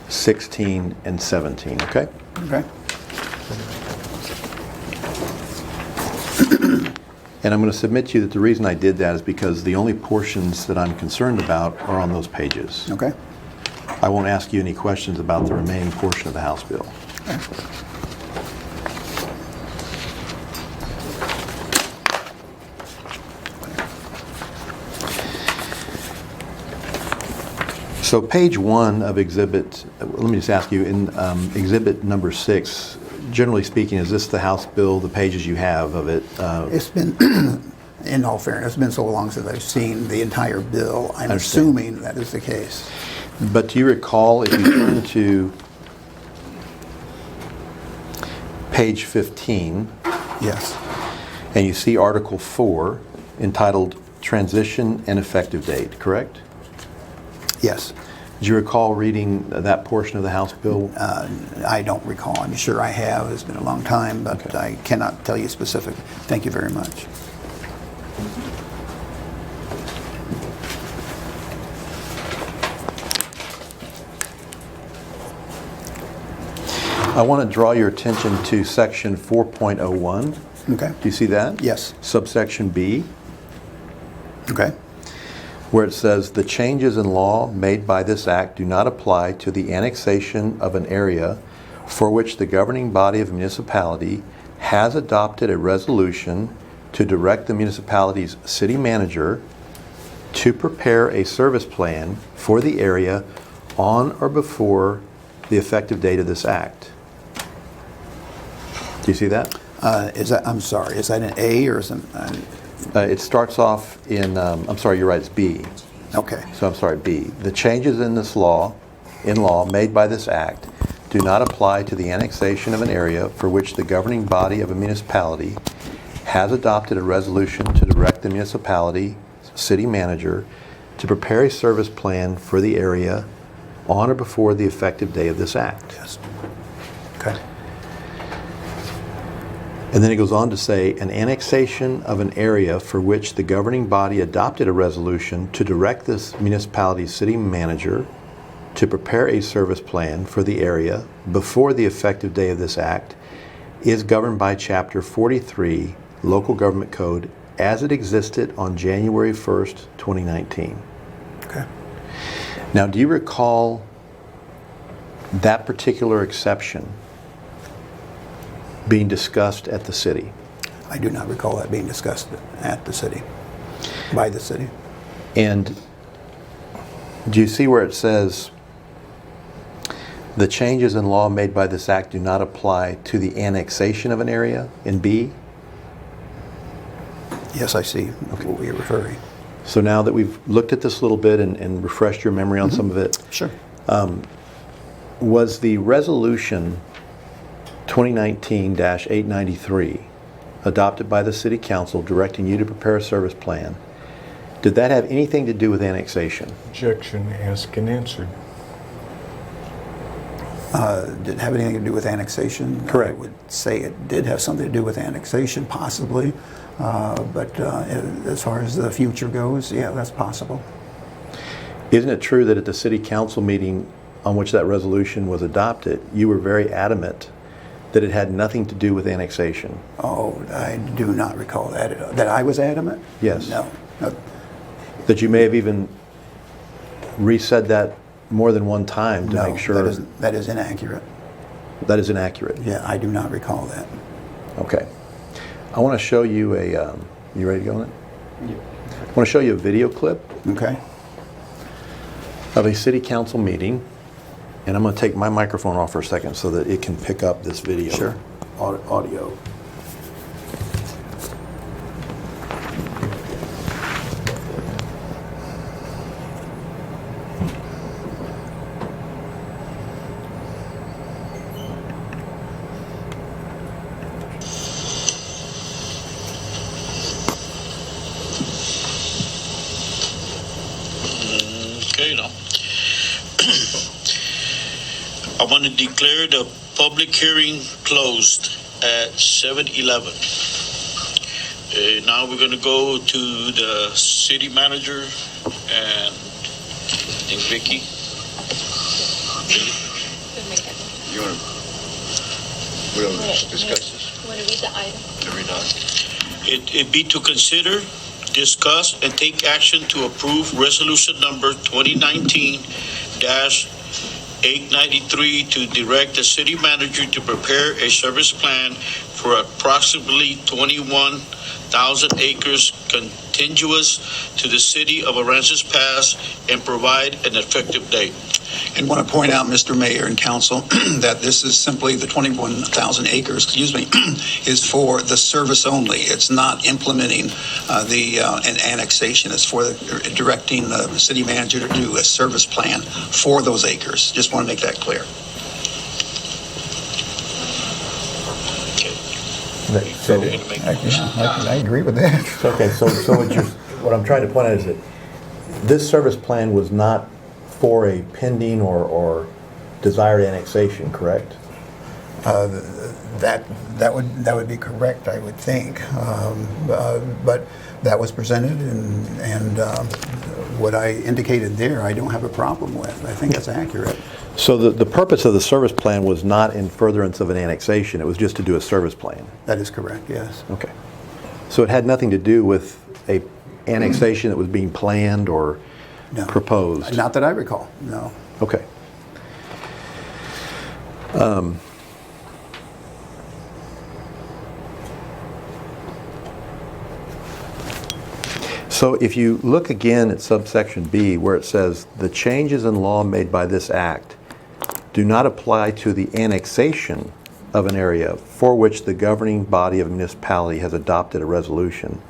16, and 17, okay? Okay. And I'm going to submit to you that the reason I did that is because the only portions that I'm concerned about are on those pages. Okay. I won't ask you any questions about the remaining portion of the House bill. So page 1 of exhibit, let me just ask you, in exhibit number 6, generally speaking, is this the House bill, the pages you have of it? It's been, in all fairness, it's been so long since I've seen the entire bill. I'm understand. assuming that is the case. But do you recall, if you turn to page 15, Yes. and you see Article 4, entitled Transition and Effective Date, correct? Yes. Do you recall reading that portion of the House bill? I don't recall. I'm sure I have. It's been a long time, but Okay. I cannot tell you specifically. Thank you very much. I want to draw your attention to section 4.01. Okay. Do you see that? Yes. Subsection B, Okay. where it says, "The changes in law made by this act do not apply to the annexation of an area for which the governing body of a municipality has adopted a resolution to direct the municipality's city manager to prepare a service plan for the area on or before the effective date of this act." Do you see that? I'm sorry, is that an A or is it? It starts off in, I'm sorry, you're right, it's B. Okay. So I'm sorry, B. "The changes in this law made by this act do not apply to the annexation of an area for which the governing body of a municipality has adopted a resolution to direct the municipality city manager to prepare a service plan for the area on or before the effective day of this act." Yes. Okay. And then it goes on to say, "An annexation of an area for which the governing body adopted a resolution to direct this municipality's city manager to prepare a service plan for the area before the effective day of this act is governed by Chapter 43 Local Government Code as it existed on January 1st, 2019. Okay. Now, do you recall that particular exception being discussed at the city? I do not recall that being discussed at the city, by the city. And do you see where it says, "The changes in law made by this act do not apply to the annexation of an area" in B? Yes, I see what you're referring. So now that we've looked at this a little bit and refreshed your memory on some of it, Sure. was the resolution 2019-893 adopted by the City Council directing you to prepare a service plan, did that have anything to do with annexation? Objection asked and answered. Did it have anything to do with annexation? Correct. I would say it did have something to do with annexation, possibly. But as far as the future goes, yeah, that's possible. Isn't it true that at the city council meeting on which that resolution was adopted, you were very adamant that it had nothing to do with annexation? Oh, I do not recall that. That I was adamant? Yes. No. That you may have even re-said that more than one time to make sure? That is inaccurate. That is inaccurate? Yeah, I do not recall that. Okay. I want to show you a, you ready to go on it? Yeah. I want to show you a video clip Okay. of a city council meeting, and I'm going to take my microphone off for a second so that it can pick up this video. Sure. Audio. Okay, now. I want to declare the public hearing closed at 7:11. Now we're going to go to the city manager and I think Vicky. You want to, we'll discuss this. You want to read the item? Every time. It be to consider, discuss, and take action to approve resolution number 2019-893 to direct the city manager to prepare a service plan for approximately 21,000 acres contiguous to the city of Aransas Pass and provide an effective date. And want to point out, Mr. Mayor and Council, that this is simply the 21,000 acres, is for the service only. It's not implementing an annexation. It's for directing the city manager to do a service plan for those acres. Just want to make that clear. So, I agree with that. okay, so what I'm trying to point out is that this service plan was not for a pending or desired annexation, correct? That would be correct, I would think. But that was presented, and what I indicated there, I don't have a problem with. I think that's accurate. So the purpose of the service plan was not in furtherance of an annexation, it was just to do a service plan? That is correct, yes. Okay. So it had nothing to do with a annexation that was being planned or No. proposed? Not that I recall, no. Okay. So if you look again at subsection B where it says, the changes in law made by this act do not apply to the annexation of an area for which the governing body of a municipality has adopted a resolution.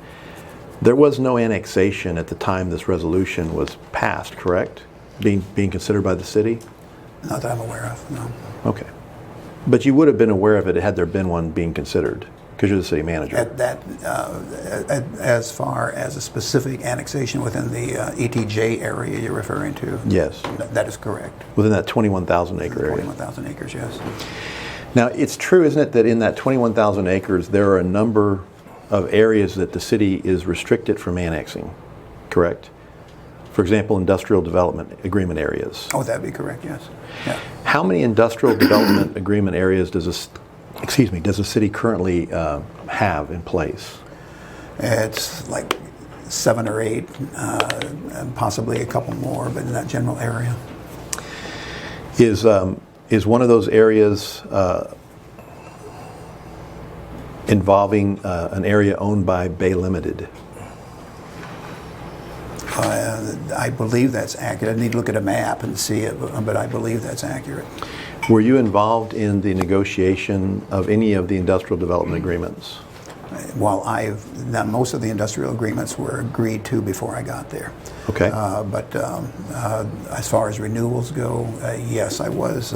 There was no annexation at the time this resolution was passed, correct? Being considered by the city? Not that I'm aware of, no. Okay. But you would have been aware of it had there been one being considered, because you're the city manager. As far as a specific annexation within the ETJ area you're referring to? Yes. That is correct. Within that 21,000 acre area. 21,000 acres, yes. Now, it's true, isn't it, that in that 21,000 acres, there are a number of areas that the city is restricted from annexing, correct? For example, industrial development agreement areas. Oh, that'd be correct, yes. Yeah. How many industrial development agreement areas does the city currently have in place? It's like 7 or 8, and possibly a couple more, but in that general area. Is one of those areas involving an area owned by Bay Limited? I believe that's accurate. I need to look at a map and see it, but I believe that's accurate. Were you involved in the negotiation of any of the industrial development agreements? Well, now most of the industrial agreements were agreed to before I got there. Okay. But as far as renewals go, yes, I was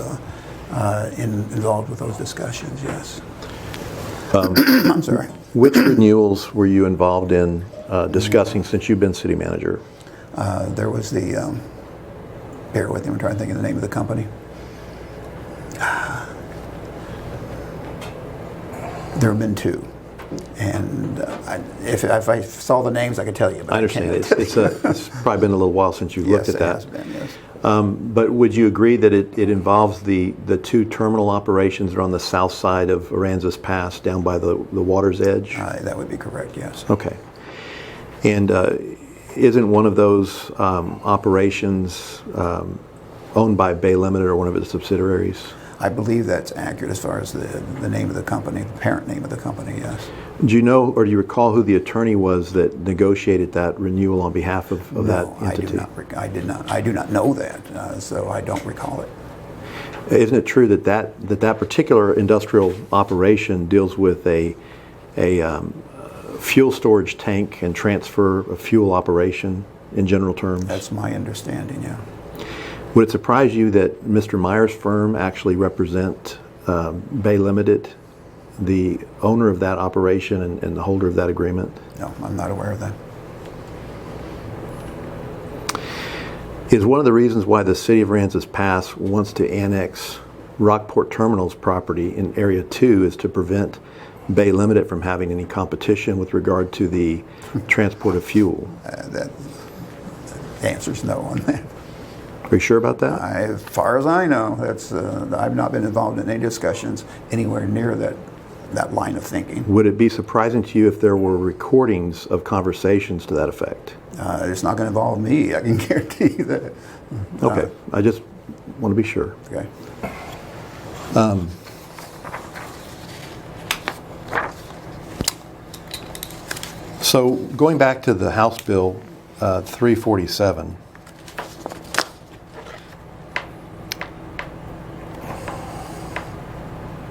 involved with those discussions, yes. I'm sorry. Which renewals were you involved in discussing since you've been city manager? There was the, bear with me, I'm trying to think of the name of the company. There have been two. And if I saw the names, I could tell you. But I understand. can't. It's probably been a little while since you looked Yes, at that. it has been, yes. But would you agree that it involves the two terminal operations that are on the south side of Aransas Pass down by the water's edge? That would be correct, yes. Okay. And isn't one of those operations owned by Bay Limited or one of its subsidiaries? I believe that's accurate as far as the name of the company, the parent name of the company, yes. Do you know or do you recall who the attorney was that negotiated that renewal on behalf of that entity? No, I do not know that, so I don't recall it. Isn't it true that particular industrial operation deals with a fuel storage tank and transfer of fuel operation in general terms? That's my understanding, yeah. Would it surprise you that Mr. Meyer's firm actually represent Bay Limited, the owner of that operation and the holder of that agreement? No, I'm not aware of that. Is one of the reasons why the city of Aransas Pass wants to annex Rockport Terminal's property in Area 2 is to prevent Bay Limited from having any competition with regard to the transport of fuel? That answer's no on that. Are you sure about that? As far as I know, that's I've not been involved in any discussions anywhere near that line of thinking. Would it be surprising to you if there were recordings of conversations to that effect? It's not going to involve me, I can guarantee you that. Okay, I just want to be sure. Okay. So going back to the House Bill 347,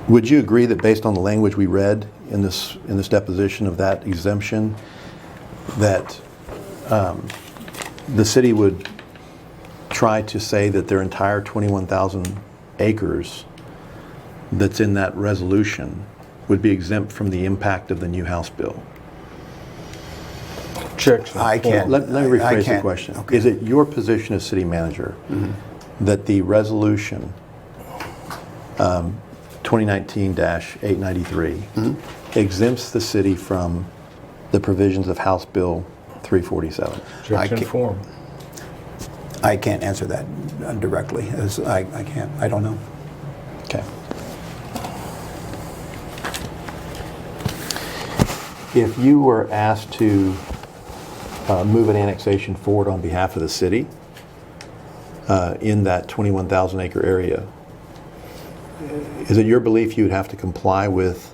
would you agree that based on the language we read in this deposition of that exemption, that the city would try to say that their entire 21,000 acres that's in that resolution would be exempt from the impact of the new House bill? Objection. I can't. Let me rephrase I the can't. question. Okay. Is it your position as city manager that the resolution 2019-893 exempts the city from the provisions of House Bill 347? Objection form. I can't answer that directly. As I can't. I don't know. Okay. If you were asked to move an annexation forward on behalf of the city in that 21,000 acre area, is it your belief you would have to comply with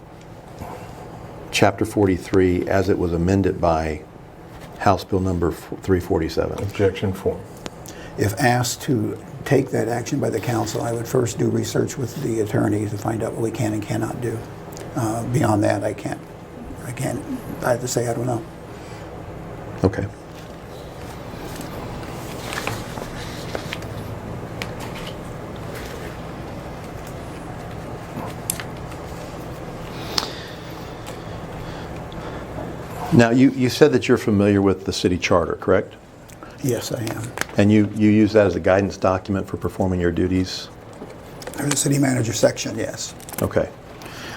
Chapter 43 as it was amended by House Bill number 347? Objection form. If asked to take that action by the council, I would first do research with the attorney to find out what we can and cannot do. Beyond that, I can't. I have to say I don't know. Okay. Now, you said that you're familiar with the city charter, correct? Yes, I am. And you use that as a guidance document for performing your duties? Or the city manager section, yes. Okay.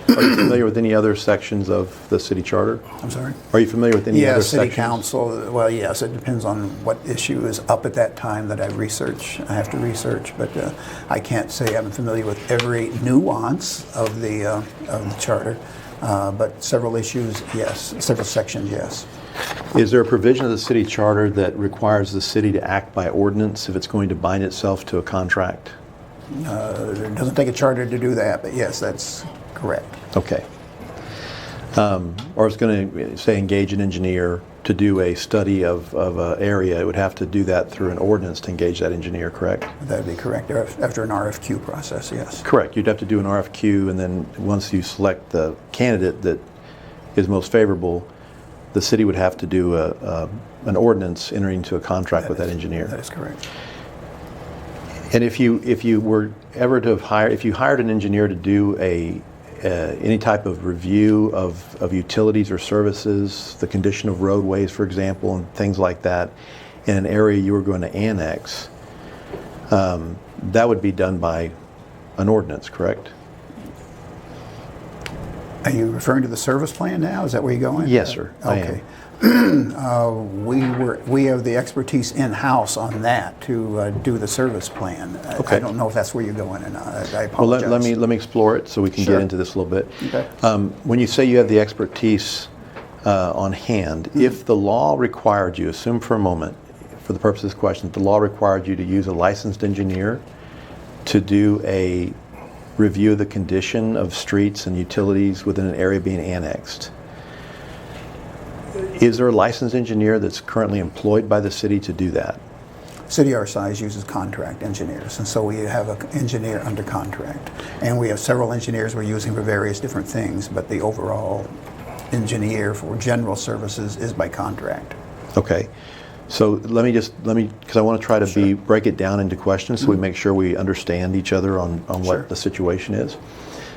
Are you familiar with any other sections of the city charter? I'm sorry? Are you familiar with any other Yes, city sections? council, well, yes, it depends on what issue is up at that time that I have to research, but I can't say I'm familiar with every nuance of the charter, but several issues, yes, several sections, yes. Is there a provision of the city charter that requires the city to act by ordinance if it's going to bind itself to a contract? It doesn't take a charter to do that, but yes, that's correct. Okay. Or it's going to, say, engage an engineer to do a study of an area. It would have to do that through an ordinance to engage that engineer, correct? That would be correct, after an RFQ process, yes. Correct. You'd have to do an RFQ, and then once you select the candidate that is most favorable, the city would have to do an ordinance entering into a contract with that engineer. That is correct. And if you were ever to have if you hired an engineer to do any type of review of utilities or services, the condition of roadways, for example, and things like that, in an area you were going to annex, that would be done by an ordinance, correct? Are you referring to the service plan now? Is that where you're going? Yes, sir. I am. Okay. We have the expertise in-house on that to do the service plan. Okay. I don't know if that's where you're going or not. I Well, apologize. let me explore it so we can Sure. get into this a little bit. Okay. When you say you have the expertise on hand, if the law required you, assume for a moment, for the purpose of this question, the law required you to use a licensed engineer to do a review of the condition of streets and utilities within an area being annexed, is there a licensed engineer that's currently employed by the city to do that? City our size uses contract engineers, and so we have an engineer under contract. And we have several engineers we're using for various different things, but the overall engineer for general services is by contract. Okay. So let me, because I want to try to break it down into questions so we make sure we understand each other on Sure. what the situation is.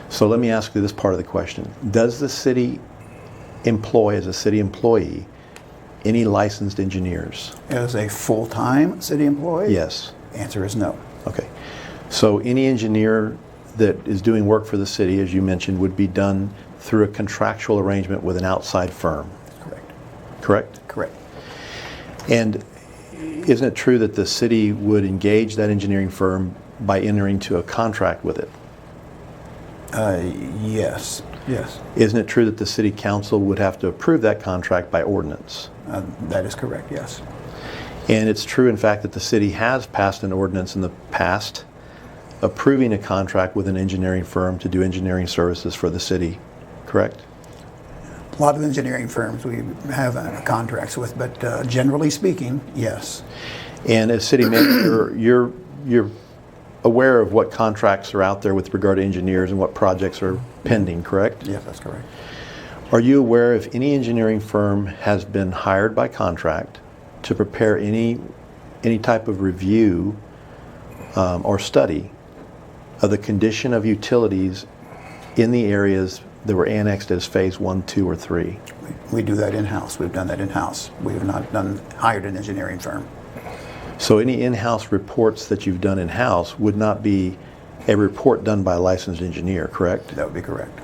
So let me ask you this part of the question. Does the city employ, as a city employee, any licensed engineers? As a full-time city employee? Yes. Answer is no. Okay. So any engineer that is doing work for the city, as you mentioned, would be done through a contractual arrangement with an outside firm, Correct. correct? Correct. And isn't it true that the city would engage that engineering firm by entering into a contract with it? Yes. Yes. Isn't it true that the city council would have to approve that contract by ordinance? That is correct, yes. And it's true, in fact, that the city has passed an ordinance in the past approving a contract with an engineering firm to do engineering services for the city, correct? A lot of engineering firms we have contracts with, but generally speaking, yes. And as city manager, you're aware of what contracts are out there with regard to engineers and what projects are pending, correct? Yes, that's correct. Are you aware if any engineering firm has been hired by contract to prepare any type of review or study of the condition of utilities in the areas that were annexed as phase 1, 2, or 3? We do that in-house. We've done that in-house. We have not hired an engineering firm. So any in-house reports that you've done in-house would not be a report done by a licensed engineer, correct? That would be correct.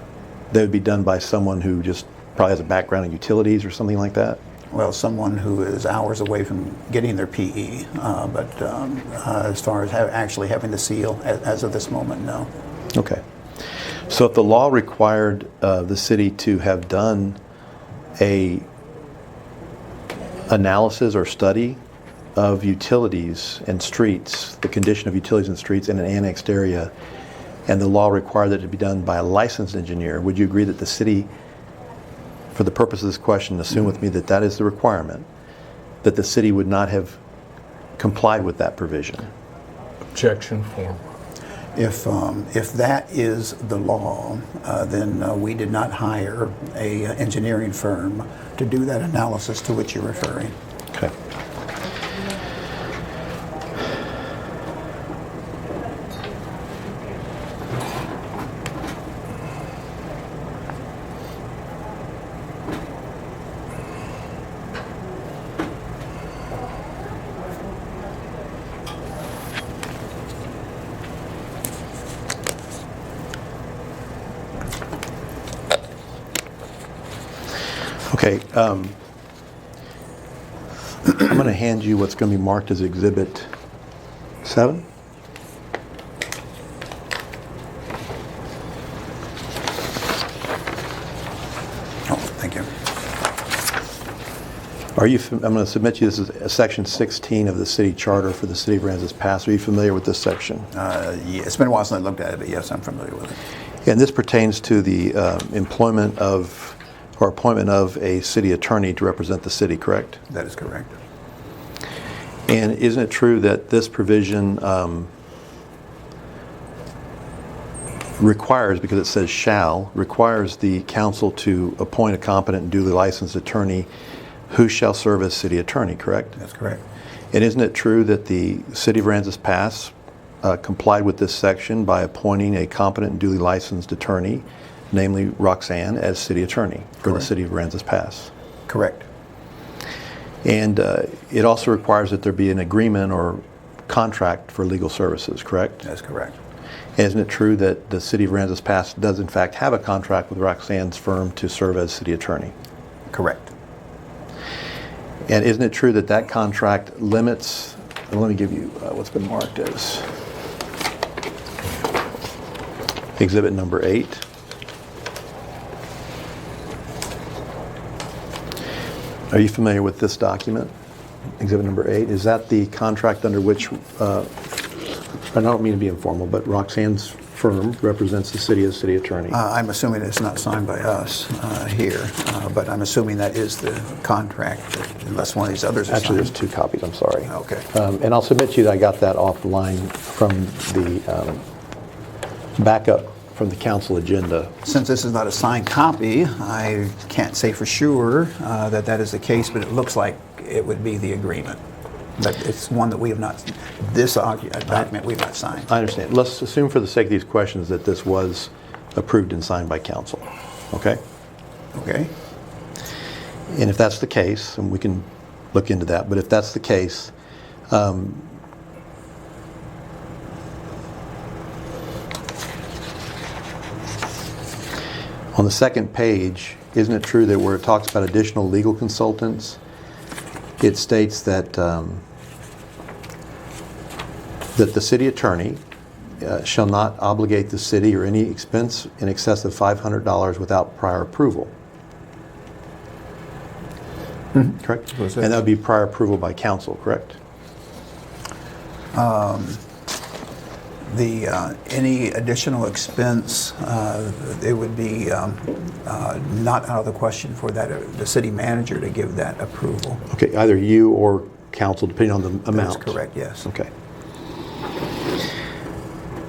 They would be done by someone who just probably has a background in utilities or something like that? Well, someone who is hours away from getting their PE, but as far as actually having the seal, as of this moment, no. Okay. So if the law required the city to have done a analysis or study of utilities and streets, the condition of utilities and streets in an annexed area, and the law required that it be done by a licensed engineer, would you agree that the city, for the purpose of this question, assume with me that that is the requirement, that the city would not have complied with that provision? Objection form. If that is the law, then we did not hire a engineering firm to do that analysis to which you're referring. Okay. Okay, I'm going to hand you what's going to be marked as Exhibit 7. Oh, thank you. Are you? I'm going to submit you this is Section 16 of the City Charter for the City of Aransas Pass. Are you familiar with this section? Yeah, it's been a while since I looked at it, but yes, I'm familiar with it. And this pertains to the employment of or appointment of a city attorney to represent the city, correct? That is correct. And isn't it true that this provision requires, because it says shall, requires the council to appoint a competent and duly licensed attorney who shall serve as city attorney, correct? That's correct. And isn't it true that the City of Aransas Pass complied with this section by appointing a competent and duly licensed attorney, namely Roxanne, as city attorney for the City of Aransas Pass? Correct. And it also requires that there be an agreement or contract for legal services, correct? That's correct. Isn't it true that the city of Aransas Pass does in fact have a contract with Roxanne's firm to serve as city attorney? Correct. And isn't it true that that contract limits, and let me give you what's been marked as exhibit number 8. Are you familiar with this document, exhibit number 8? Is that the contract under which, I don't mean to be informal, but Roxanne's firm represents the city as city attorney? I'm assuming it's not signed by us here, but I'm assuming that is the contract, unless one of these others is Actually, there's signed. 2 copies, I'm sorry. Okay. And I'll submit to you that I got that offline from the backup from the council agenda. Since this is not a signed copy, I can't say for sure that that is the case, but it looks like it would be the agreement. But it's one that we have not, this document we have not signed. I understand. Let's assume for the sake of these questions that this was approved and signed by council, okay? Okay? And if that's the case, and we can look into that, but if that's the case, on the second page, isn't it true that where it talks about additional legal consultants, it states that that the city attorney shall not obligate the city or any expense in excess of $500 without prior approval. Correct? Was And it- that would be prior approval by council, correct? Any additional expense, it would be not out of the question for that, the city manager to give that approval. Okay, either you or council, depending on the amount. That's correct, yes. Okay.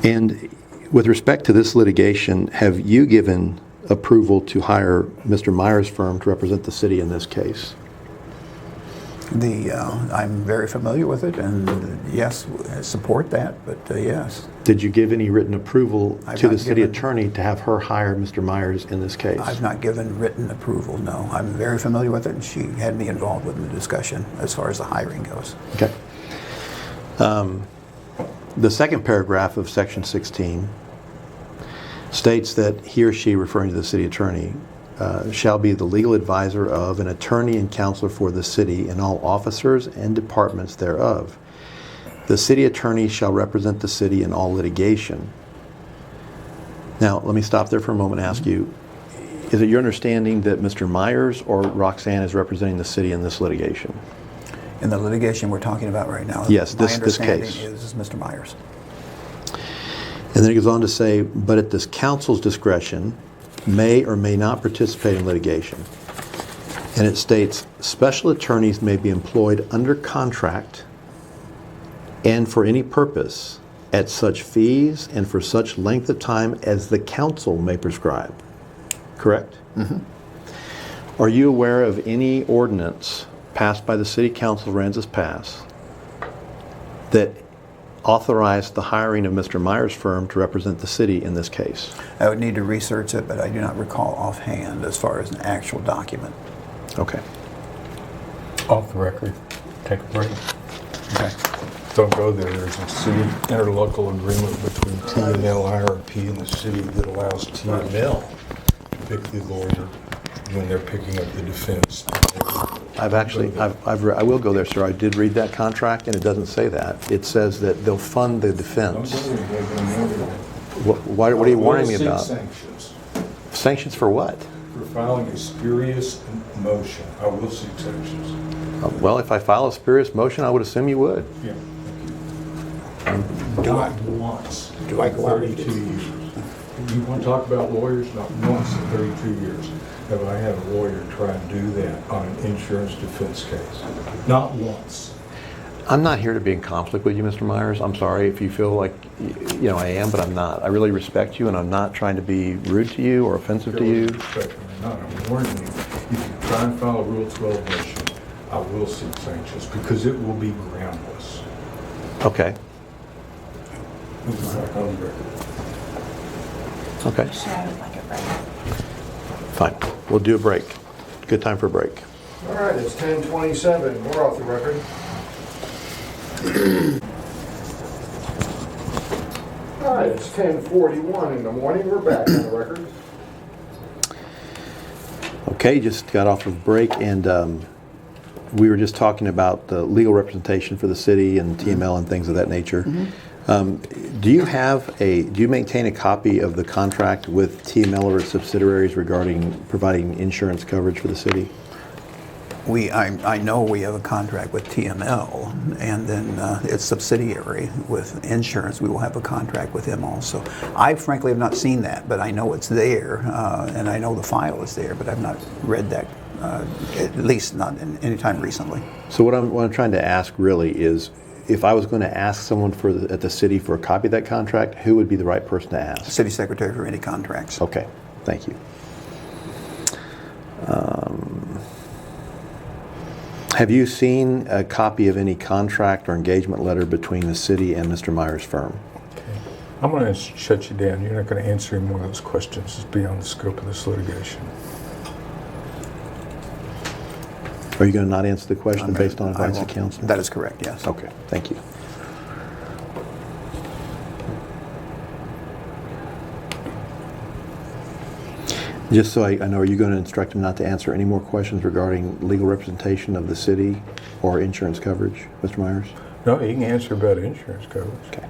And with respect to this litigation, have you given approval to hire Mr. Myers' firm to represent the city in this case? I'm very familiar with it, and yes, support that, but yes. Did you give any written approval I've to the not city given- attorney to have her hire Mr. Myers in this case? I've not given written approval, no. I'm very familiar with it, and she had me involved with the discussion as far as the hiring goes. Okay. The second paragraph of section 16 states that he or she, referring to the city attorney, shall be the legal advisor of an attorney and counselor for the city and all officers and departments thereof. The city attorney shall represent the city in all litigation. Now, let me stop there for a moment and ask you, is it your understanding that Mr. Myers or Roxanne is representing the city in this litigation? In the litigation we're talking about right now, Yes, my this understanding case. is Mr. Myers. And then it goes on to say, but at this council's discretion, may or may not participate in litigation. And it states, special attorneys may be employed under contract and for any purpose at such fees and for such length of time as the council may prescribe. Correct? Mm-hmm. Are you aware of any ordinance passed by the City Council of Aransas Pass that authorized the hiring of Mr. Myers' firm to represent the city in this case? I would need to research it, but I do not recall offhand as far as an actual document. Okay. Off the record, take a break. Okay. Don't go there. There's a city interlocal agreement between T&L IRP and the city that allows T&L to pick the lawyer when they're picking up the defense. I will go there, sir. I did read that contract, and it doesn't say that. It says that they'll fund the defense. What are you warning me about? Sanctions Sanctions for what? for filing a spurious motion. I will seek sanctions. Well, if I file a spurious motion, I would assume you would. Yeah. Do I- Not once. do I go out and 32 years. You want to talk about lawyers? Not once in 32 years have I had a lawyer try and do that on an insurance defense case. Not once. I'm not here to be in conflict with you, Mr. Myers. I'm sorry if you feel like, I am, but I'm not. I really respect you, and I'm not trying to be rude to you or offensive to you. Respect me or not, I'm warning you, if you try and file a Rule 12 motion, I will seek sanctions because it will be groundless. Okay. This is back on the record. Okay. Fine. We'll do a break. Good time for a break. All right, it's 10:27. We're off the record. All right, it's 10:41 in the morning. We're back on the record. Okay, just got off of break, and we were just talking about the legal representation for the city and TML and things of that nature. Do you maintain a copy of the contract with TML or its subsidiaries regarding providing insurance coverage for the city? I know we have a contract with TML, and then its subsidiary with insurance, we will have a contract with them also. I frankly have not seen that, but I know it's there, and I know the file is there, but I've not read that, at least not in any time recently. So what I'm trying to ask really is, if I was going to ask someone at the city for a copy of that contract, who would be the right person to ask? City Secretary for any contracts. Okay, thank you. Have you seen a copy of any contract or engagement letter between the city and Mr. Meyer's firm? Okay. I'm going to shut you down. You're not going to answer any more of those questions. It's beyond the scope of this litigation. Are you going to not answer the question based on advice of counsel? That is correct, yes. Okay, thank you. Just so I know, are you going to instruct him not to answer any more questions regarding legal representation of the city or insurance coverage, Mr. Myers? No, he can answer about insurance coverage. Okay.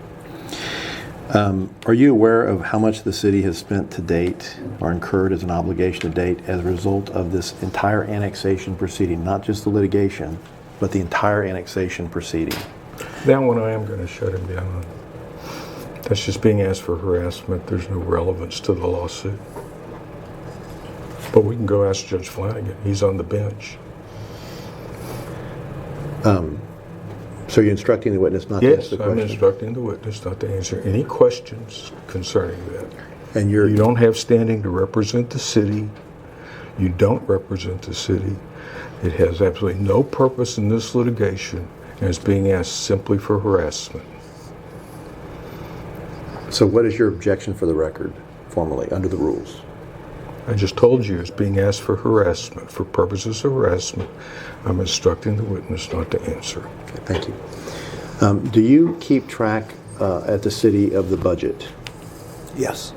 Are you aware of how much the city has spent to date or incurred as an obligation to date as a result of this entire annexation proceeding, not just the litigation, but the entire annexation proceeding? That one I am going to shut him down on. That's just being asked for harassment. There's no relevance to the lawsuit. But we can go ask Judge Flanagan. He's on the bench. So you're instructing the witness not to Yes, answer the I'm question? instructing the witness not to answer any questions concerning that. And You don't have standing to represent the city. You don't represent the city. It has absolutely no purpose in this litigation, and it's being asked simply for harassment. So what is your objection for the record, formally, under the rules? I just told you it's being asked for harassment. For purposes of harassment, I'm instructing the witness not to answer. Okay, thank you. Do you keep track at the city of the budget? Yes.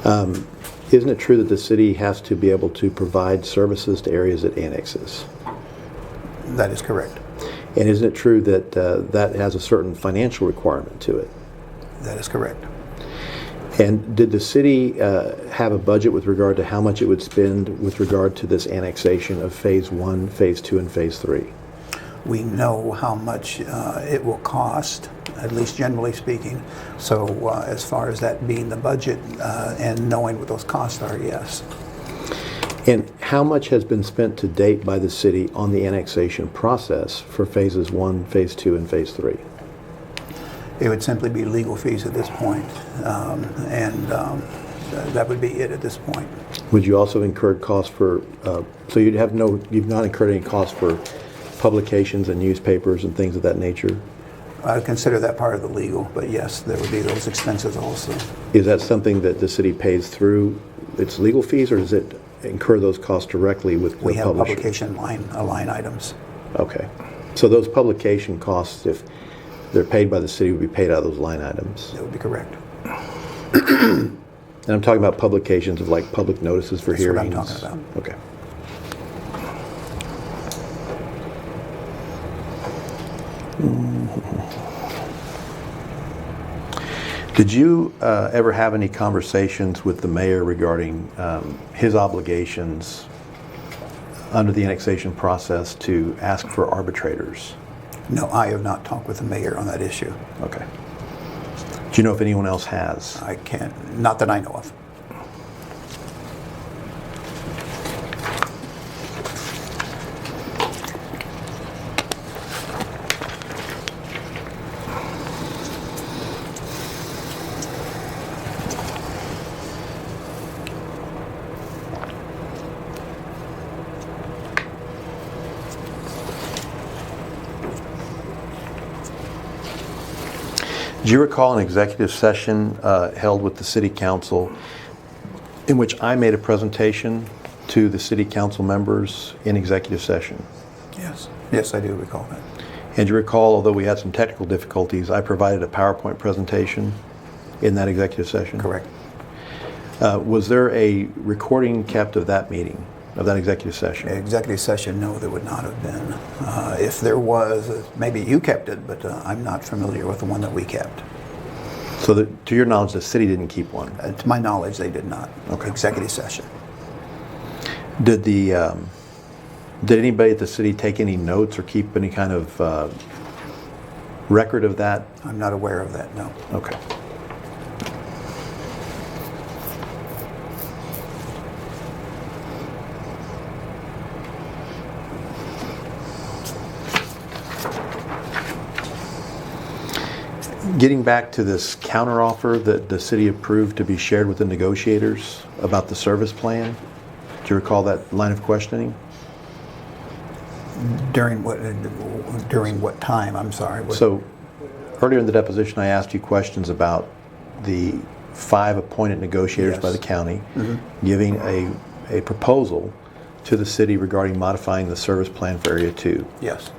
Isn't it true that the city has to be able to provide services to areas it annexes? That is correct. And isn't it true that that has a certain financial requirement to it? That is correct. And did the city have a budget with regard to how much it would spend with regard to this annexation of Phase 1, Phase 2, and Phase 3? We know how much it will cost, at least generally speaking. So as far as that being the budget and knowing what those costs are, yes. And how much has been spent to date by the city on the annexation process for Phases 1, Phase 2, and Phase 3? It would simply be legal fees at this point, and that would be it at this point. Would you also incur costs for, so you've not incurred any costs for publications and newspapers and things of that nature? I would consider that part of the legal, but yes, there would be those expenses also. Is that something that the city pays through its legal fees, or does it incur those costs directly with the We have publisher? publication line items. Okay. So those publication costs, if they're paid by the city, would be paid out of those line items? That would be correct. And I'm talking about publications of like public notices for That's what I'm hearings? talking about. Okay. Did you ever have any conversations with the mayor regarding his obligations under the annexation process to ask for arbitrators? No, I have not talked with the mayor on that issue. Okay. Do you know if anyone else has? I can't, not that I know of. Do you recall an executive session held with the city council in which I made a presentation to the city council members in executive session? Yes. Yes, I do recall that. And you recall, although we had some technical difficulties, I provided a PowerPoint presentation? in that executive session? Correct. Was there a recording kept of that meeting, of that executive session? Executive session, no, there would not have been. If there was, maybe you kept it, but I'm not familiar with the one that we kept. So to your knowledge, the city didn't keep one? To my knowledge, they did not. Okay. Executive session. Did anybody at the city take any notes or keep any kind of record of that? I'm not aware of that, no. Okay. Getting back to this counteroffer that the city approved to be shared with the negotiators about the service plan, do you recall that line of questioning? During what time? I'm sorry. So earlier in the deposition, I asked you questions about the 5 appointed negotiators Yes. by the county giving a proposal to the city regarding modifying the service plan for Area 2. Yes.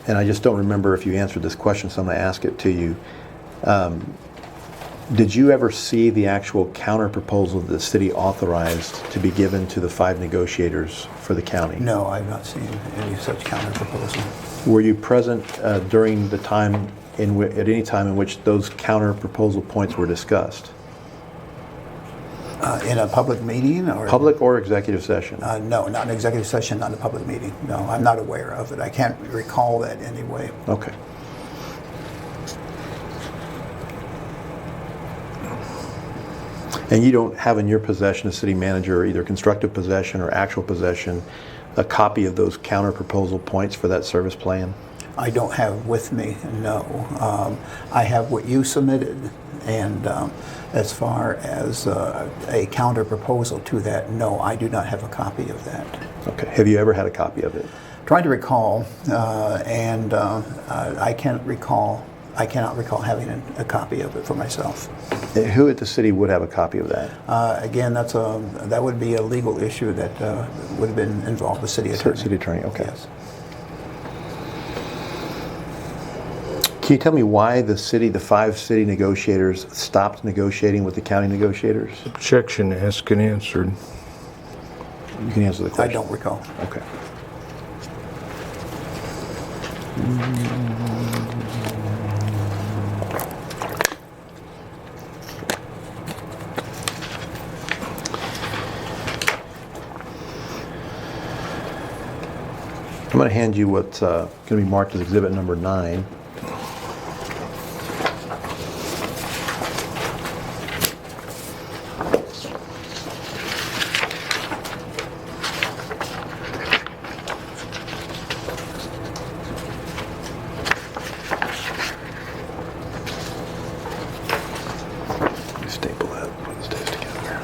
And I just don't remember if you answered this question, so I'm going to ask it to you. Did you ever see the actual counter proposal that the city authorized to be given to the 5 negotiators for the county? No, I've not seen any such counter proposal. Were you present during the time at any time in which those counter proposal points were discussed? In a public meeting or? Public or executive session? No, not an executive session, not a public meeting. No, I'm not aware of it. I can't recall that anyway. Okay. And you don't have in your possession, as city manager, either constructive possession or actual possession, a copy of those counter proposal points for that service plan? I don't have with me, no. I have what you submitted, and as far as a counter proposal to that, no, I do not have a copy of that. Okay. Have you ever had a copy of it? Trying to recall, and I cannot recall having a copy of it for myself. Who at the city would have a copy of that? Again, that would be a legal issue that would have been involved with city attorney. City attorney, okay. Yes. Can you tell me why the 5 city negotiators stopped negotiating with the county negotiators? Objection asked and answered. You can answer the I question. don't recall. Okay. I'm going to hand you what's going to be marked as exhibit number 9. Staple that, put the stays together.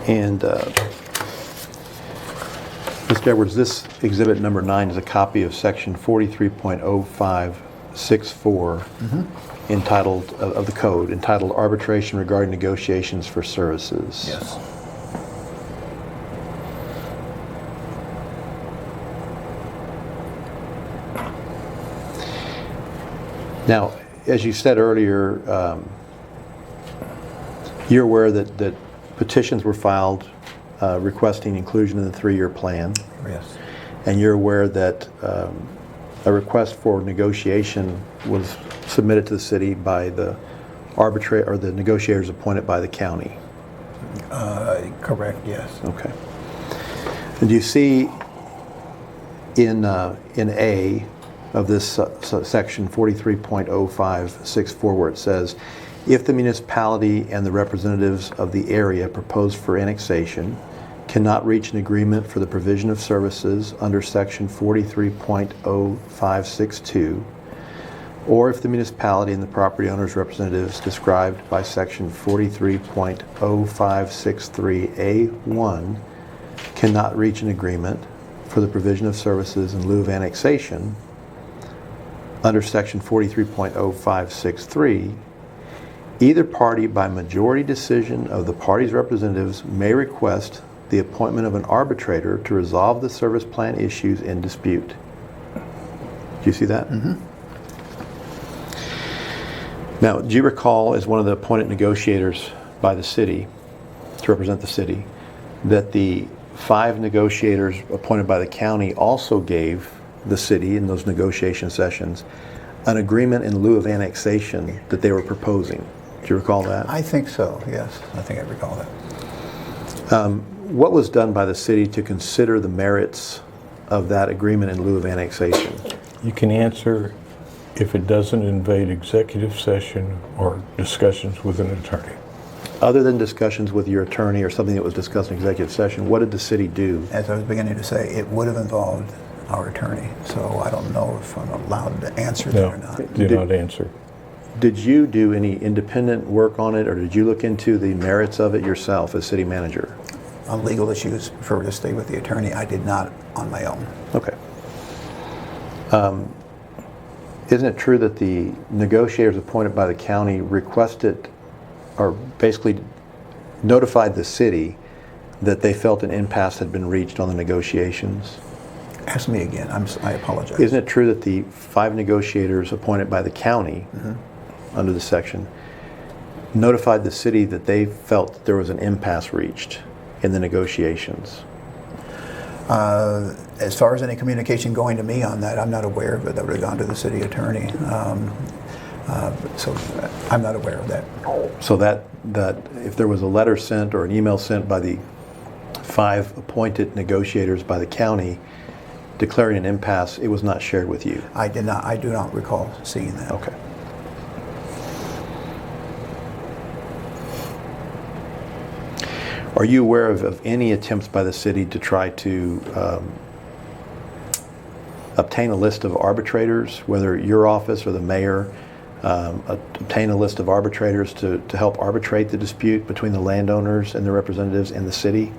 And Mr. Edwards, this exhibit number 9 is a copy of section 43.0564 entitled, of the code, entitled Arbitration Regarding Negotiations for Services. Yes. Now, as you said earlier, you're aware that petitions were filed requesting inclusion in the 3-year plan. Yes. And you're aware that a request for negotiation was submitted to the city by the arbitrator or the negotiators appointed by the county. Correct, yes. Okay. And do you see in A of this section 43.0564 where it says, if the municipality and the representatives of the area proposed for annexation cannot reach an agreement for the provision of services under section 43.0562, or if the municipality and the property owner's representatives described by section 43.0563A1 cannot reach an agreement for the provision of services in lieu of annexation, under section 43.0563, either party by majority decision of the party's representatives may request the appointment of an arbitrator to resolve the service plan issues in dispute. Do you see that? Mm-hmm. Now, do you recall, as one of the appointed negotiators by the city, to represent the city, that the 5 negotiators appointed by the county also gave the city in those negotiation sessions an agreement in lieu of annexation that they were proposing? Do you recall that? I think so, yes. I think I recall that. What was done by the city to consider the merits of that agreement in lieu of annexation? You can answer if it doesn't invade executive session or discussions with an attorney. Other than discussions with your attorney or something that was discussed in executive session, what did the city do? As I was beginning to say, it would have involved our attorney, so I don't know if I'm allowed to answer that or not. Do not answer. Did you do any independent work on it, or did you look into the merits of it yourself as city manager? On legal issues, prefer to stay with the attorney. I did not on my own. Okay. Isn't it true that the negotiators appointed by the county requested, or basically notified the city that they felt an impasse had been reached on the negotiations? Ask me again. I apologize. Isn't it true that the 5 negotiators appointed by the county under the section notified the city that they felt that there was an impasse reached in the negotiations? As far as any communication going to me on that, I'm not aware of it. That would have gone to the city attorney. So I'm not aware of that. So that if there was a letter sent or an email sent by the 5 appointed negotiators by the county declaring an impasse, it was not shared with you? I did not. I do not recall seeing that. Okay. Are you aware of any attempts by the city to try to obtain a list of arbitrators, whether your office or the mayor, obtain a list of arbitrators to help arbitrate the dispute between the landowners and their representatives in the city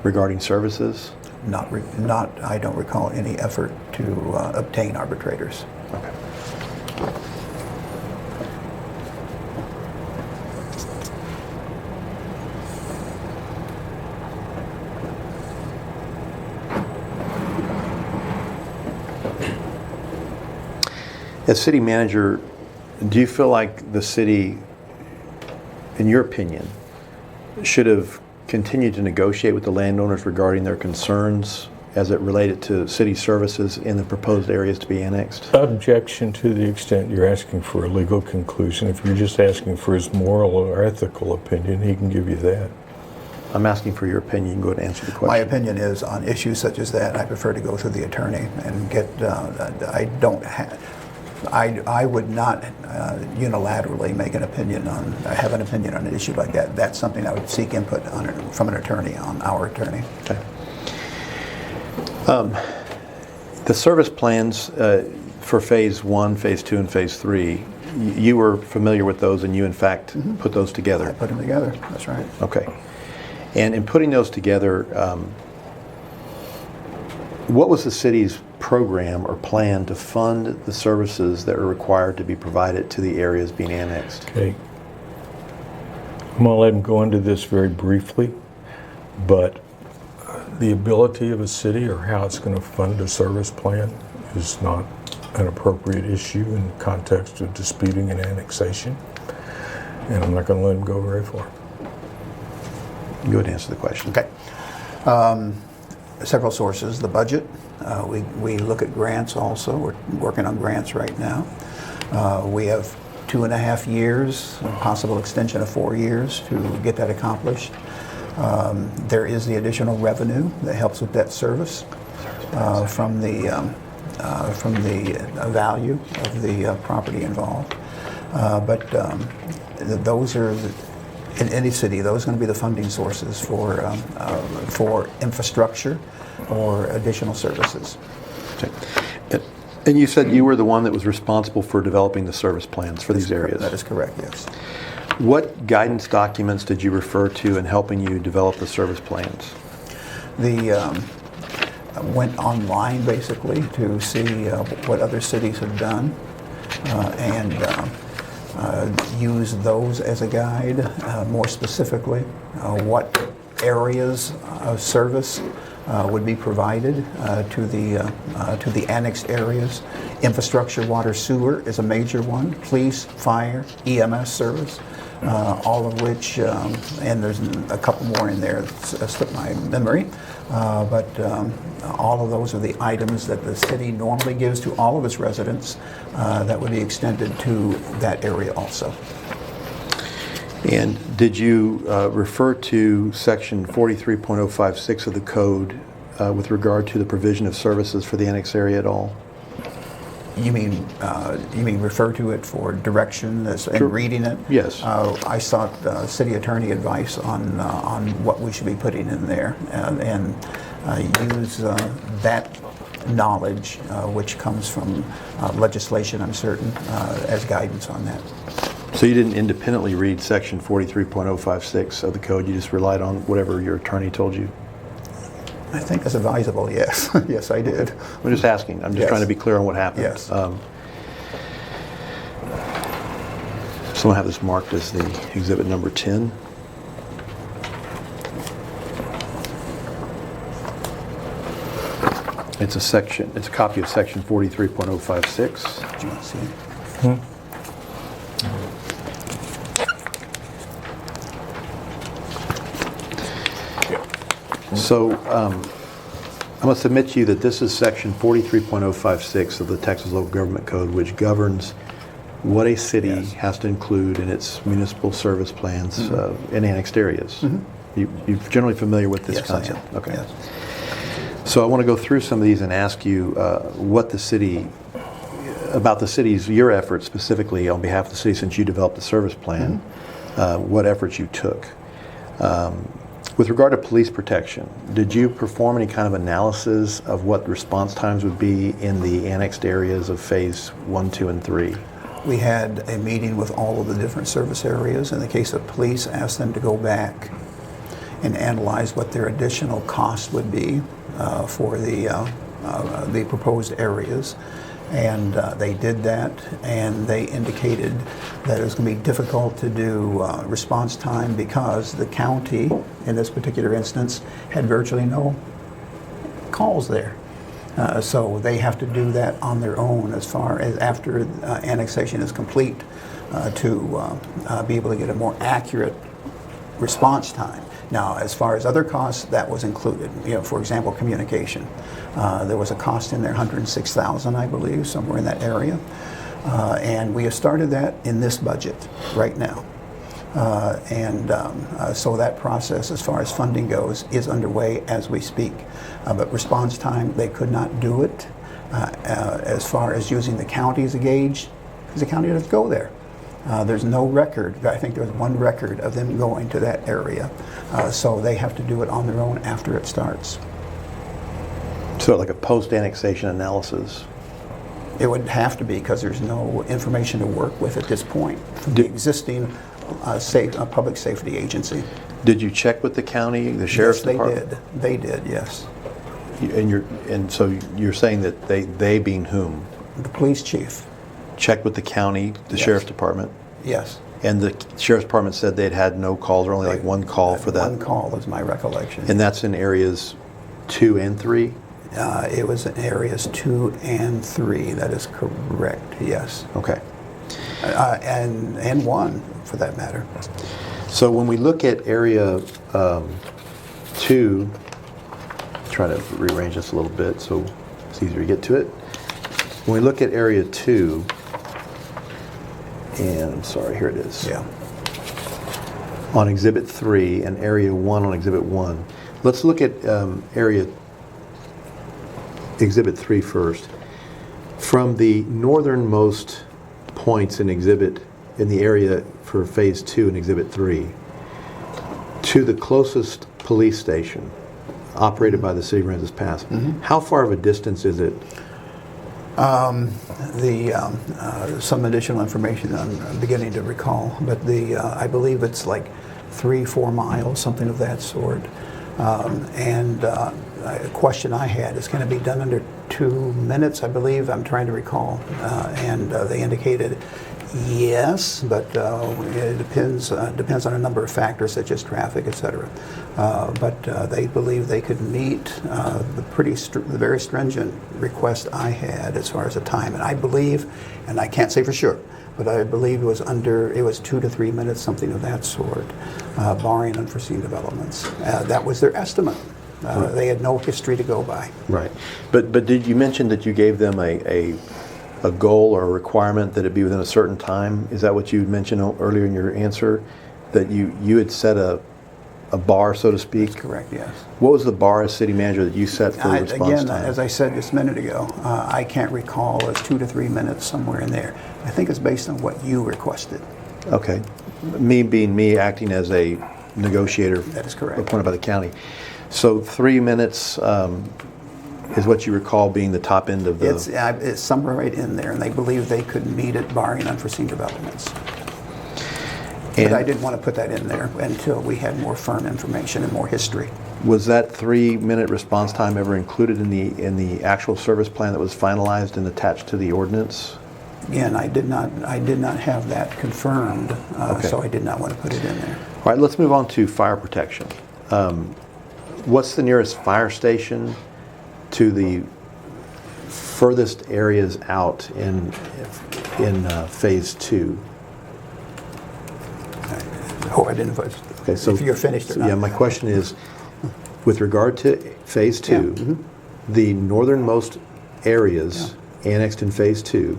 regarding services? I don't recall any effort to obtain arbitrators. Okay. As city manager, do you feel like the city, in your opinion, should have continued to negotiate with the landowners regarding their concerns as it related to city services in the proposed areas to be annexed? Objection to the extent you're asking for a legal conclusion. If you're just asking for his moral or ethical opinion, he can give you that. I'm asking for your opinion. You can go ahead and answer the question. My opinion is on issues such as that, I prefer to go through the attorney and get, I would not unilaterally make an opinion on, have an opinion on an issue like that. That's something I would seek input on from an attorney, on our attorney. Okay. The service plans for Phase 1, Phase 2, and Phase 3, you were familiar with those, and you in fact put those together? I put them together, that's right. Okay. And in putting those together, what was the city's program or plan to fund the services that are required to be provided to the areas being annexed? Okay. I'm going to let him go into this very briefly, but the ability of a city or how it's going to fund a service plan is not an appropriate issue in the context of disputing an annexation, and I'm not going to let him go very far. Go ahead and answer the question. Okay. Several sources. The budget. We look at grants also. We're working on grants right now. We have 2.5 years, a possible extension of 4 years to get that accomplished. There is the additional revenue that helps with debt service from the value of the property involved. But those are, in any city, those are going to be the funding sources for infrastructure or additional services. Okay. And you said you were the one that was responsible for developing the service plans for these areas? That is correct, yes. What guidance documents did you refer to in helping you develop the service plans? went online basically to see what other cities have done and use those as a guide. More specifically, what areas of service would be provided to the annexed areas. Infrastructure, water, sewer is a major one. Police, fire, EMS service, all of which, and there's a couple more in there that slipped my memory, but all of those are the items that the city normally gives to all of its residents that would be extended to that area also. And did you refer to section 43.056 of the code with regard to the provision of services for the annex area at all? You mean refer to it for direction and Sure. reading it? Yes. I sought city attorney advice on what we should be putting in there and use that knowledge, which comes from legislation, I'm certain, as guidance on that. So you didn't independently read section 43.056 of the code, you just relied on whatever your attorney told you? I think that's advisable, yes. Yes, I did. I'm just asking, I'm just Yes. trying to be clear on what happened. Yes. So I'll have this marked as the exhibit number 10. It's a copy of section 43.056. Do you want to see it? So I must admit to you that this is section 43.056 of the Texas Local Government Code, which governs what a city Yes. has to include in its municipal service plans in annexed areas. You're generally familiar with this Yes, I am. concept? Okay. Yes. So I want to go through some of these and ask you what the city, about the city's, your efforts specifically on behalf of the city since you developed the service plan, what efforts you took. With regard to police protection, did you perform any kind of analysis of what response times would be in the annexed areas of phase 1, 2, and 3? We had a meeting with all of the different service areas. In the case of police, asked them to go back and analyze what their additional cost would be for the proposed areas. And they did that, and they indicated that it was going to be difficult to do response time because the county, in this particular instance, had virtually no calls there. So they have to do that on their own as far as after annexation is complete to be able to get a more accurate response time. Now, as far as other costs, that was included. You know, for example, communication. There was a cost in there, $106,000, I believe, somewhere in that area. And we have started that in this budget right now. So that process, as far as funding goes, is underway as we speak. But response time, they could not do it. As far as using the county as a gauge, because the county doesn't go there. There's no record. I think there's one record of them going to that area. So they have to do it on their own after it starts. So like a post-annexation analysis? It would have to be because there's no information to work with at this point from the existing public safety agency. Did you check with the county, the sheriff's department? Yes, they did, yes. And so you're saying that they being whom? The police chief, Checked with the county, the Yes. sheriff's department? yes. And the sheriff's department said they'd had no calls or only like one call for that? One call is my recollection. And that's in areas 2 and 3? It was in areas 2 and 3, that is correct, yes. Okay. And 1, for that matter. So when we look at area 2, try to rearrange this a little bit so it's easier to get to it. When we look at area 2, and I'm sorry, here it is. Yeah. On exhibit 3 and area 1 on exhibit 1. Let's look at exhibit 3 first. From the northernmost points in the area for phase 2 in exhibit 3 to the closest police station operated by the city of Aransas Pass, how far of a distance is it? Some additional information I'm beginning to recall, but I believe it's like 3-4 miles, something of that sort. a question I had, is can it be done under 2 minutes, I believe, I'm trying to recall. And they indicated yes, but it depends on a number of factors such as traffic, et cetera. But they believe they could meet the very stringent request I had as far as the time. And I believe, and I can't say for sure, but I believe it was 2 to 3 minutes, something of that sort, barring unforeseen developments. That was their estimate. They had no history to go by. Right. But did you mention that you gave them a goal or a requirement that it be within a certain time? Is that what you mentioned earlier in your answer? That you had set a bar, so to speak? That's correct, yes. What was the bar as city manager that you set for response again, time? as I said just a minute ago, I can't recall, as 2 to 3 minutes, somewhere in there. I think it's based on what you requested. Okay. Me being me, acting as a negotiator. That is correct. Appointed by the county. So 3 minutes is what you recall being the top end of the... It's somewhere right in there, and they believe they could meet it barring unforeseen developments. But I didn't want to put that in there until we had more firm information and more history. Was that 3-minute response time ever included in the actual service plan that was finalized and attached to the ordinance? Again, I did not have that confirmed, Okay. so I did not want to put it in there. All right, let's move on to fire protection. What's the nearest fire station to the furthest areas out in phase 2? Oh, I didn't. Okay, so if you're finished or not. Yeah, my question is, with regard to phase 2, Yeah, mm-hmm. the northernmost areas annexed in phase 2,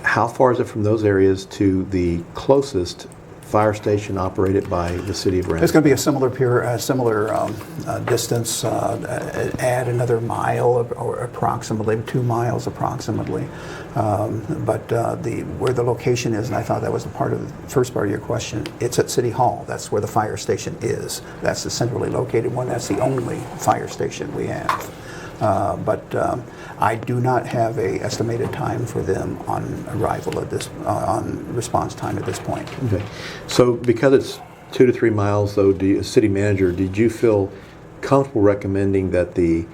how far is it from those areas to the closest fire station operated by the city of Aransas? It's going to be a similar distance. Add another mile or approximately 2 miles approximately. But where the location is, and I thought that was the first part of your question, it's at City Hall. That's where the fire station is. That's the centrally located one. That's the only fire station we have. But I do not have a estimated time for them on arrival at this, on response time at this point. Okay. So because it's 2 to 3 miles, though, as city manager, did you feel comfortable recommending that the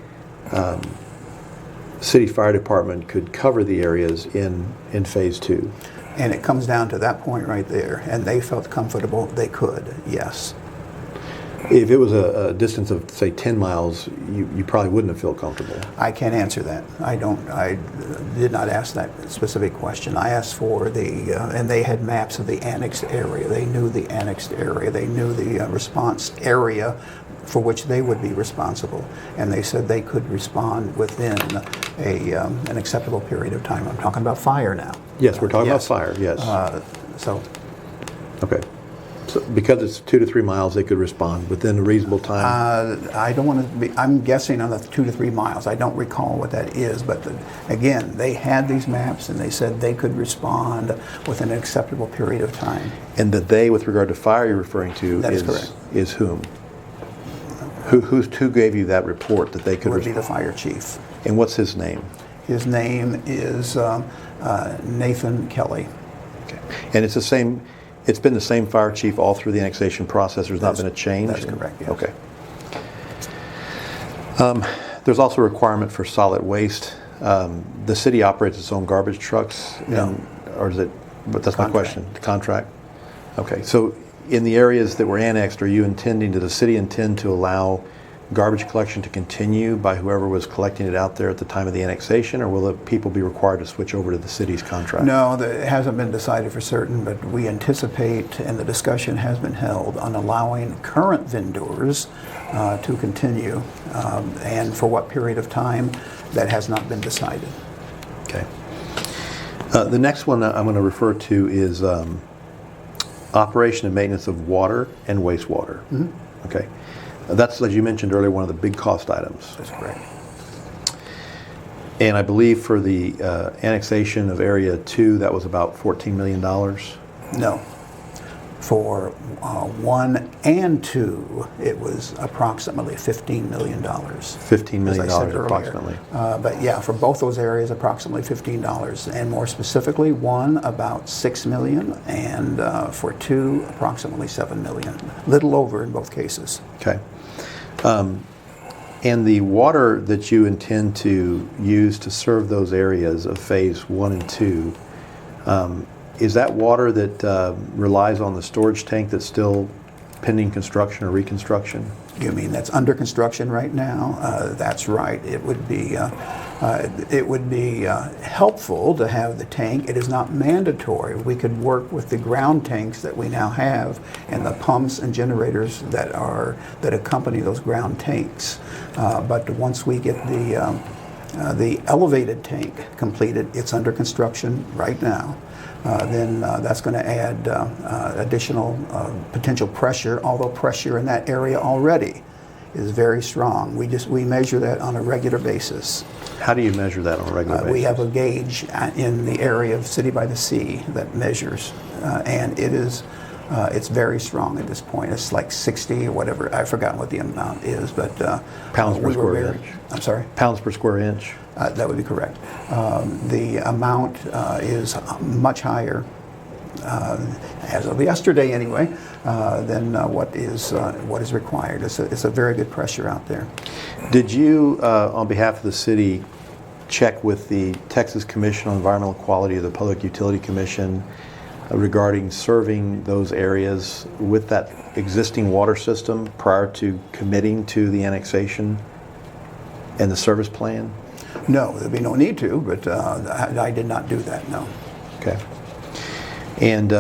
city fire department could cover the areas in phase 2? And it comes down to that point right there, and they felt comfortable they could, yes. If it was a distance of, say, 10 miles, you probably wouldn't have felt comfortable. I can't answer that. I did not ask that specific question. I asked for and they had maps of the annexed area. They knew the annexed area. They knew the response area for which they would be responsible. And they said they could respond within an acceptable period of time. I'm talking about fire now. Yes, we're talking about fire, yes. Okay. So because it's 2 to 3 miles, they could respond within a reasonable time? I don't want to be, I'm guessing on the 2 to 3 miles. I don't recall what that is, but again, they had these maps and they said they could respond within an acceptable period of time. And that they, with regard to fire you're referring to, that is correct. Is whom? Who gave you that report that they could Would be respond? the fire chief. And what's his name? His name is Nathan Kelly. Okay. And it's the same. It's been the same fire chief all through the annexation process. There's not been a change? That's correct, yes. Okay. There's also a requirement for solid waste. The city operates its own garbage trucks? No. Or is it, but that's my Contract. question, the contract? Okay, so in the areas that were annexed, does the city intend to allow garbage collection to continue by whoever was collecting it out there at the time of the annexation, or will the people be required to switch over to the city's contract? No, it hasn't been decided for certain, but we anticipate, and the discussion has been held, on allowing current vendors to continue, and for what period of time, that has not been decided. Okay. The next one I'm going to refer to is operation and maintenance of water and wastewater. Mm-hmm. Okay. That's, as you mentioned earlier, one of the big cost items. That's correct. And I believe for the annexation of Area 2, that was about $14 million. No. For 1 and 2, it was approximately $15 million. $15 million as I said earlier. Approximately. But yeah, for both those areas, approximately $15. And more specifically, 1 about $6 million, and for 2, approximately $7 million. Little over in both cases. Okay. And the water that you intend to use to serve those areas of phase 1 and 2, is that water that relies on the storage tank that's still pending construction or reconstruction? You mean that's under construction right now? That's right. It would be helpful to have the tank. It is not mandatory. We could work with the ground tanks that we now have and the pumps and generators that accompany those ground tanks. But once we get the elevated tank completed, it's under construction right now. Then that's going to add additional potential pressure, although pressure in that area already is very strong. We measure that on a regular basis. How do you measure that on a regular basis? We have a gauge in the area of City by the Sea that measures, and it's very strong at this point. It's like 60 or whatever. I've forgotten what the amount is, but pounds per square inch. I'm sorry? Pounds per square inch. That would be correct. The amount is much higher, as of yesterday anyway, than what is required. It's a very good pressure out there. Did you, on behalf of the city, check with the Texas Commission on Environmental Quality or the Public Utility Commission regarding serving those areas with that existing water system prior to committing to the annexation and the service plan? No, there'd be no need to, but I did not do that, no. Okay. And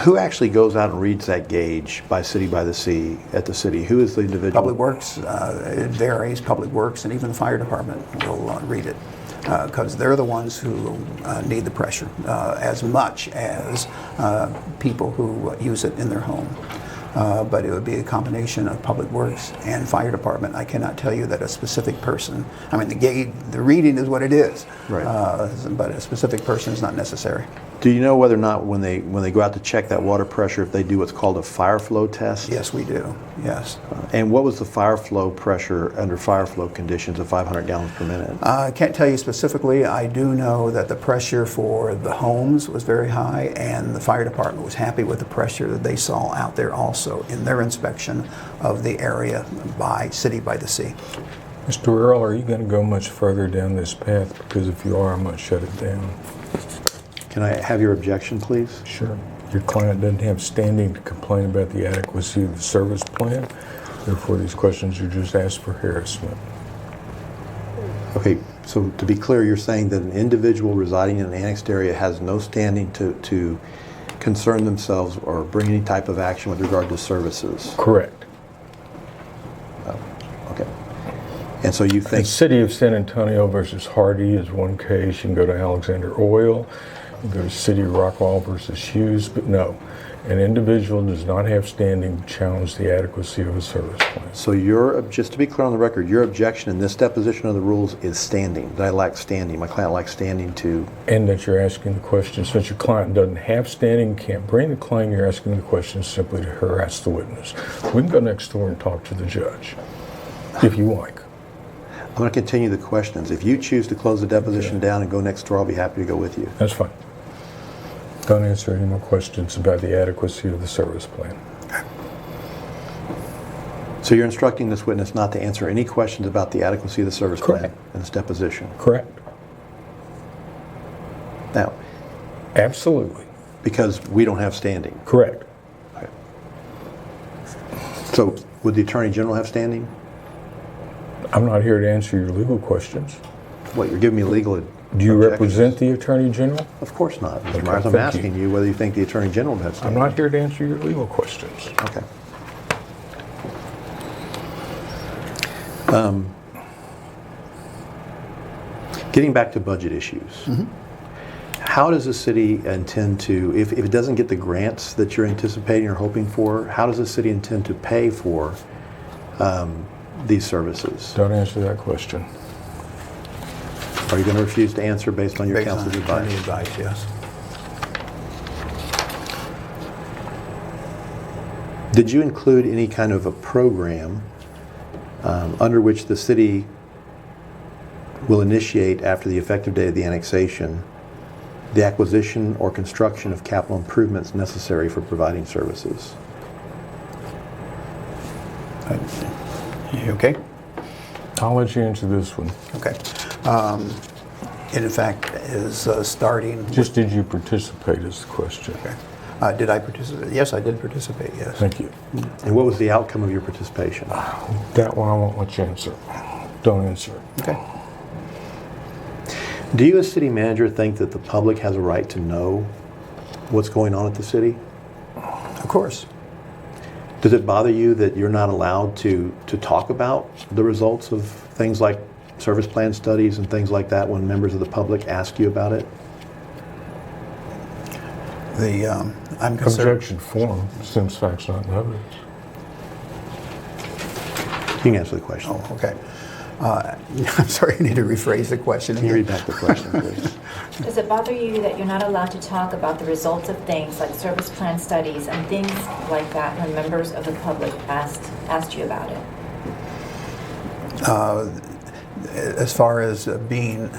who actually goes out and reads that gauge by the Sea at the city? Who is the individual? Public Works, it varies. Public Works and even the fire department will read it because they're the ones who need the pressure as much as people who use it in their home. But it would be a combination of Public Works and Fire Department. I cannot tell you that a specific person, I mean the reading is what it is, right. But a specific person is not necessary. Do you know whether or not when they go out to check that water pressure, if they do what's called a fire flow test? Yes, we do, yes. And what was the fire flow pressure under fire flow conditions of 500 gallons per minute? I can't tell you specifically. I do know that the pressure for the homes was very high, and the fire department was happy with the pressure that they saw out there also in their inspection of the area by City by the Sea. Mr. Earl, are you going to go much further down this path? Because if you are, I might shut it down. Can I have your objection, please? Sure. Your client doesn't have standing to complain about the adequacy of the service plan. Therefore, these questions are just asked for harassment. Okay, so to be clear, you're saying that an individual residing in an annexed area has no standing to concern themselves or bring any type of action with regard to services? Correct. Oh, okay. And so you The think... City of San Antonio versus Hardy is one case. You can go to Alexander Oil. You can go to City of Rockwall versus Hughes. But no, an individual does not have standing to challenge the adequacy of a service plan. So just to be clear on the record, your objection in this deposition of the rules is standing. That I lack standing. My client lacks standing to... And that you're asking the question, since your client doesn't have standing, can't bring the claim, you're asking the question simply to harass the witness. We can go next door and talk to the judge, if you like. I'm going to continue the questions. If you choose to close the deposition down and go next door, I'll be happy to go with you. That's fine. Don't answer any more questions about the adequacy of the service plan. So you're instructing this witness not to answer any questions about the adequacy of the service plan Correct. in this deposition? Correct. Now, Absolutely. because we don't have standing. Correct. Okay. So would the Attorney General have standing? I'm not here to answer your legal questions. What, you're giving me legal Do you objections? represent the Attorney General? Of course not, Mr. Okay, Myers. I'm thank asking you whether you think the Attorney General would have I'm standing. not here to answer your legal questions. Okay. Getting back to budget issues. How does the city intend to, if it doesn't get the grants that you're anticipating or hoping for, how does the city intend to pay for these services? Don't answer that question. Are you going to refuse to answer based on your Based on counsel's attorney advice? advice, yes. Did you include any kind of a program under which the city will initiate, after the effective date of the annexation, the acquisition or construction of capital improvements necessary for providing services? You okay? I'll let you answer this one. Okay. It in fact is starting. Just did you participate is the question. Okay. Did I participate? Yes, I did participate, yes. Thank you. And what was the outcome of your participation? That one I won't let you answer. Don't answer it. Okay. Do you as city manager think that the public has a right to know what's going on at the city? Of course. Does it bother you that you're not allowed to talk about the results of things like service plan studies and things like that when members of the public ask you about it? I'm concerned. Objection form assumes facts not evidence. You can answer the question. Oh, okay. I'm sorry, I need to rephrase the question. Can you read back the question, please? Does it bother you that you're not allowed to talk about the results of things like service plan studies and things like that when members of the public asked you about it? As far as being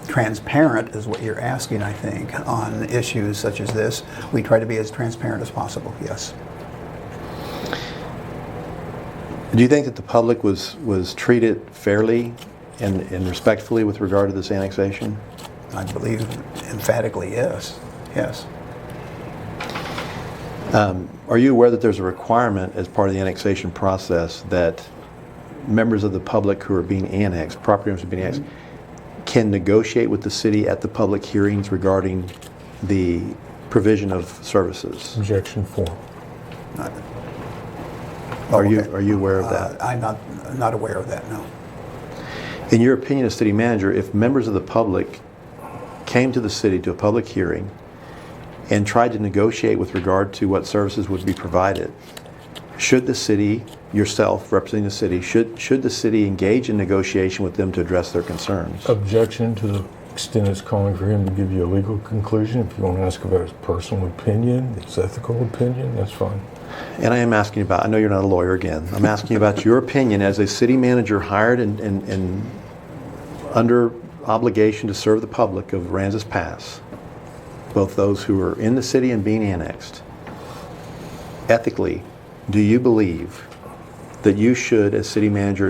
transparent is what you're asking, I think, on issues such as this. We try to be as transparent as possible, yes. Do you think that the public was treated fairly and respectfully with regard to this annexation? I believe emphatically yes, yes. Are you aware that there's a requirement as part of the annexation process that members of the public who are being annexed, property owners who are being annexed, can negotiate with the city at the public hearings regarding the provision of services? Objection form. Are you aware of that? I'm not aware of that, no. In your opinion as city manager, if members of the public came to the city to a public hearing and tried to negotiate with regard to what services would be provided, should the city, yourself representing the city, should the city engage in negotiation with them to address their concerns? Objection to the extent it's calling for him to give you a legal conclusion. If you want to ask about his personal opinion, his ethical opinion, that's fine. And I am asking about, I know you're not a lawyer again, I'm asking about your opinion as a city manager hired and under obligation to serve the public of Aransas Pass, both those who are in the city and being annexed. Ethically, do you believe that you should, as city manager,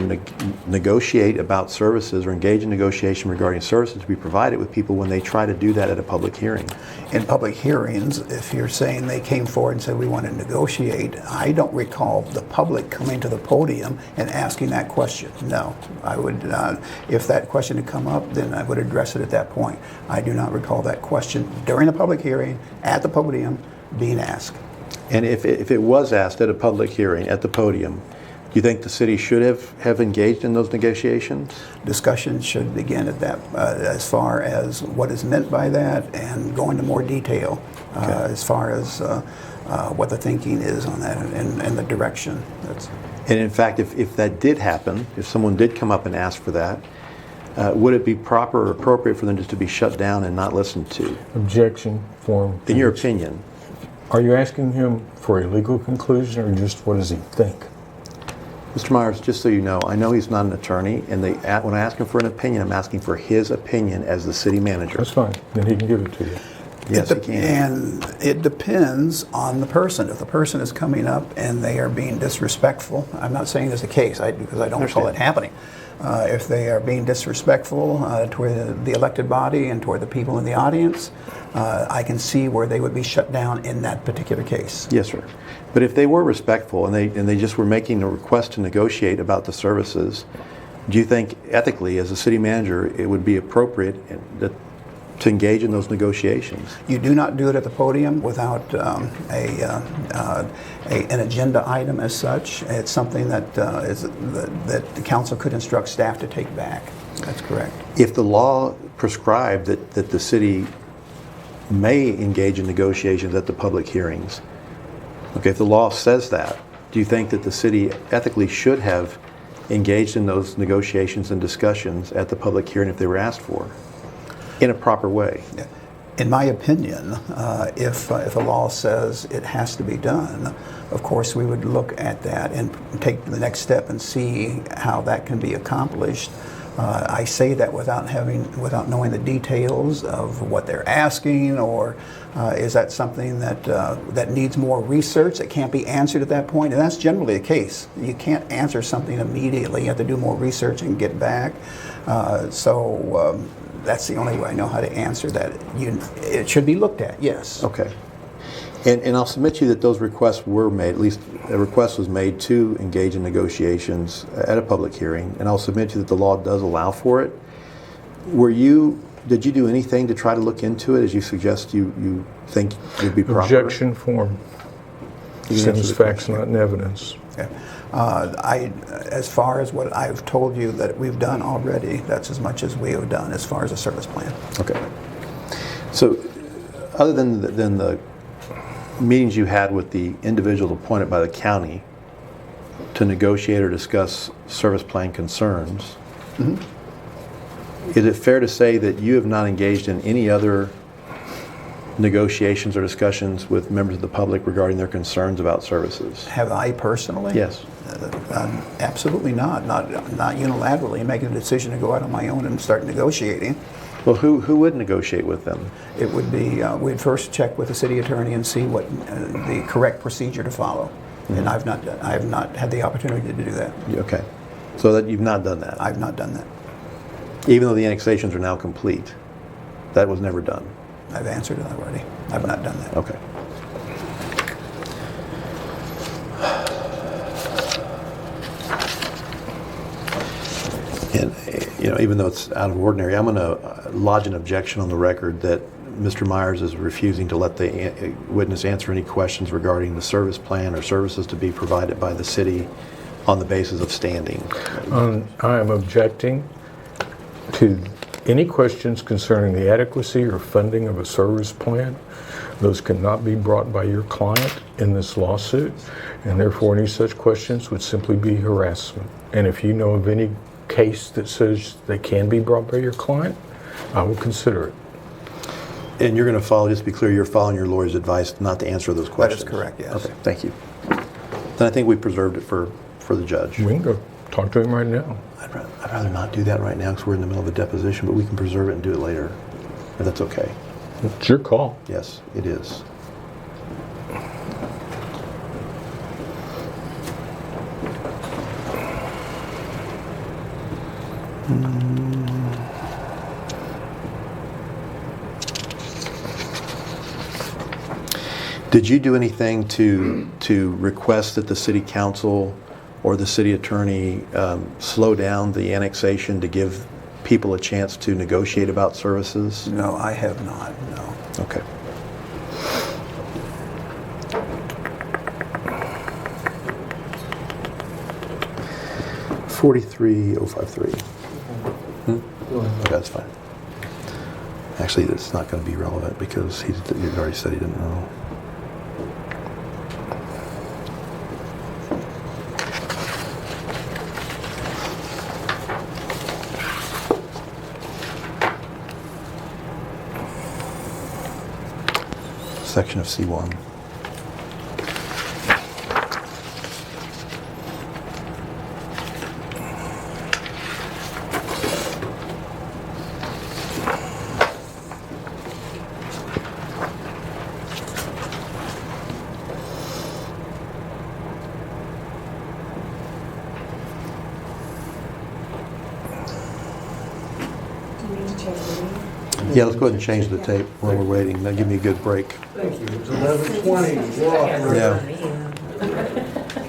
negotiate about services or engage in negotiation regarding services to be provided with people when they try to do that at a public hearing? In public hearings, if you're saying they came forward and said we want to negotiate, I don't recall the public coming to the podium and asking that question. No, I would not. If that question had come up, then I would address it at that point. I do not recall that question during a public hearing at the podium being asked. And if it was asked at a public hearing at the podium, do you think the city should have engaged in those negotiations? Discussion should begin at that, as far as what is meant by that, and go into more detail as far as what the thinking is on that and the direction. And in fact, if that did happen, if someone did come up and ask for that, would it be proper or appropriate for them just to be shut down and not listened to? Objection form. In your opinion? Are you asking him for a legal conclusion or just what does he think? Mr. Myers, just so you know, I know he's not an attorney, and when I ask him for an opinion, I'm asking for his opinion as the city manager. That's fine. Then he can give it to you. Yes, he can. And it depends on the person. If the person is coming up and they are being disrespectful, I'm not saying there's a case because I don't recall it happening. If they are being disrespectful toward the elected body and toward the people in the audience, I can see where they would be shut down in that particular case. Yes, sir. But if they were respectful and they just were making a request to negotiate about the services, do you think ethically, as a city manager, it would be appropriate to engage in those negotiations? You do not do it at the podium without an agenda item as such. It's something that that the council could instruct staff to take back. That's correct. If the law prescribed that the city may engage in negotiations at the public hearings, okay, if the law says that, do you think that the city ethically should have engaged in those negotiations and discussions at the public hearing if they were asked for, in a proper way? In my opinion, if the law says it has to be done, of course we would look at that and take the next step and see how that can be accomplished. I say that without knowing the details of what they're asking, or is that something that needs more research that can't be answered at that point? And that's generally the case. You can't answer something immediately. You have to do more research and get back. So that's the only way I know how to answer that. It should be looked at, yes. Okay. And I'll submit to you that those requests were made, at least a request was made to engage in negotiations at a public hearing, and I'll submit to you that the law does allow for it. Did you do anything to try to look into it, as you suggest you think would be proper? Objection form. Sends facts, not in evidence. Okay. As far as what I've told you that we've done already, that's as much as we have done as far as a service plan. Okay. So, other than the meetings you had with the individuals appointed by the county to negotiate or discuss service plan concerns, is it fair to say that you have not engaged in any other negotiations or discussions with members of the public regarding their concerns about services? Have I personally? Yes. Absolutely not. Not unilaterally making a decision to go out on my own and start negotiating. Well, who would negotiate with them? It would be, we'd first check with the city attorney and see what the correct procedure to follow. And I have not had the opportunity to do that. Okay. So that you've not done that? I've not done that. Even though the annexations are now complete, that was never done? I've answered it already. I've not done that. Okay. And, even though it's out of ordinary, I'm going to lodge an objection on the record that Mr. Myers is refusing to let the witness answer any questions regarding the service plan or services to be provided by the city on the basis of standing. I am objecting to any questions concerning the adequacy or funding of a service plan. Those cannot be brought by your client in this lawsuit, and therefore any such questions would simply be harassment. And if you know of any case that says they can be brought by your client, I will consider it. And you're going to follow, just to be clear, you're following your lawyer's advice not to answer those questions? That is correct, yes. Okay, thank you. Then I think we preserved it for the judge. We can go talk to him right now. I'd rather not do that right now because we're in the middle of a deposition, but we can preserve it and do it later, if that's okay. It's your call. Yes, it is. Did you do anything to request that the city council or the city attorney slow down the annexation to give people a chance to negotiate about services? No, I have not, no. Okay. $43,053. Okay, that's fine. Actually, it's not going to be relevant because he already said he didn't know. Section of C1. Yeah, let's go ahead and change the tape while we're waiting. That'll give me a good break. Thank you. It's 11:20. We're off. Yeah.